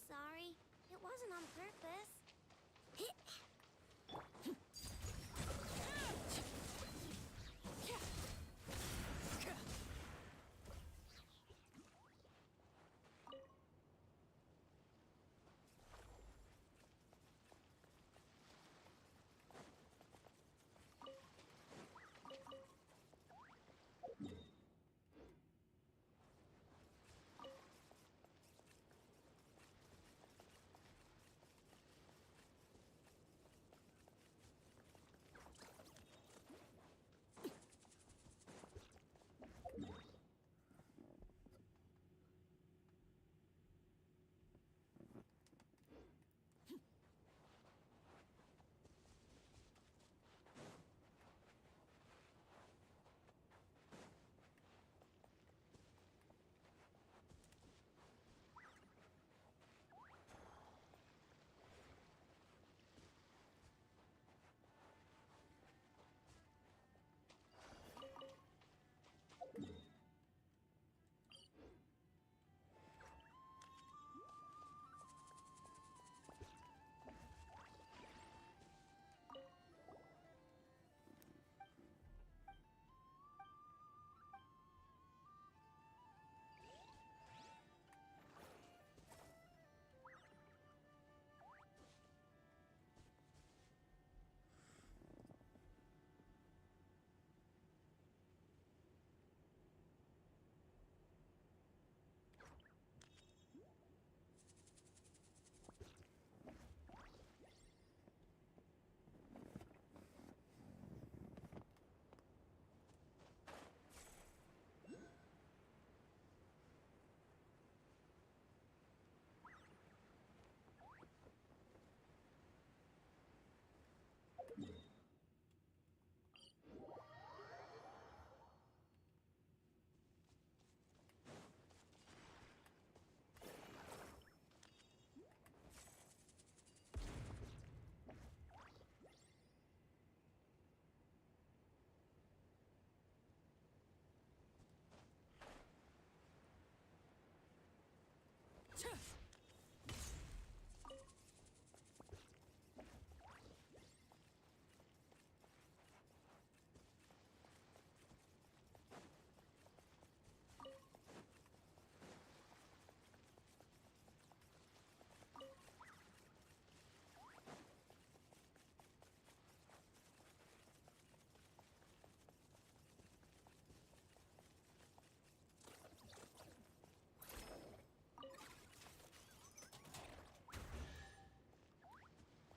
Sorry, it wasn't on purpose.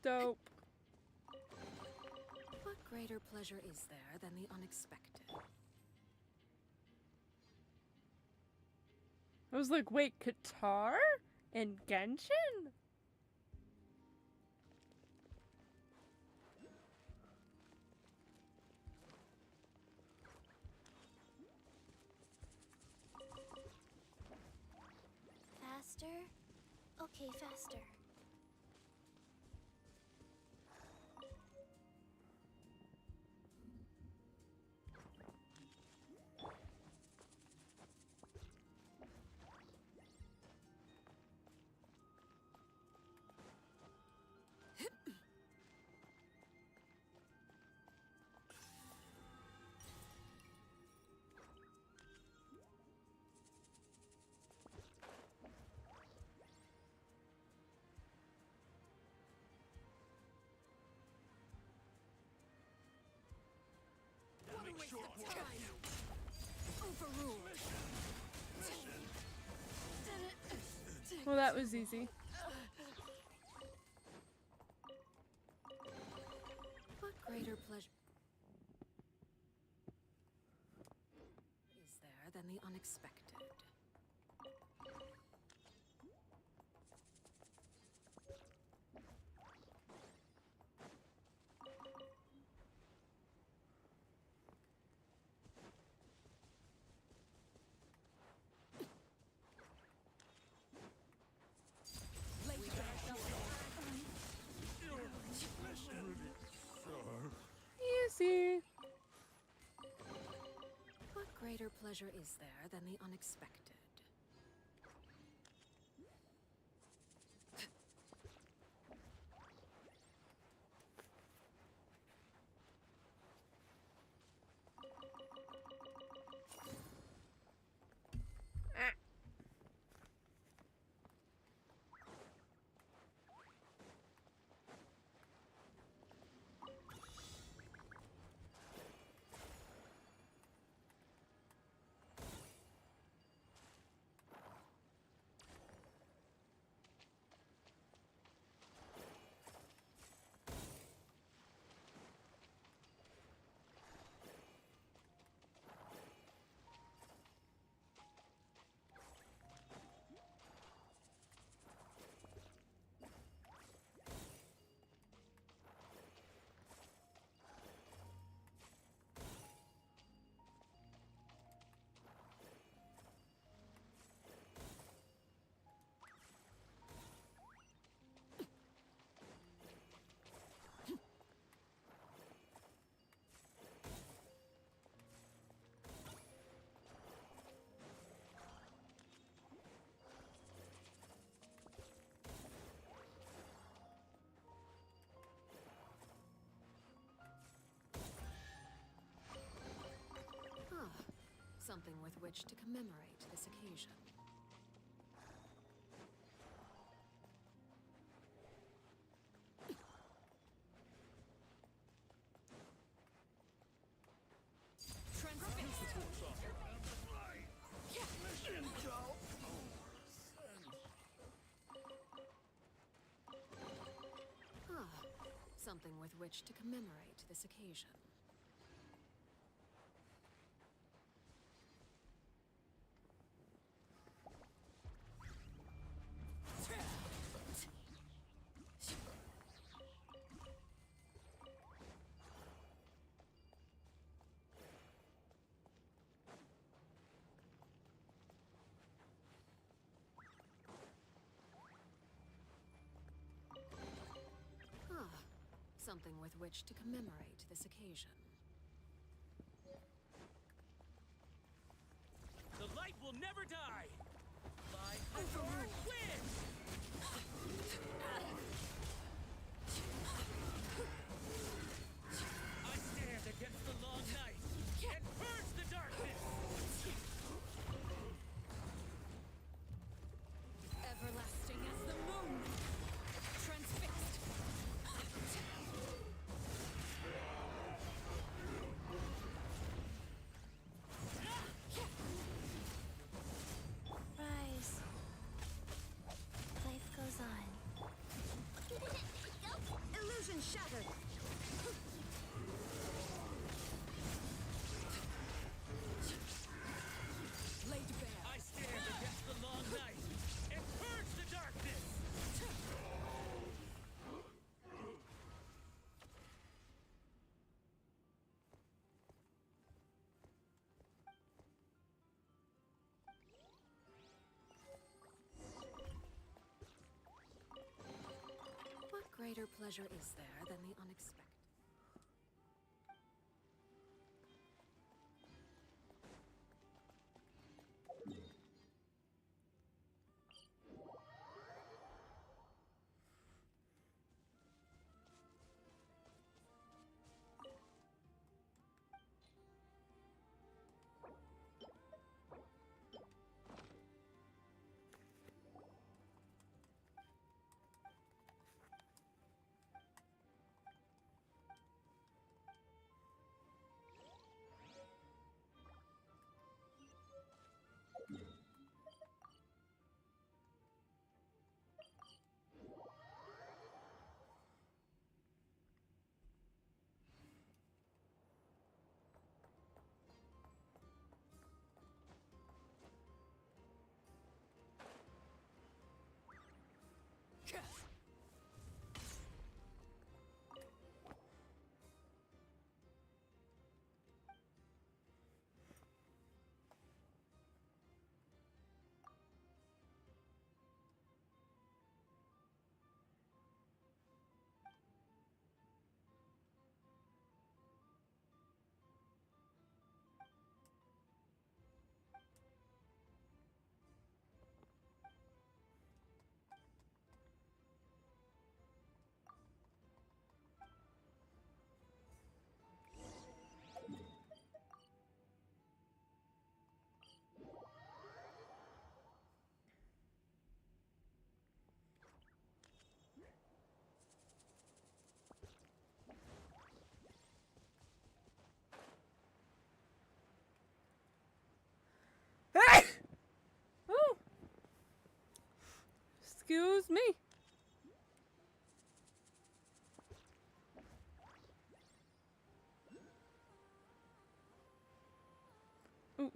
dope. What greater pleasure is there than the unexpected? I was like, wait, Qatar and Genshin? Faster? Okay, faster. Well, that was easy. What greater pleasure is there than the unexpected? Easy. What greater pleasure is there than the unexpected? Something with which to commemorate this occasion. Something with which to commemorate this occasion. Something with which to commemorate this occasion. The light will never die! By Hyperword wins! I stand against the long night and purge the darkness! Everlasting as the moon! Transfixed! Rise. Play greater pleasure is there than the unexpected? Oh! Excuse me. Ooh.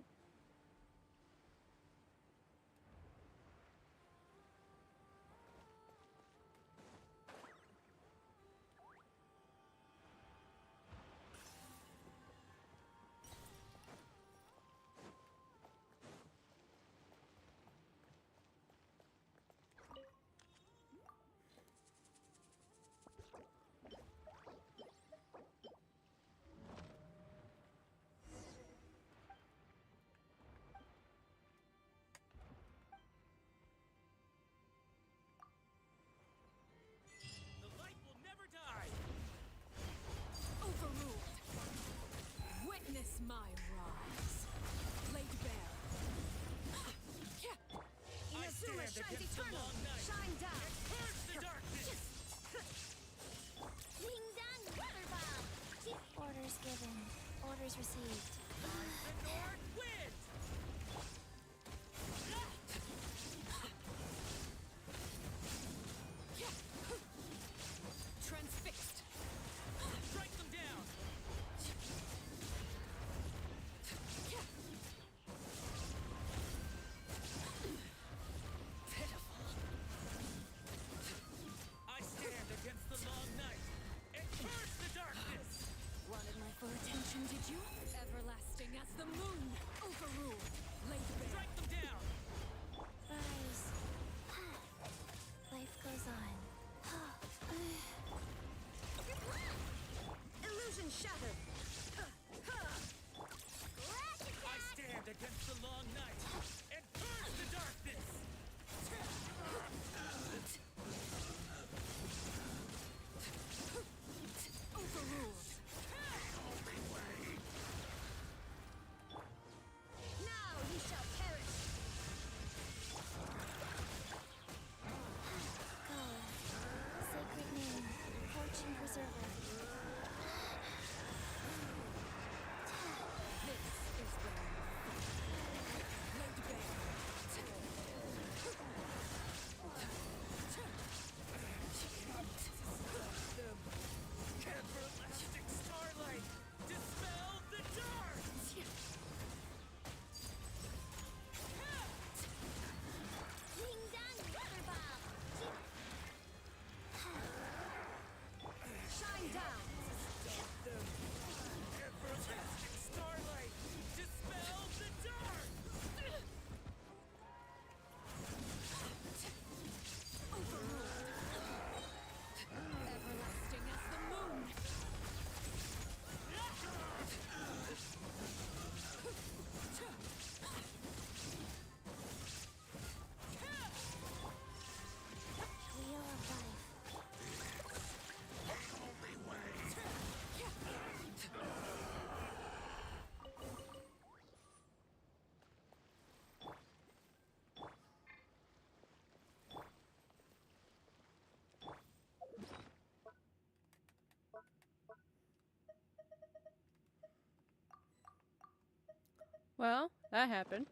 Well, that happened.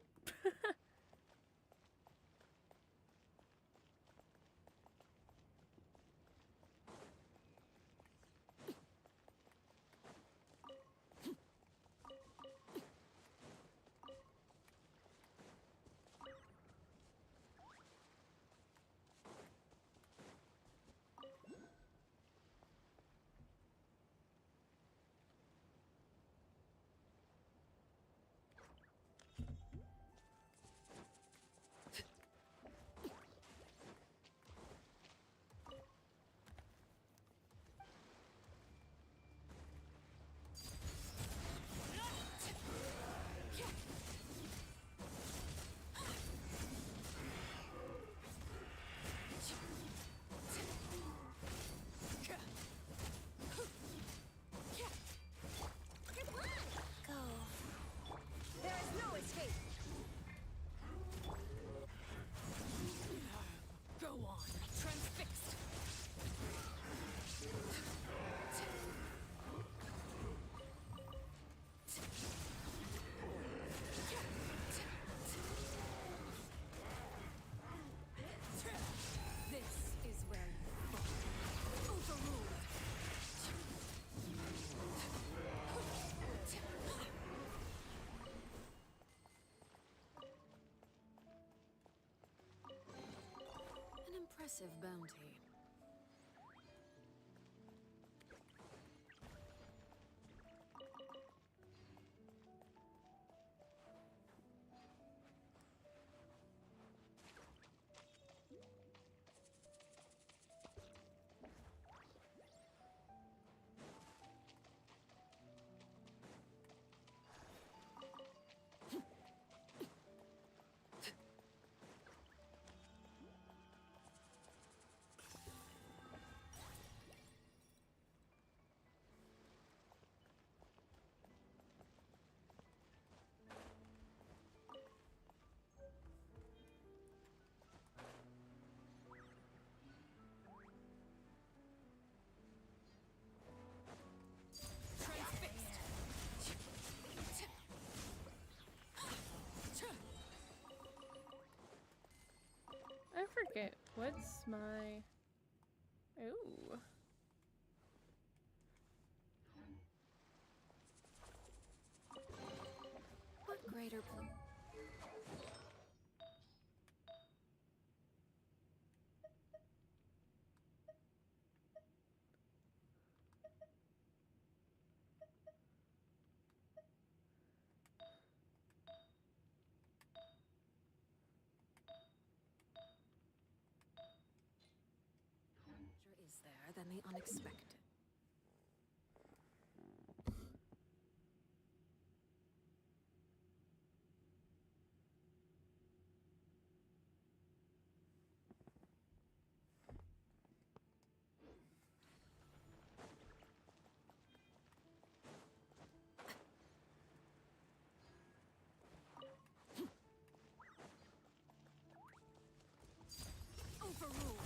Go on, transfixed. This is where you fall. Overruled. An impressive bounty. I forget. What's my... Ooh. What greater pl- is there than the unexpected? Overruled.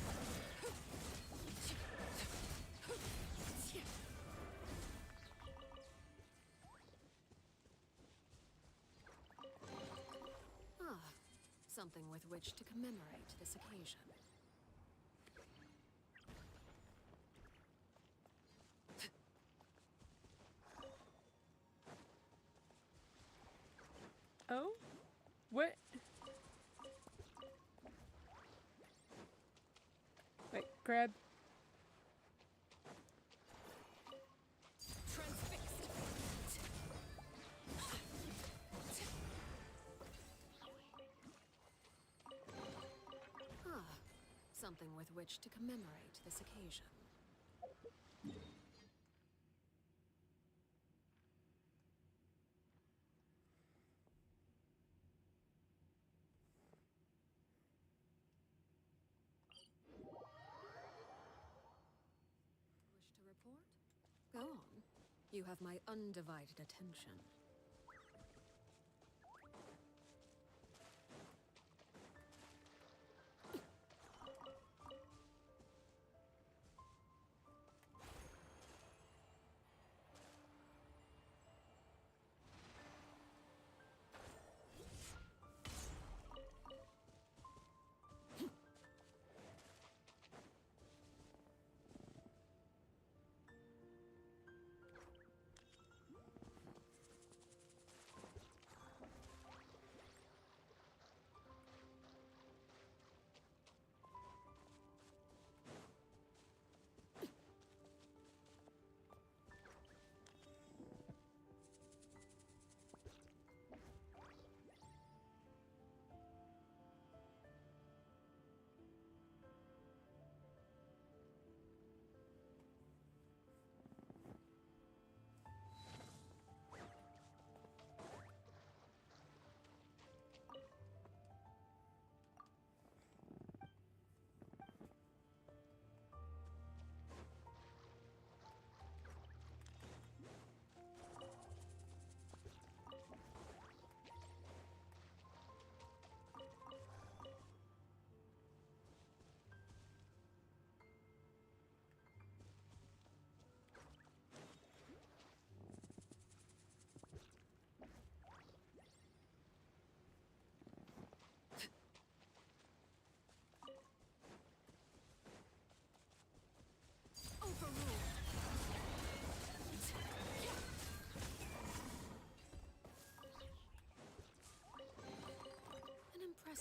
Something with which to commemorate this occasion. Oh? What? Wait, grab. Something with which to commemorate this occasion. Wish to report? Go on. You have my undivided attention.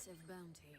Impressive bounty.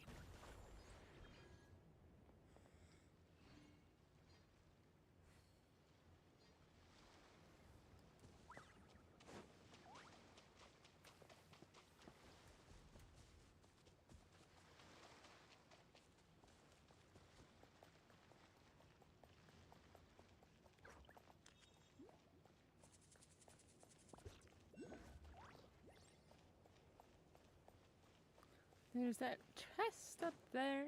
There's that chest up there.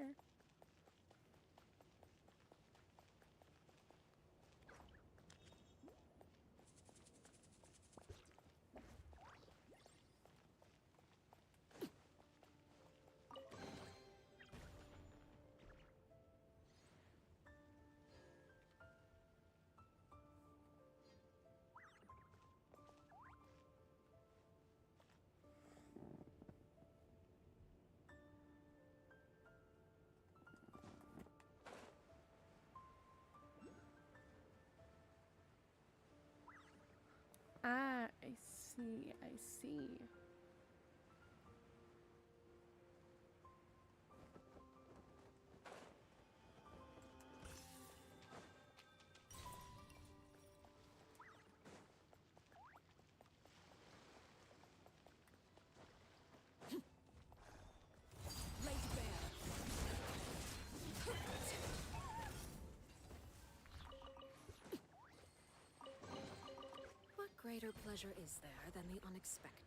Ah, I see, I see. What greater pleasure is there than the unexpected?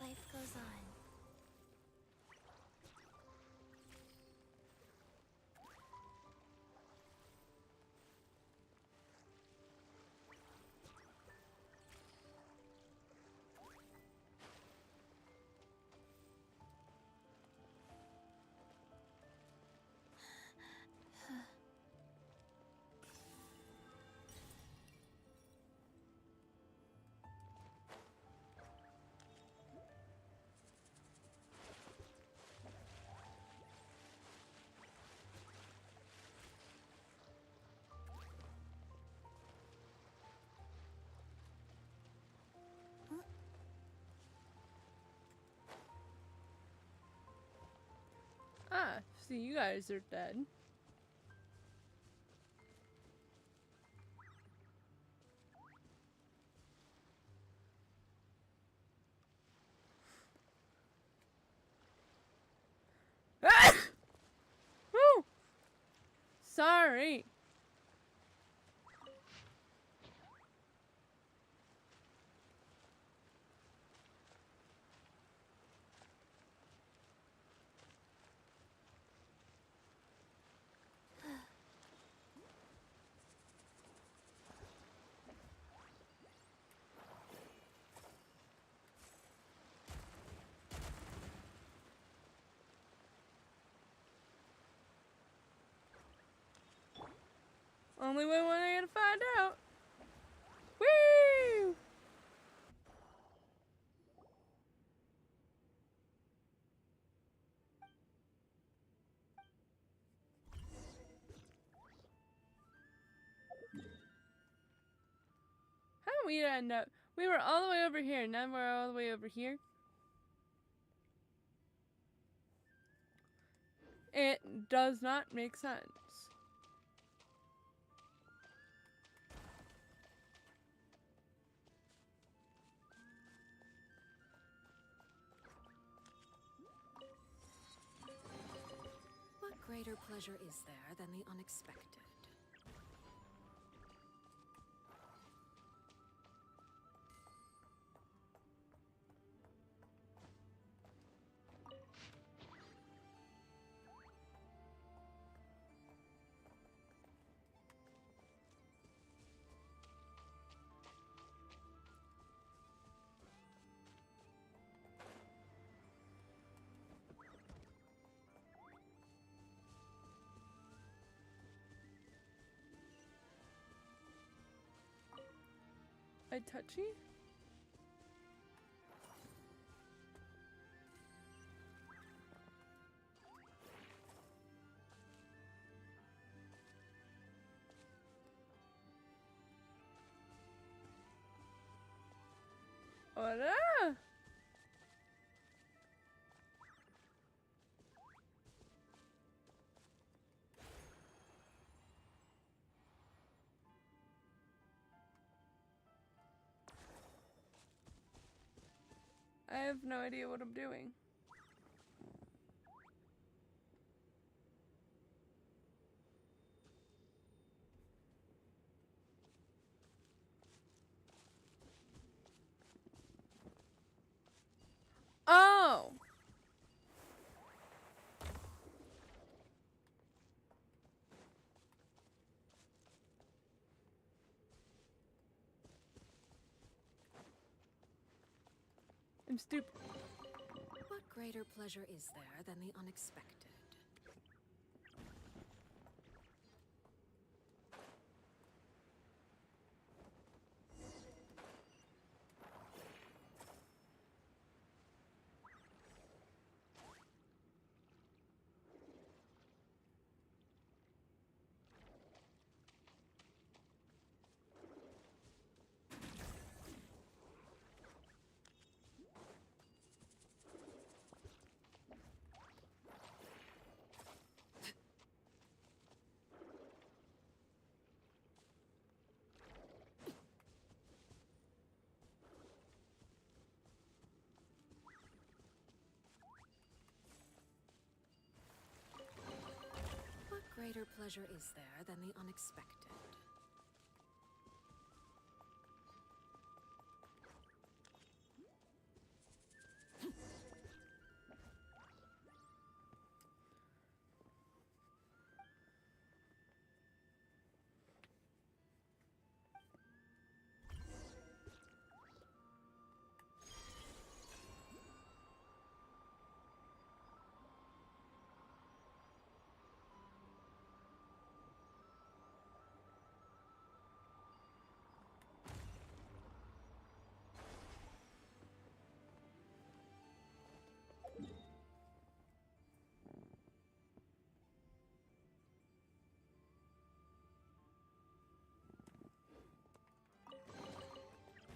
Life goes on. Ah, see, you guys are dead. Ah! Woo! Sorry. Only way one I gotta find out. Woo! How did we end up? We were all the way over here, now we're all the way over here. It does not make sense. What greater pleasure is there than the unexpected? I touchy? Hola! I have no idea what I'm doing. Oh! I'm stupid. What greater pleasure is there than the unexpected? What greater pleasure is there than the unexpected?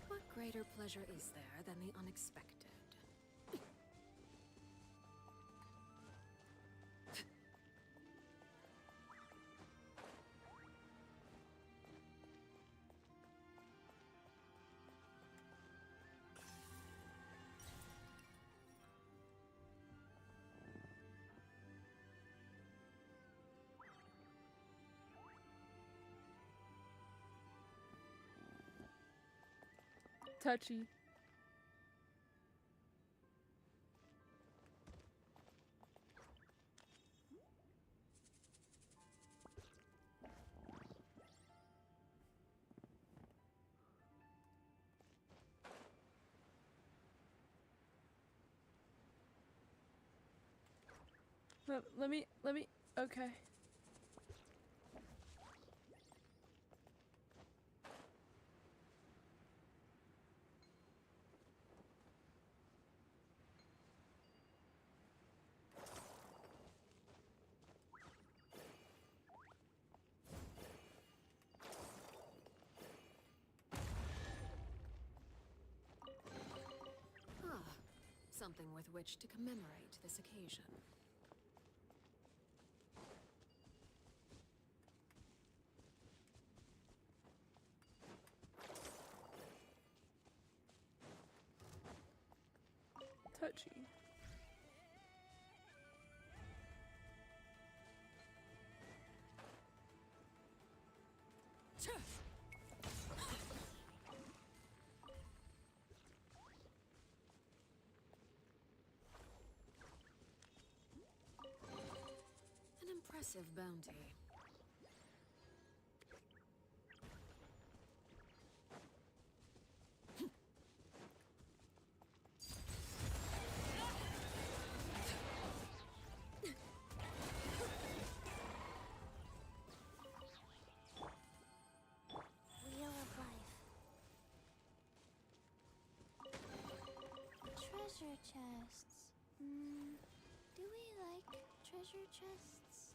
What greater pleasure is there than the unexpected? Touchy. Let me, okay. Ah, something with which to commemorate this occasion. Touchy. An impressive bounty. Wheel of life. Treasure chests. Do we like treasure chests?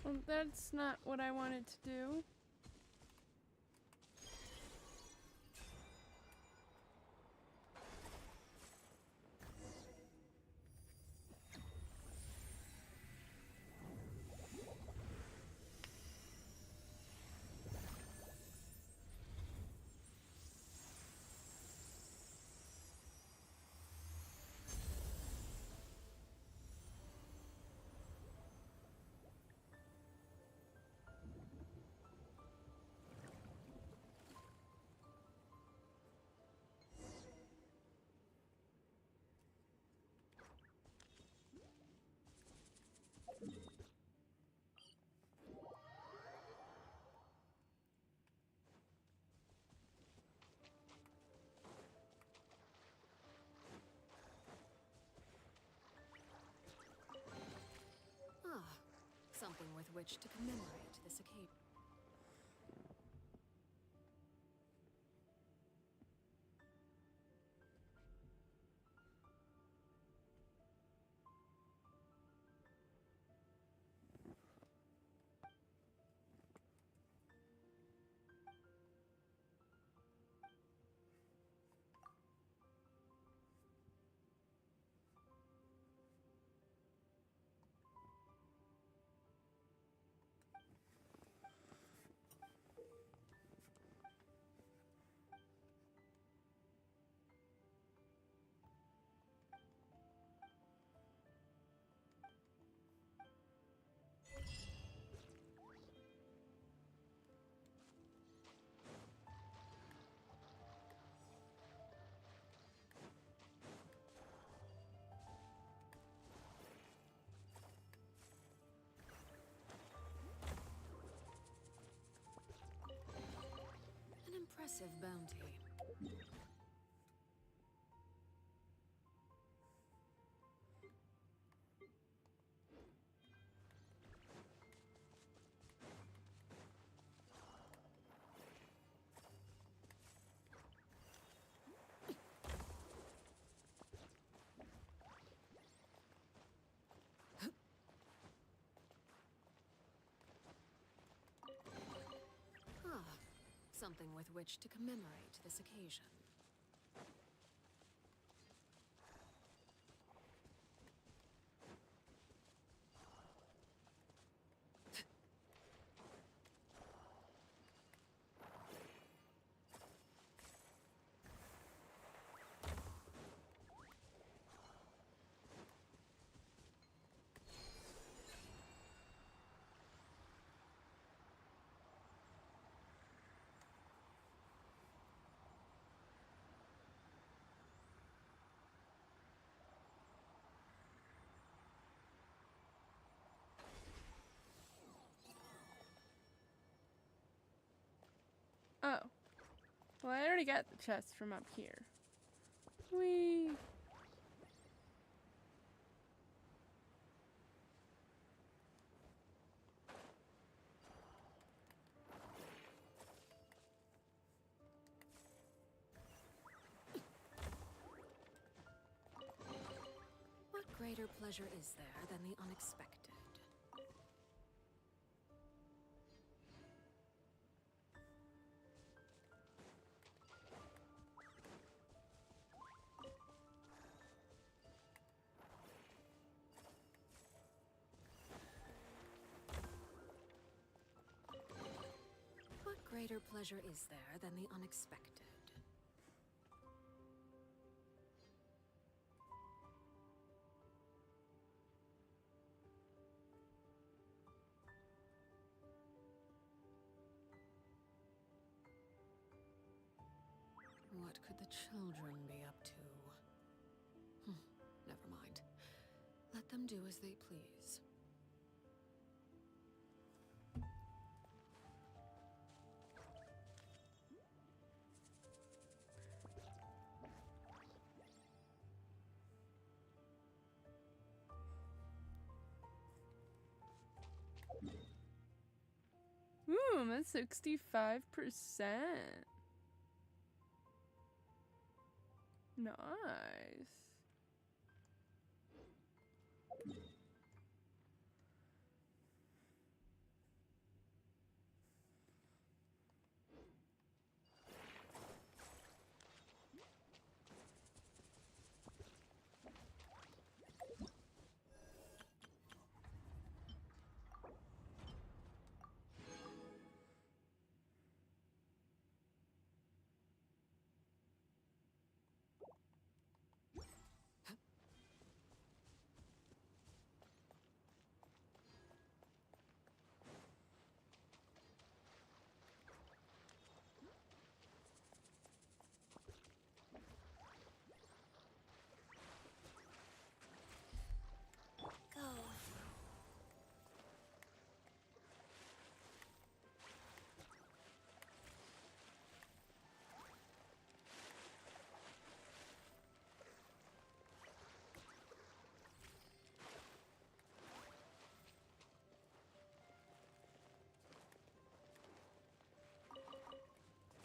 Well, that's not what I wanted to do. Something with which to commemorate this occasion. impressive bounty. Something with which to commemorate this occasion. Oh. Well, I already got the chest from up here. Whee! What greater pleasure is there than the unexpected? What greater pleasure is there than the unexpected? What could the children be up to? Never mind. Let them do as they please. Ooh, I'm at 65%. Nice.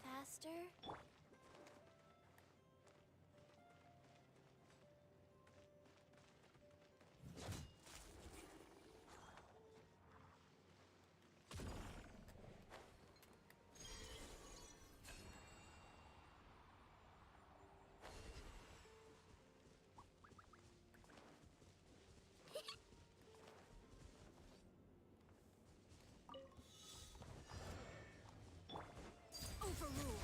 Faster? Overruled.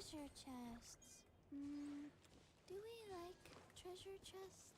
Treasure chests. Do we like treasure chests?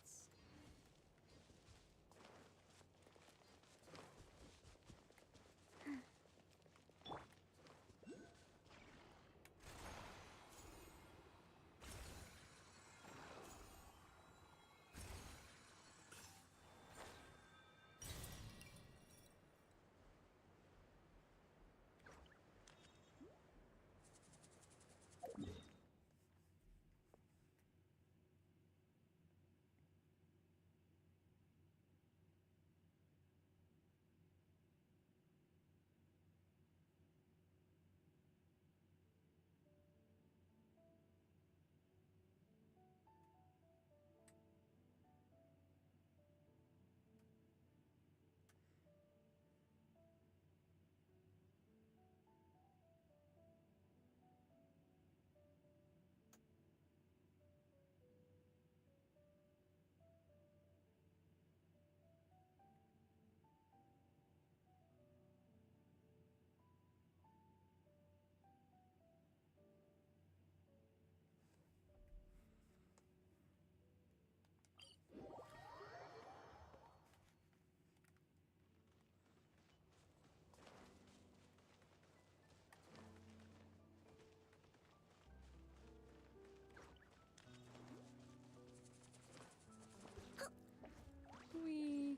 Wee.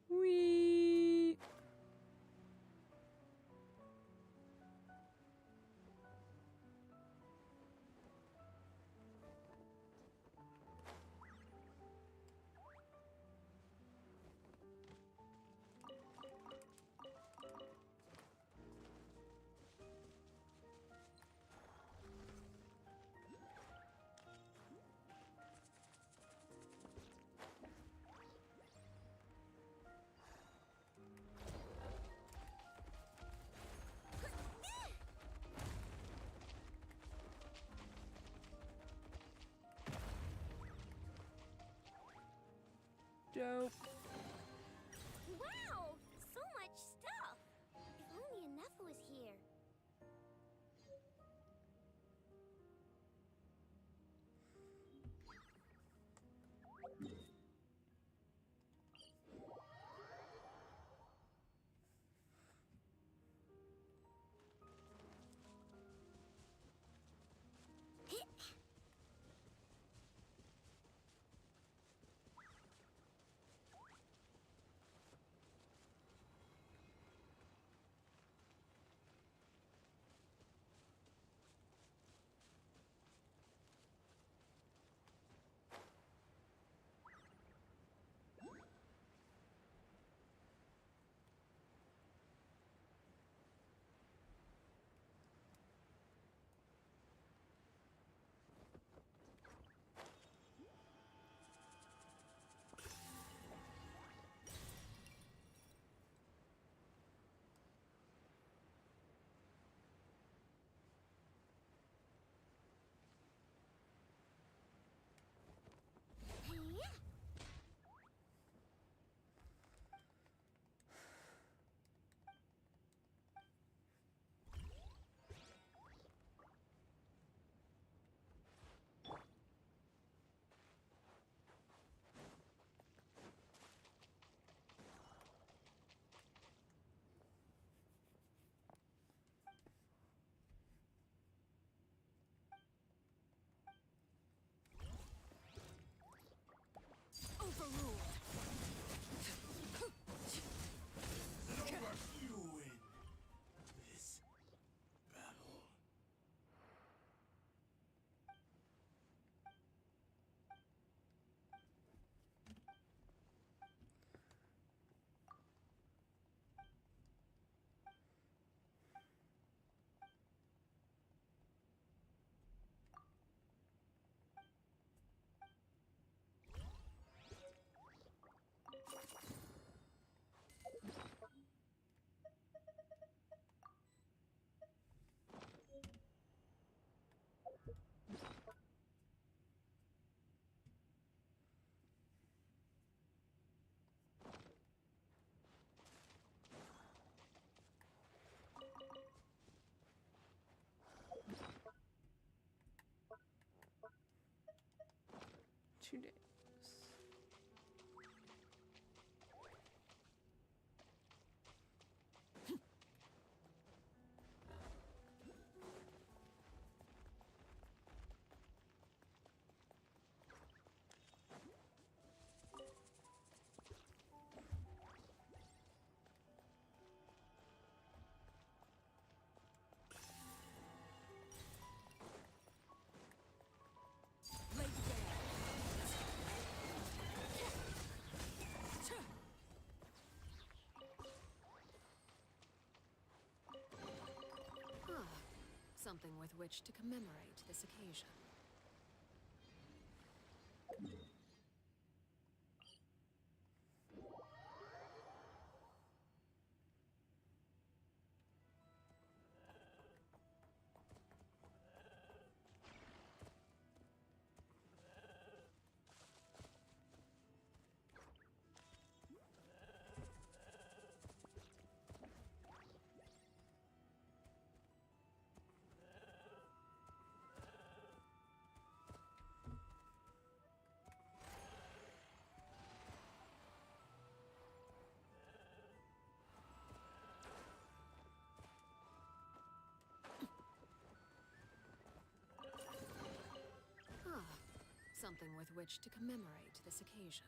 Wee. Dope. Wow! So much stuff! If only enough was here. Something with which to commemorate this occasion. Something with which to commemorate this occasion.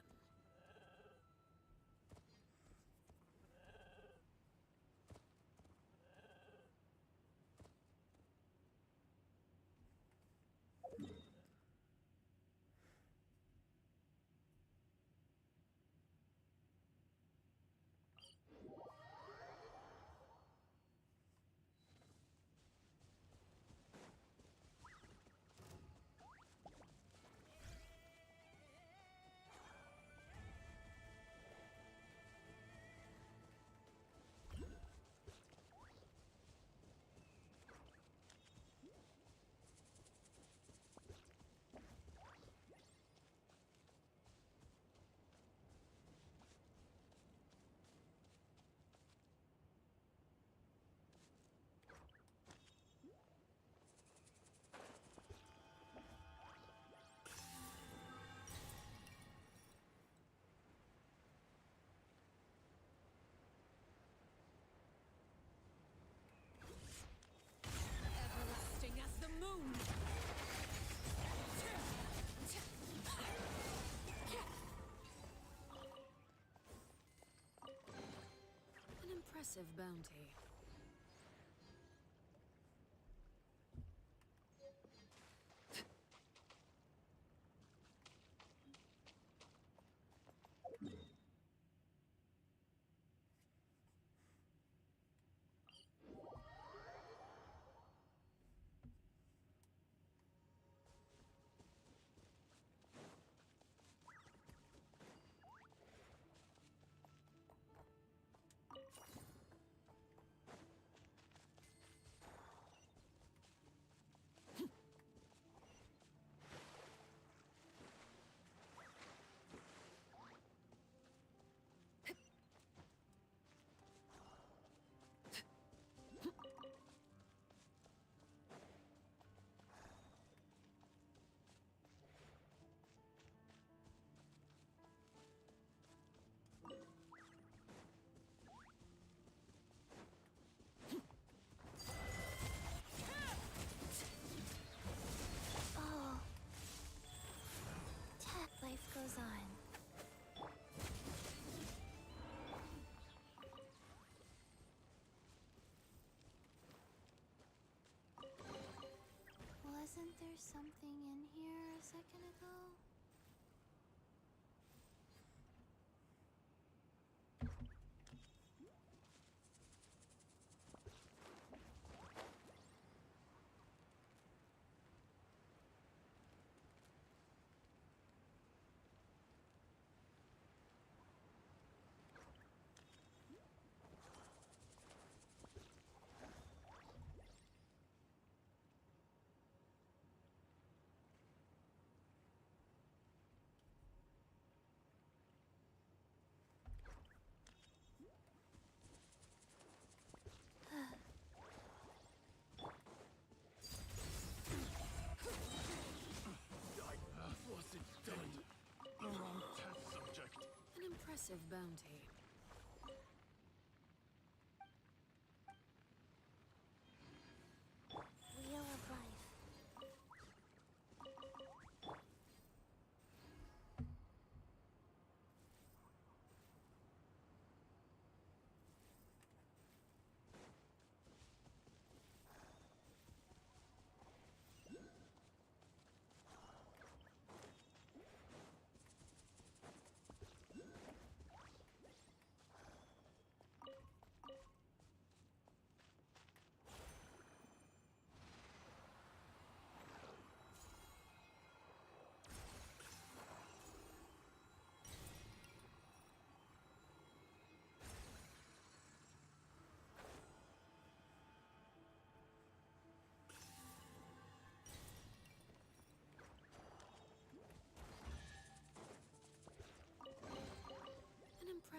Everlasting as the moon! An impressive bounty. Life goes on. Wasn't there something in here a second ago? An impressive bounty. Wheel of Life.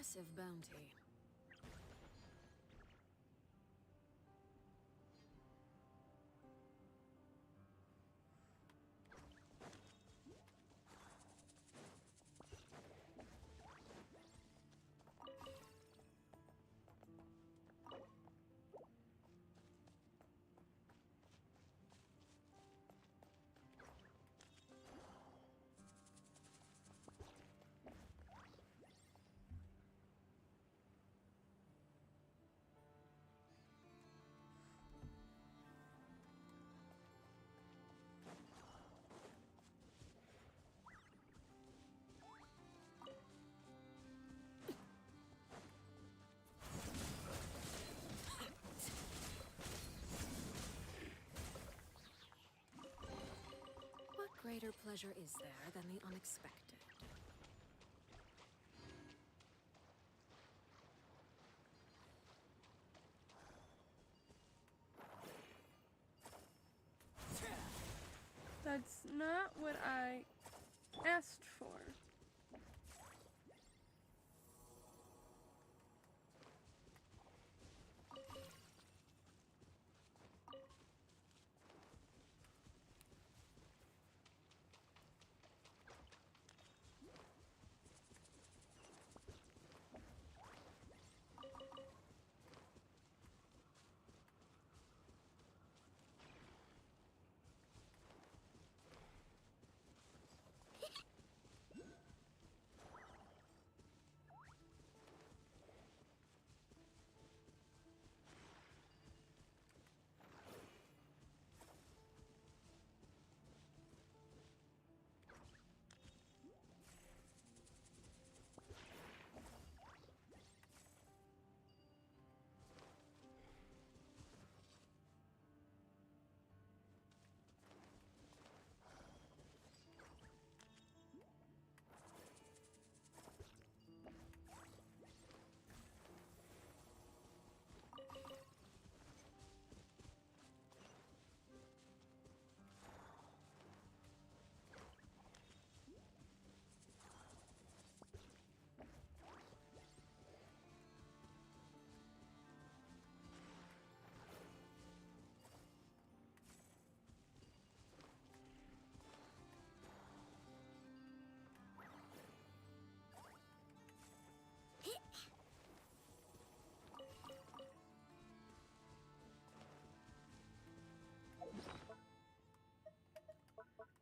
Impressive bounty. What greater pleasure is there than the unexpected? That's not what I asked for.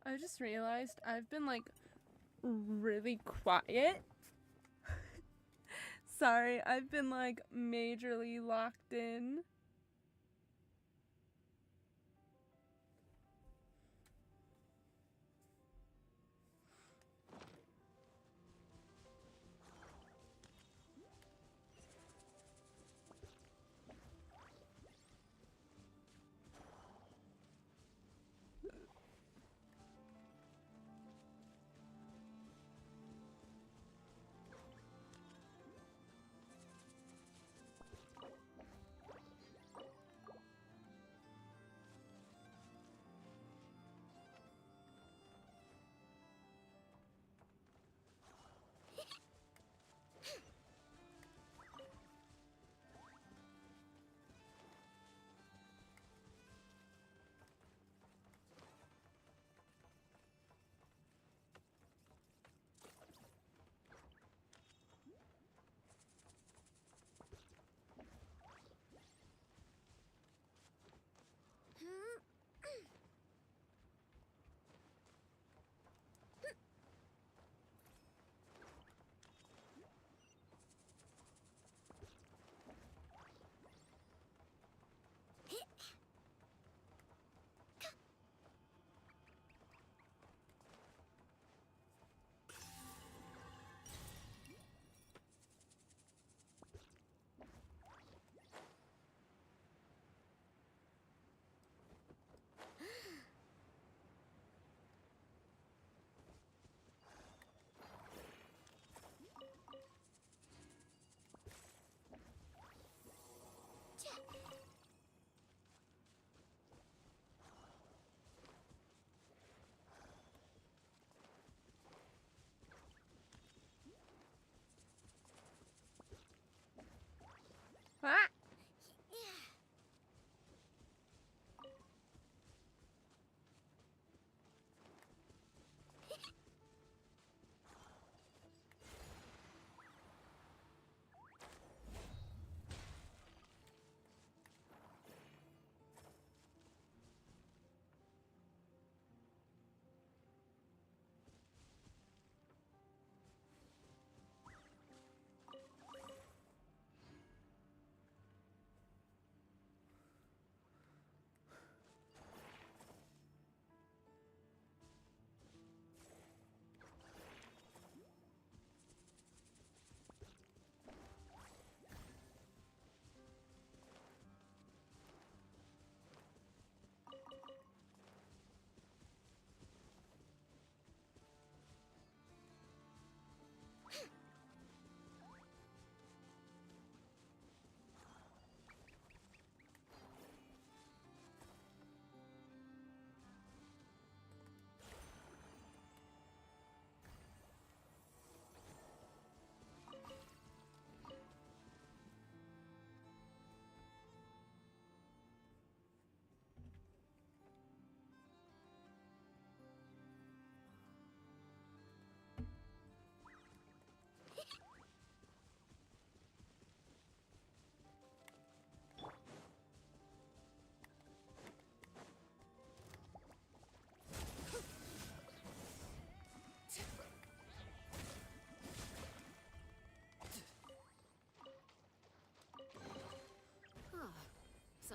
I just realized I've been like really quiet. Sorry, I've been like majorly locked in.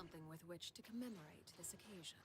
something with which to commemorate this occasion.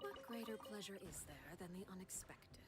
What greater pleasure is there than the unexpected?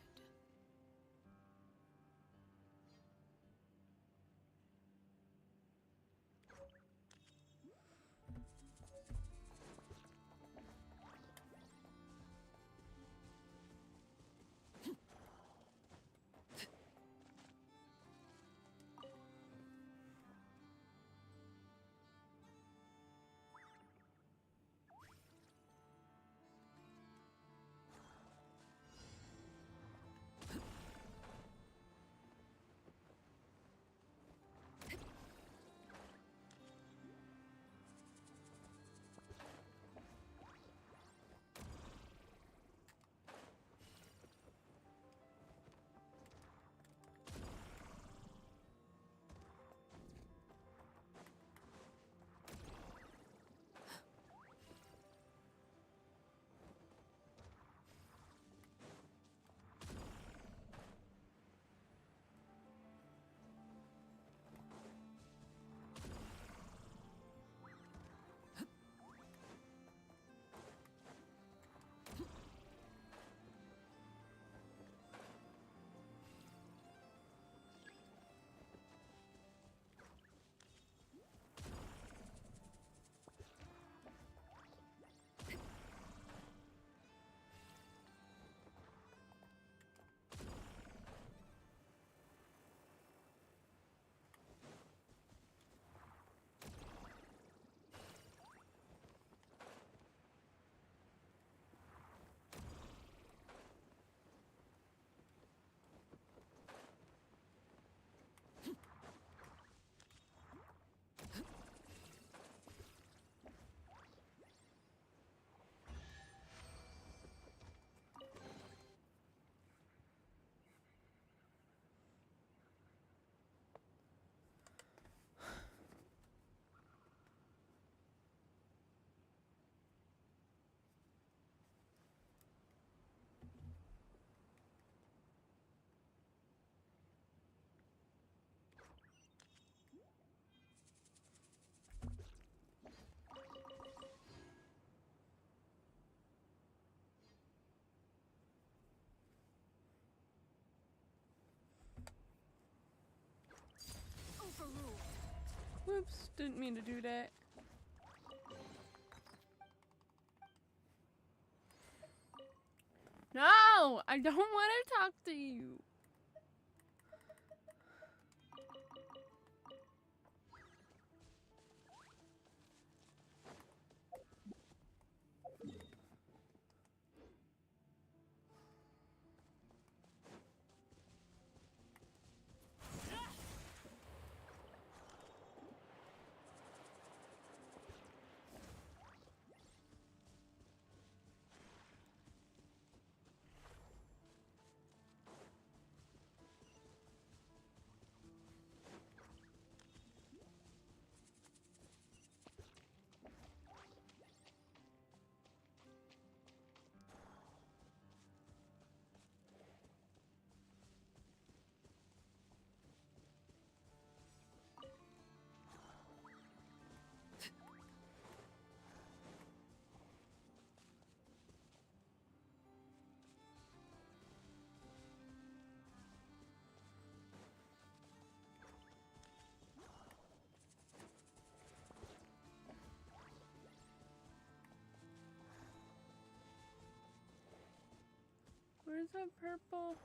Whoops, didn't mean to do that. No, I don't want to talk to you. Is it purple?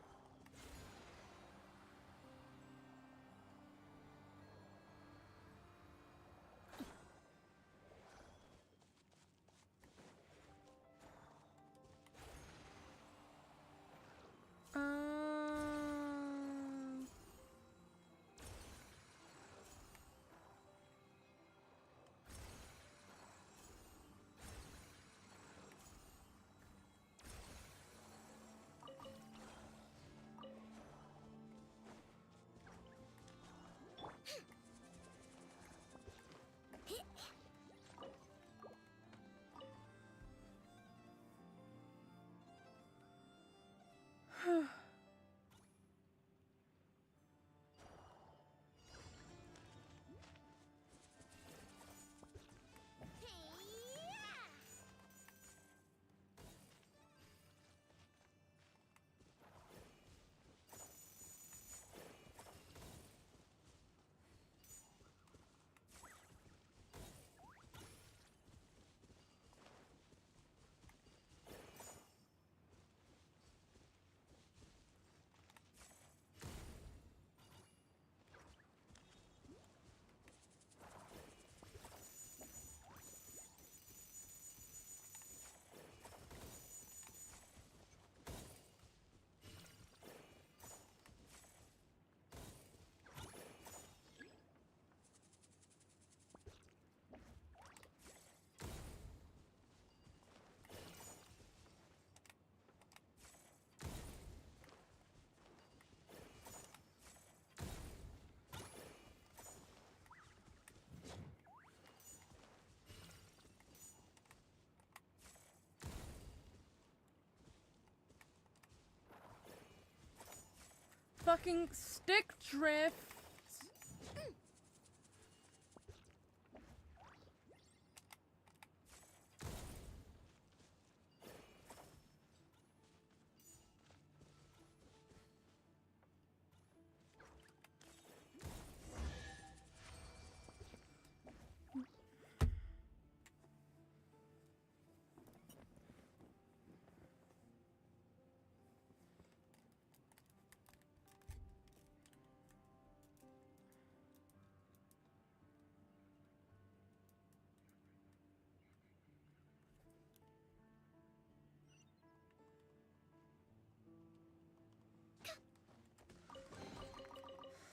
Fucking stick drift.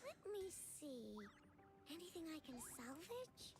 Let me see. Anything I can salvage?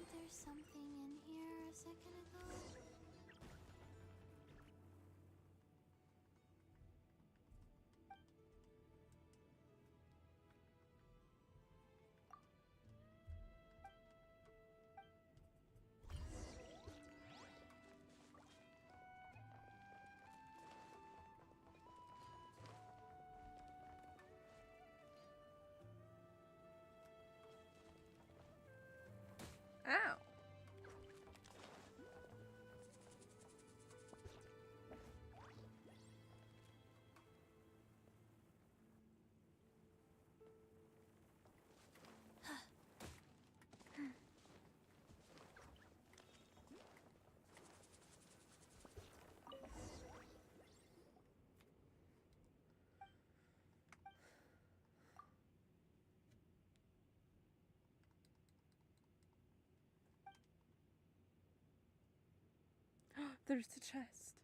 Wasn't there something in here a second ago? Ow. There's the chest.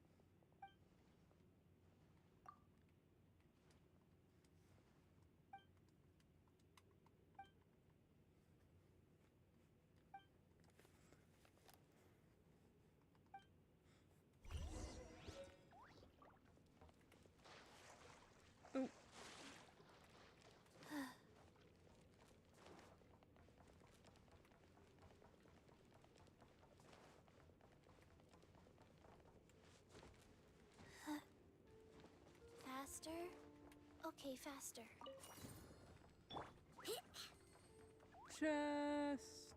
Oh. Faster? Okay, faster. Chest.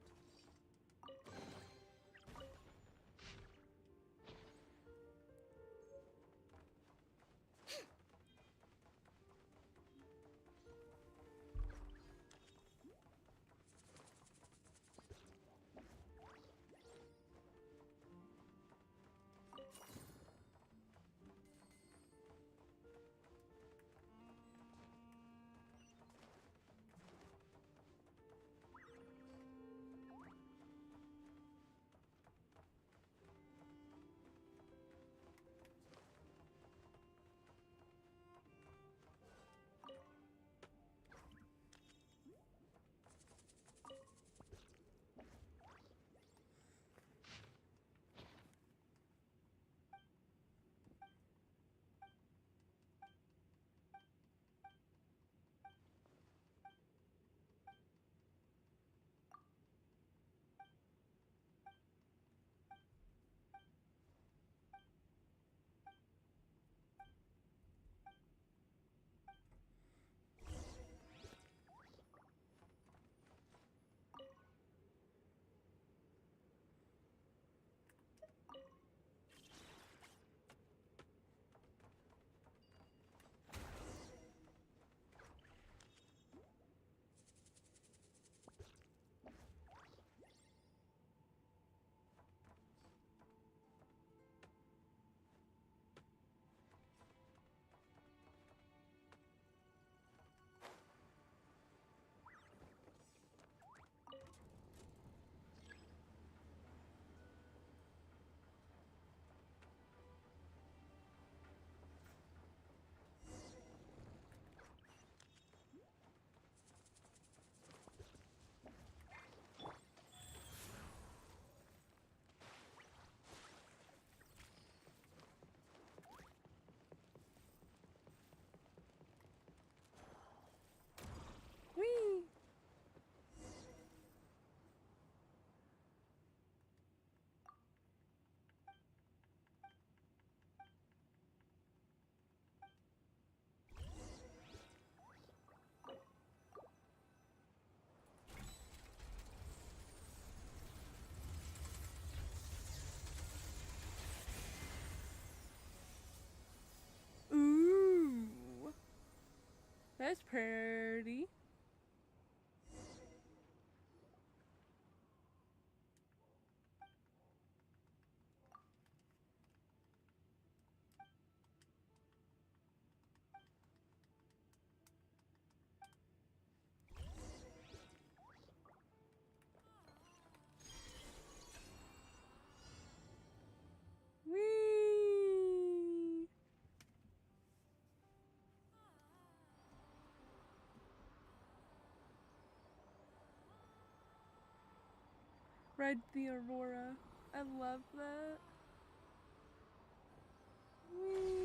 Whee! Ooh. That's pretty. Whee! Ride the Aurora. I love that. Whee!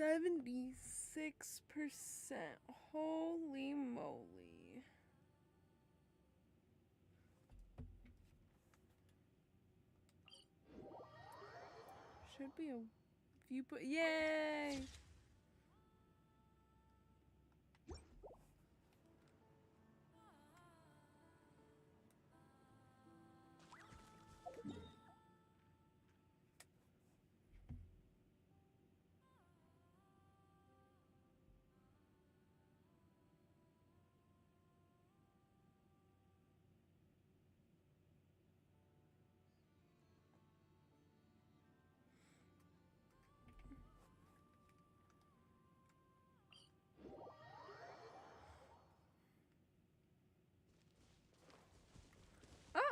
%76%. Holy moly. Should be a viewpoint. Yay!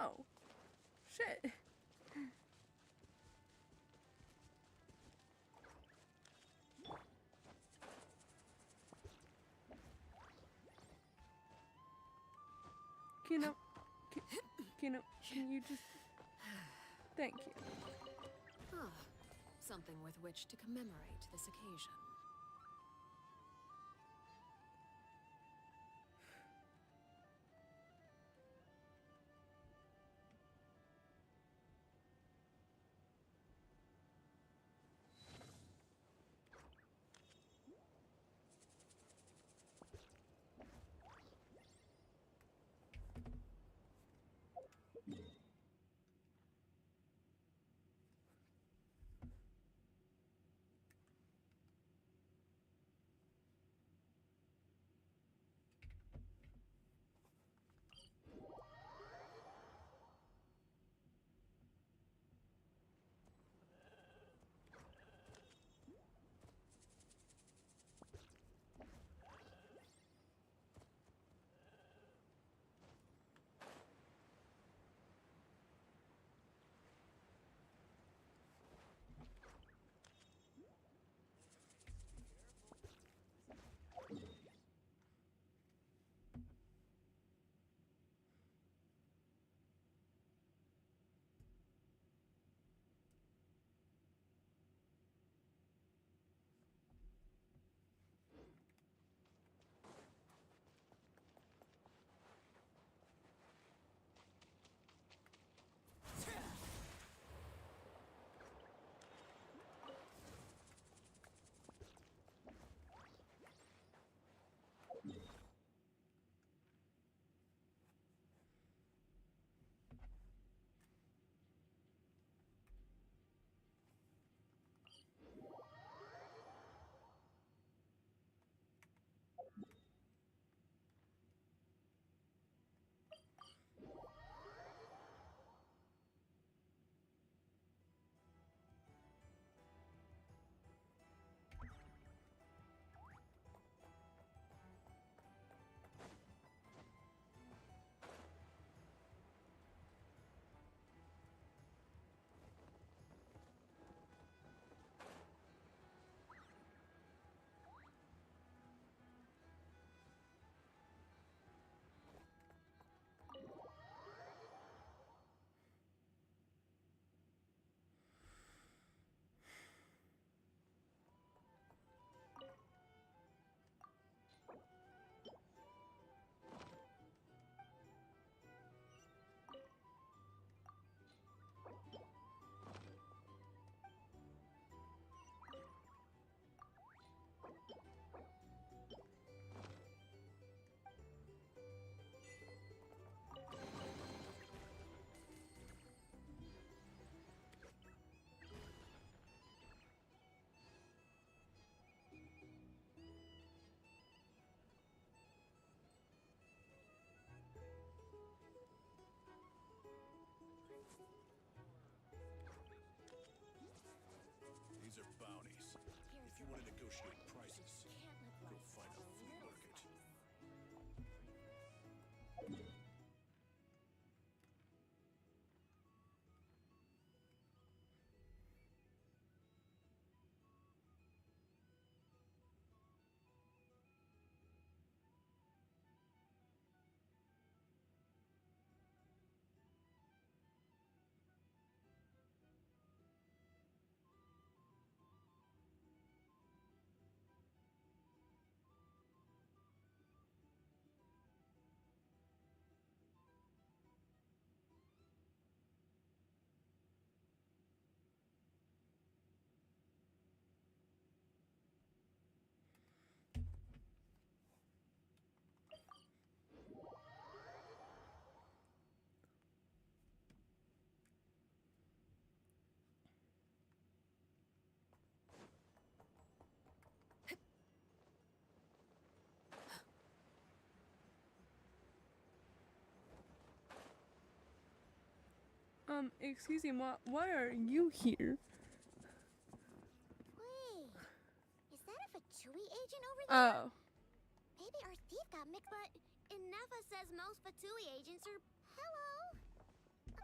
Oh, shit. Kino, Kino, can you just... Thank you. Ah, something with which to commemorate this occasion. their bounties. If you want to negotiate prices, go find a flea market. Excuse me, why are you here? Wait, is that a Fatui agent over there? Oh. Maybe our thief got mixed, but Inefa says most Fatui agents are... Hello?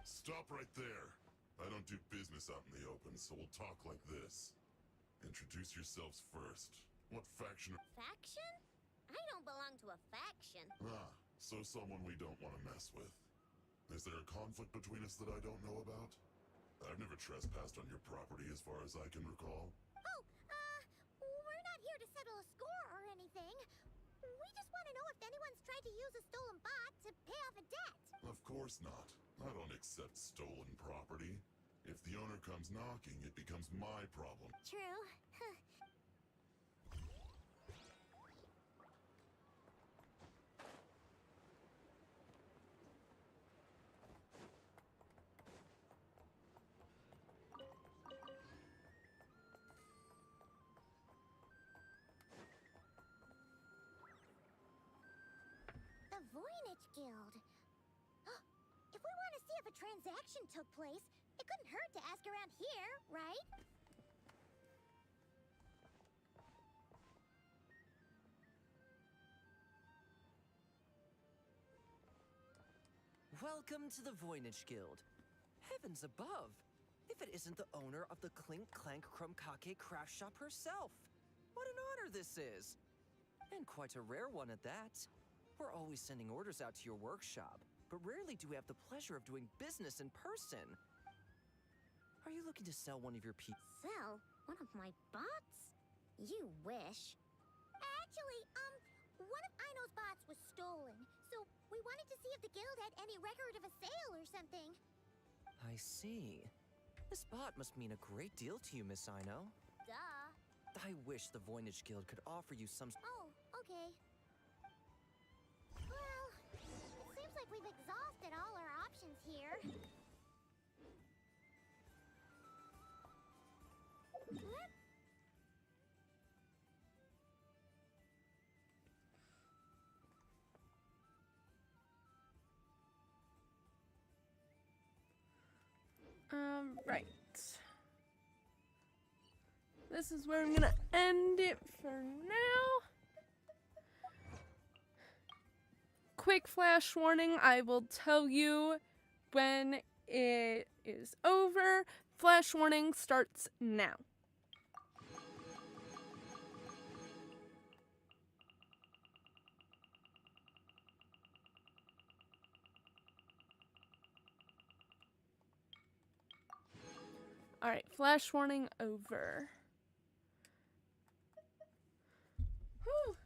Stop right there. I don't do business out in the open, so we'll talk like this. Introduce yourselves first. What faction? Faction? I don't belong to a faction. Ah, so someone we don't want to mess with. Is there a conflict between us that I don't know about? I've never trespassed on your property as far as I can recall. Oh, we're not here to settle a score or anything. We just want to know if anyone's tried to use a stolen bot to pay off a debt. Of course not. I don't accept stolen property. If the owner comes knocking, it becomes my problem. True. The Voynich Guild. If we want to see if a transaction took place, it couldn't hurt to ask around here, right? Welcome to the Voynich Guild. Heavens above! If it isn't the owner of the Clink Clank Krumkake craft shop herself! What an honor this is! And quite a rare one at that. We're always sending orders out to your workshop, but rarely do we have the pleasure of doing business in person. Are you looking to sell one of your Sell? One of my bots? You wish. Actually, one of Ino's bots was stolen, so we wanted to see if the guild had any record of a sale or something. I see. This bot must mean a great deal to you, Miss Ino. Duh. I wish the Voynich Guild could offer you some... Oh, okay. Well, it seems like we've exhausted all our options here. Right. This is where I'm gonna end it for now. Quick flash warning, I will tell you when it is over. Flash warning starts now. Alright, flash warning over. Whew.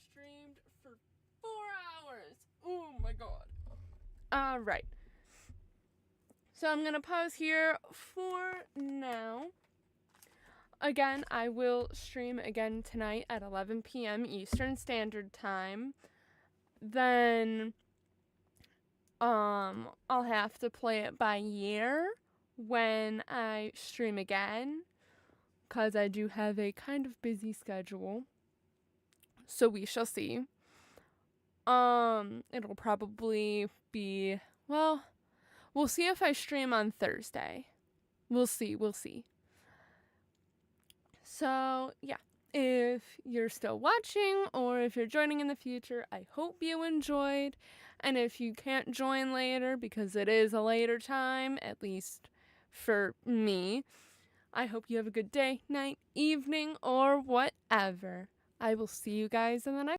Streamed for 4 hours. Oh my god. Alright. So I'm gonna pause here for now. Again, I will stream again tonight at 11 p.m. Eastern Standard Time. Then, I'll have to play it by year when I stream again, because I do have a kind of busy schedule, so we shall see. It'll probably be, well, we'll see if I stream on Thursday. We'll see. So, yeah. If you're still watching or if you're joining in the future, I hope you enjoyed. And if you can't join later because it is a later time, at least for me, I hope you have a good day, night, evening, or whatever. I will see you guys in the next